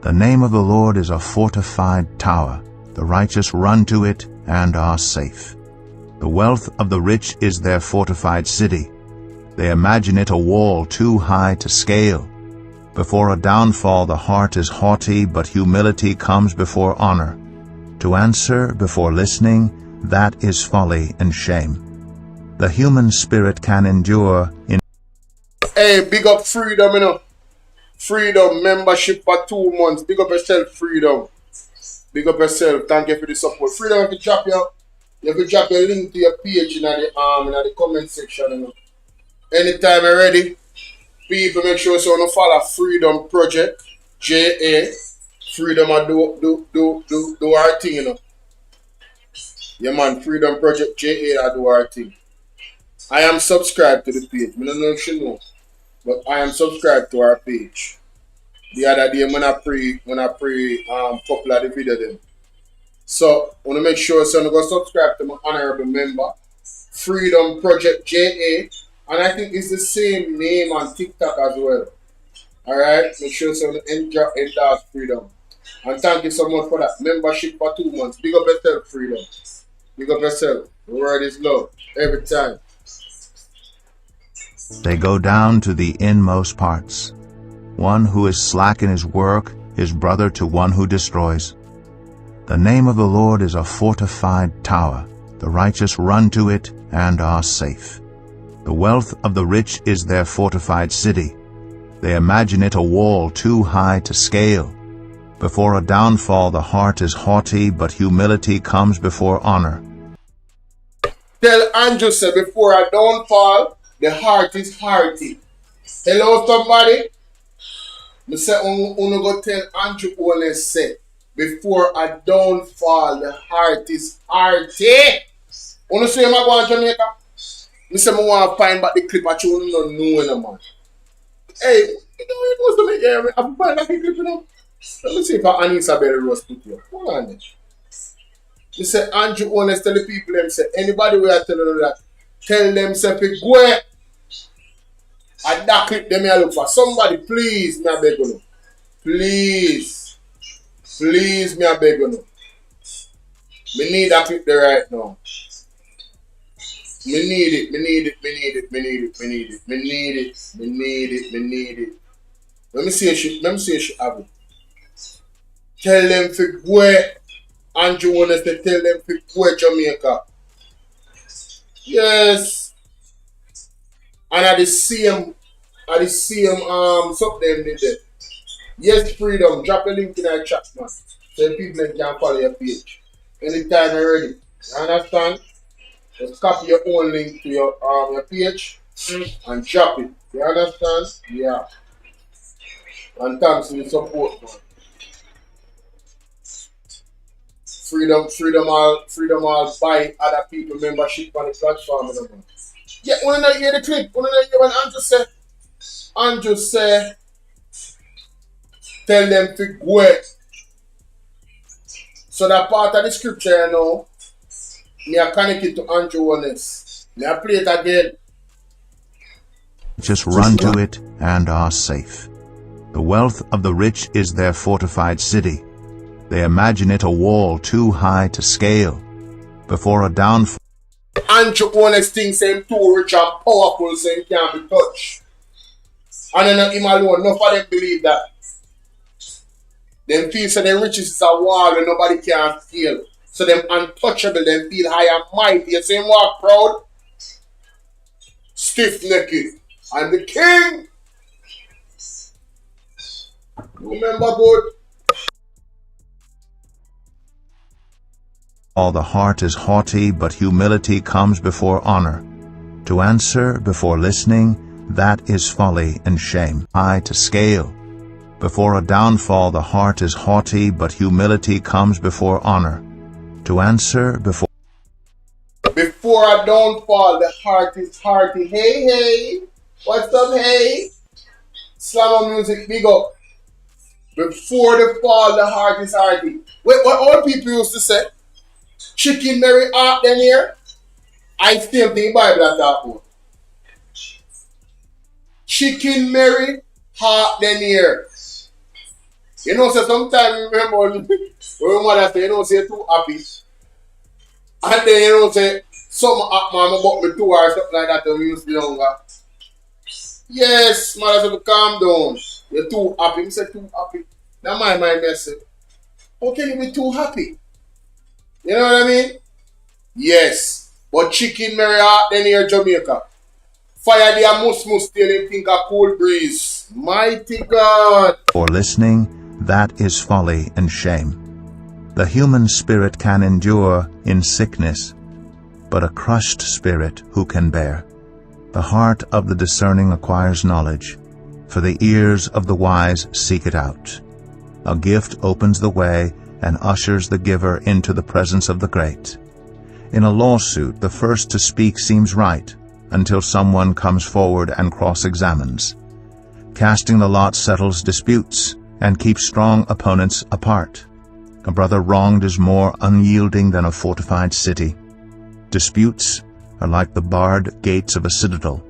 [SPEAKER 12] The name of the Lord is a fortified tower. The righteous run to it and are safe. The wealth of the rich is their fortified city. They imagine it a wall too high to scale. Before a downfall the heart is haughty, but humility comes before honor. To answer before listening, that is folly and shame. The human spirit can endure in.
[SPEAKER 1] Hey, big up Freedom, you know. Freedom membership for 2 months. Big up yourself, Freedom. Big up yourself. Thank you for the support. Freedom, if you drop your link to your page in the comment section, you know. Anytime you're ready, people make sure you follow Freedom Project, JA. Freedom do our thing, you know. Yeah, man, Freedom Project, JA do our thing. I am subscribed to the page. I don't know if you know, but I am subscribed to our page. The other day when I pray couple of the video them. So I want to make sure you go subscribe to my honorable member, Freedom Project JA, and I think it's the same name on TikTok as well. Alright, make sure you endorse Freedom. And thank you so much for that membership for 2 months. Big up yourself, Freedom. Big up yourself. The word is love every time.
[SPEAKER 12] They go down to the inmost parts. One who is slack in his work is brother to one who destroys. The name of the Lord is a fortified tower. The righteous run to it and are safe. The wealth of the rich is their fortified city. They imagine it a wall too high to scale. Before a downfall the heart is haughty, but humility comes before honor.
[SPEAKER 1] Tell Andrew say before a downfall, the heart is hearty. Hello somebody? Me say uno go tell Andrew only say before a downfall, the heart is hearty. Uno say I go to Jamaica? Me say I want to find back the clip that you don't know no man. Hey, you know it was to make here. I find that clip, you know. Let me see if Anissa Berry Rose put here. Hold on there. You say Andrew honest tell the people them say anybody we are telling them that tell them say if go and that clip them here look for somebody please me I beg you. Please. Please me I beg you. Me need that clip there right now. Me need it. Let me see if she have it. Tell them to go. Andrew wants to tell them to go Jamaica. Yes. And at the same something did there. Yes, Freedom. Drop a link in our chat, man. So people can follow your page. Anytime you're ready. You understand? Just copy your own link to your page and drop it. You understand? Yeah. And thanks for the support, man. Freedom all buy other people membership on the platform. Man. Yeah, when I hear the clip, when Andrew say, tell them to go. So that part of the scripture, you know, me I connect it to Andrew Honest. Me I play it again.
[SPEAKER 12] Just run to it and are safe. The wealth of the rich is their fortified city. They imagine it a wall too high to scale. Before a downfall.
[SPEAKER 1] Andrew Honest thinks him too rich and powerful so he can't be touched. And then him alone, none of them believe that. Them feel so the riches is a wall and nobody can steal. So them untouchable, them feel high and mighty. You see him walk proud? Stiff-necked. I'm the king. Remember good?
[SPEAKER 12] All the heart is haughty, but humility comes before honor. To answer before listening, that is folly and shame. High to scale. Before a downfall the heart is haughty, but humility comes before honor. To answer before
[SPEAKER 1] a downfall, the heart is hearty. Hey, hey. What's up, hey? Slammer music, big up. Before the fall, the heart is hearty. Wait, what old people used to say? Chicken Mary heart then here? I still think Bible at that point. Chicken Mary heart then here. You know, so sometimes remember when mother say, you know, say you're too happy. And then you know, say, something happen about me too or something like that when we used to be younger. Yes, mother said, calm down. You're too happy. Me say too happy. Now my mind messing. How can you be too happy? You know what I mean? Yes. But Chicken Mary heart then here Jamaica. Fire the mus till him think a cool breeze. Mighty God.
[SPEAKER 12] For listening, that is folly and shame. The human spirit can endure in sickness, but a crushed spirit who can bear? The heart of the discerning acquires knowledge, for the ears of the wise seek it out. A gift opens the way and ushers the giver into the presence of the great. In a lawsuit, the first to speak seems right, until someone comes forward and cross-examines. Casting the lot settles disputes and keeps strong opponents apart. A brother wronged is more unyielding than a fortified city. Disputes are like the barred gates of a citadel.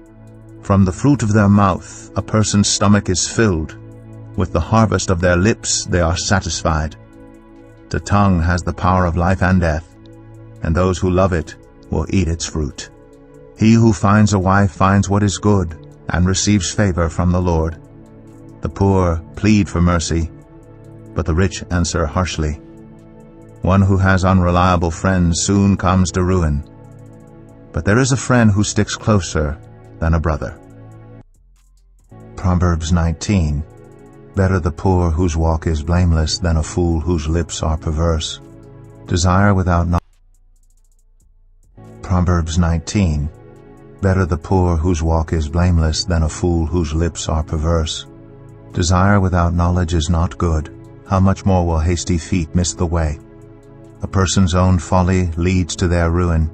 [SPEAKER 12] From the fruit of their mouth a person's stomach is filled. With the harvest of their lips they are satisfied. The tongue has the power of life and death, and those who love it will eat its fruit. He who finds a wife finds what is good, and receives favor from the Lord. The poor plead for mercy, but the rich answer harshly. One who has unreliable friends soon comes to ruin, but there is a friend who sticks closer than a brother. Proverbs 19. Better the poor whose walk is blameless than a fool whose lips are perverse. Desire without knowledge. Proverbs 19. Better the poor whose walk is blameless than a fool whose lips are perverse. Desire without knowledge is not good. How much more will hasty feet miss the way? A person's own folly leads to their ruin,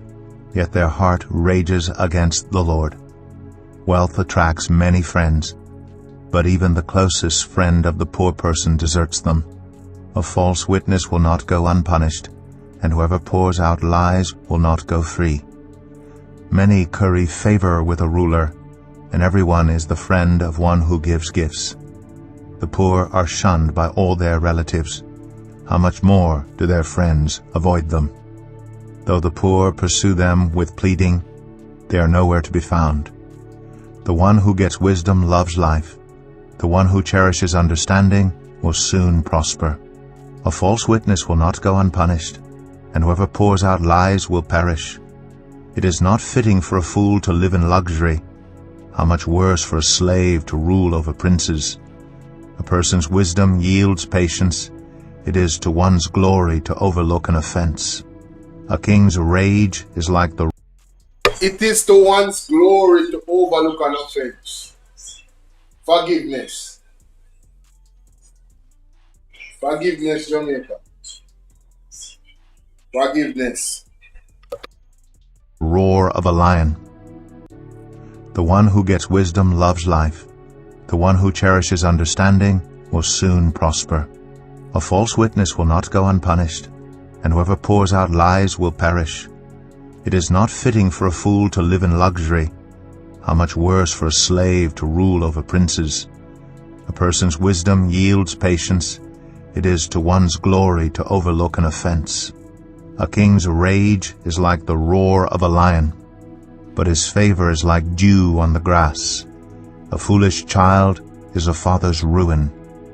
[SPEAKER 12] yet their heart rages against the Lord. Wealth attracts many friends, but even the closest friend of the poor person deserts them. A false witness will not go unpunished, and whoever pours out lies will not go free. Many curry favor with a ruler, and everyone is the friend of one who gives gifts. The poor are shunned by all their relatives. How much more do their friends avoid them? Though the poor pursue them with pleading, they are nowhere to be found. The one who gets wisdom loves life. The one who cherishes understanding will soon prosper. A false witness will not go unpunished, and whoever pours out lies will perish. It is not fitting for a fool to live in luxury. How much worse for a slave to rule over princes. A person's wisdom yields patience. It is to one's glory to overlook an offense. A king's rage is like the...
[SPEAKER 1] It is to one's glory to overlook an offense. Forgiveness. Forgiveness, Jamaica. Forgiveness.
[SPEAKER 12] Roar of a lion. The one who gets wisdom loves life. The one who cherishes understanding will soon prosper. A false witness will not go unpunished, and whoever pours out lies will perish. It is not fitting for a fool to live in luxury. How much worse for a slave to rule over princes. A person's wisdom yields patience. It is to one's glory to overlook an offense. A king's rage is like the roar of a lion, but his favor is like dew on the grass. A foolish child is a father's ruin,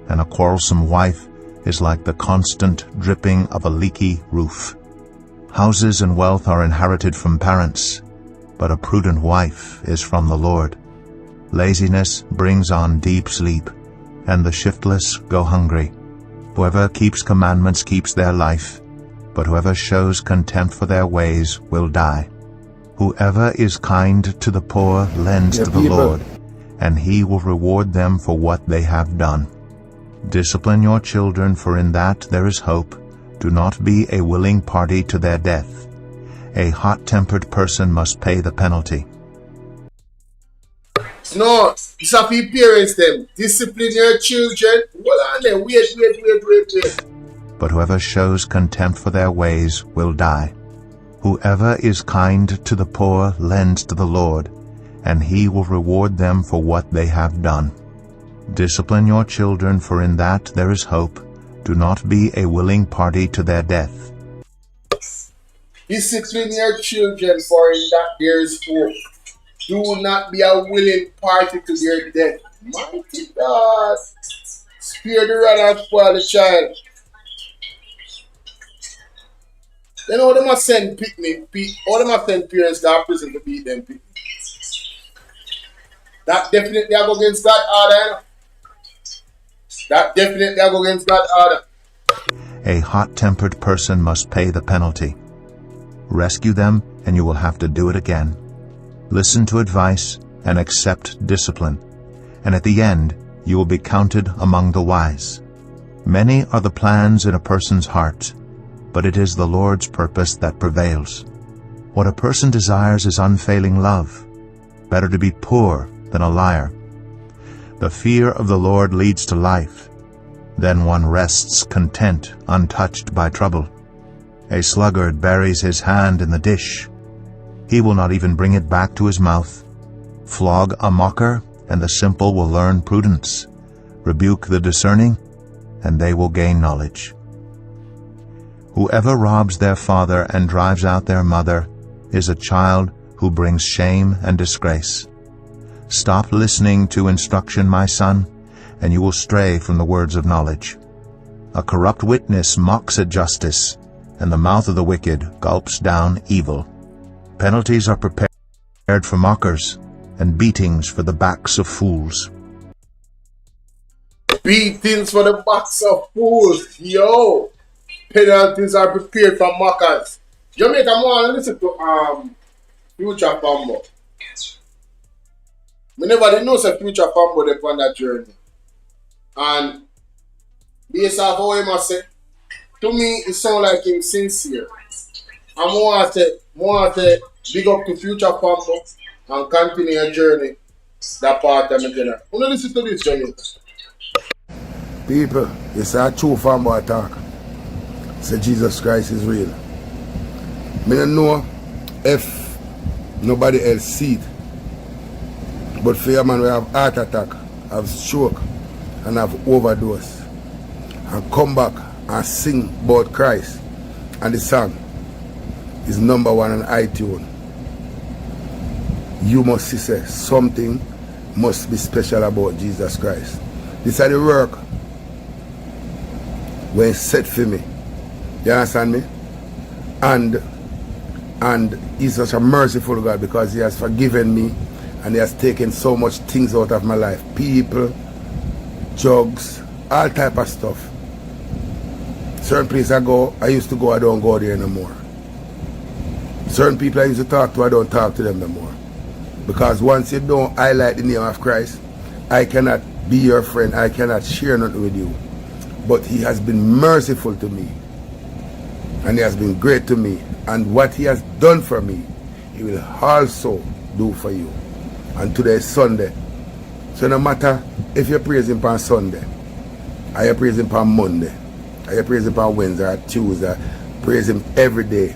[SPEAKER 12] and a quarrelsome wife is like the constant dripping of a leaky roof. Houses and wealth are inherited from parents, but a prudent wife is from the Lord. Laziness brings on deep sleep, and the shiftless go hungry. Whoever keeps commandments keeps their life, but whoever shows contempt for their ways will die. Whoever is kind to the poor lends to the Lord, and he will reward them for what they have done. Discipline your children, for in that there is hope. Do not be a willing party to their death. A hot-tempered person must pay the penalty.
[SPEAKER 1] No, it's up to parents them. Discipline your children. Hold on there. Wait.
[SPEAKER 12] But whoever shows contempt for their ways will die. Whoever is kind to the poor lends to the Lord, and he will reward them for what they have done. Discipline your children, for in that there is hope. Do not be a willing party to their death.
[SPEAKER 1] Discipline your children, for in that there is hope. Do not be a willing party to their death. Mighty God. Spare the rod and spoil the child. You know, they must send picnic. All them must send parents to prison to beat them picnic. That definitely I go against that order. That definitely I go against that order.
[SPEAKER 12] A hot-tempered person must pay the penalty. Rescue them, and you will have to do it again. Listen to advice and accept discipline, and at the end you will be counted among the wise. Many are the plans in a person's heart, but it is the Lord's purpose that prevails. What a person desires is unfailing love. Better to be poor than a liar. The fear of the Lord leads to life. Then one rests content, untouched by trouble. A sluggard buries his hand in the dish. He will not even bring it back to his mouth. Flog a mocker, and the simple will learn prudence. Rebuke the discerning, and they will gain knowledge. Whoever robs their father and drives out their mother is a child who brings shame and disgrace. Stop listening to instruction, my son, and you will stray from the words of knowledge. A corrupt witness mocks at justice, and the mouth of the wicked gulps down evil. Penalties are prepared for mockers, and beatings for the backs of fools.
[SPEAKER 1] Beatings for the backs of fools. Yo! Penalties are prepared for mockers. Jamaica, I want to listen to Future Fambo. I never did know say Future Fambo they on that journey. And based off how he must say, to me it sounds like him sincere. I want to big up to Future Fambo and continue your journey. That part of me dinner. I want to listen to this, Jamaica.
[SPEAKER 13] People, it's a true Fambo attack. Say Jesus Christ is real. I don't know if nobody else see it. But for a man we have heart attack, have stroke, and have overdose, and come back and sing about Christ, and the song is #1 on iTunes, you must see say something must be special about Jesus Christ. This is the work when set for me. You understand me? And he's such a merciful God because he has forgiven me and he has taken so much things out of my life. People, drugs, all type of stuff. Certain places I used to go, I don't go there anymore. Certain people I used to talk to, I don't talk to them anymore. Because once you don't highlight the name of Christ, I cannot be your friend, I cannot share nothing with you. But he has been merciful to me. And he has been great to me. And what he has done for me, he will also do for you. And today is Sunday. So no matter if you praise him on Sunday, or you praise him on Monday, or you praise him on Wednesday or Tuesday, praise him every day.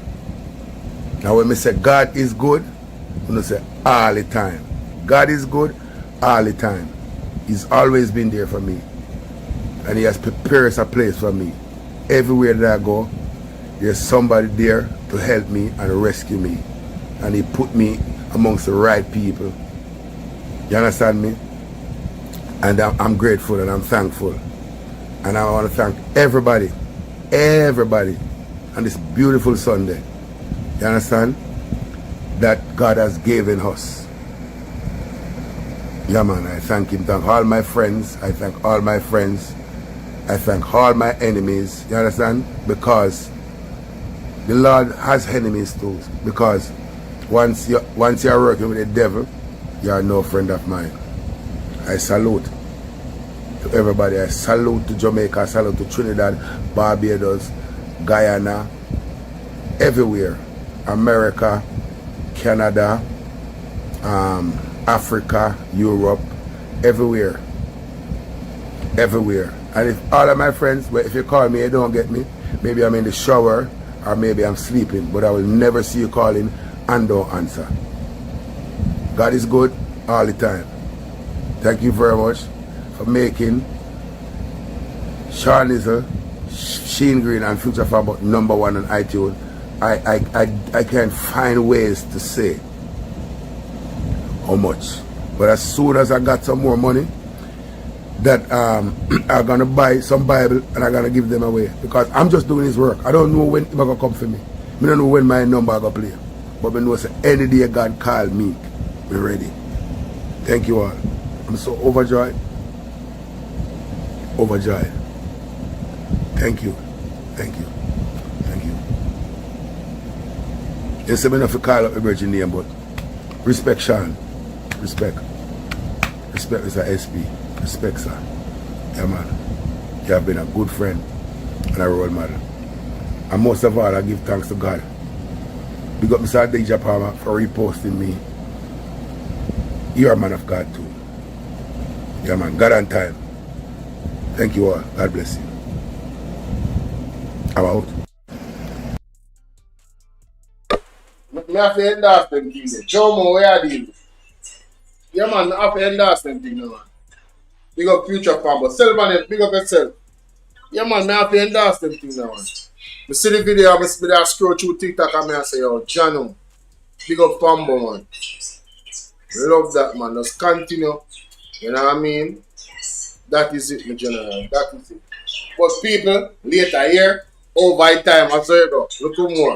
[SPEAKER 13] Now when I say God is good, I'm going to say all the time. God is good all the time. He's always been there for me. And he has prepared a place for me. Everywhere that I go, there's somebody there to help me and rescue me. And he put me amongst the right people. You understand me? And I'm grateful and I'm thankful. And I want to thank everybody on this beautiful Sunday. You understand? That God has given us. Yeah man, I thank him. Thank all my friends. I thank all my friends. I thank all my enemies. You understand? Because the Lord has enemies too. Because once you're working with the devil, you are no friend of mine. I salute to everybody. I salute to Jamaica, I salute to Trinidad, Barbados, Guyana, everywhere. America, Canada, Africa, Europe, everywhere. Everywhere. And if all of my friends, well, if you call me, you don't get me. Maybe I'm in the shower or maybe I'm sleeping, but I will never see you calling and don't answer. God is good all the time. Thank you very much for making Sean Nizzle, Sheen Green and Future Farmer #1 on iTunes. I can't find ways to say how much. But as soon as I got some more money, that I'm gonna buy some Bible and I'm gonna give them away. Because I'm just doing his work. I don't know when it's gonna come for me. I don't know when my number gonna play. But I know say any day God call me, we're ready. Thank you all. I'm so overjoyed. Overjoyed. Thank you. Thank you. Thank you. You say me not to call up the virgin name, but respect Sean. Respect. Respect Mr. SP. Respect, sir. Yeah, man. You have been a good friend and a role model. And most of all, I give thanks to God. Big up Mr. Deja Palmer for reposting me. You're a man of God too. Yeah, man. God on time. Thank you all. God bless you. I'm out.
[SPEAKER 1] I have to endorse them things. Jomo, where are you? Yeah, man, I have to endorse them things, man. Big up Future Farmer. Selman, big up yourself. Yeah, man, I have to endorse them things, man. I see the video, I scroll through TikTok and I say, yo, Jano, big up Pambo, man. Love that, man. Just continue. You know what I mean? That is it, my general. That is it. But people, later here, over time, I say, look more.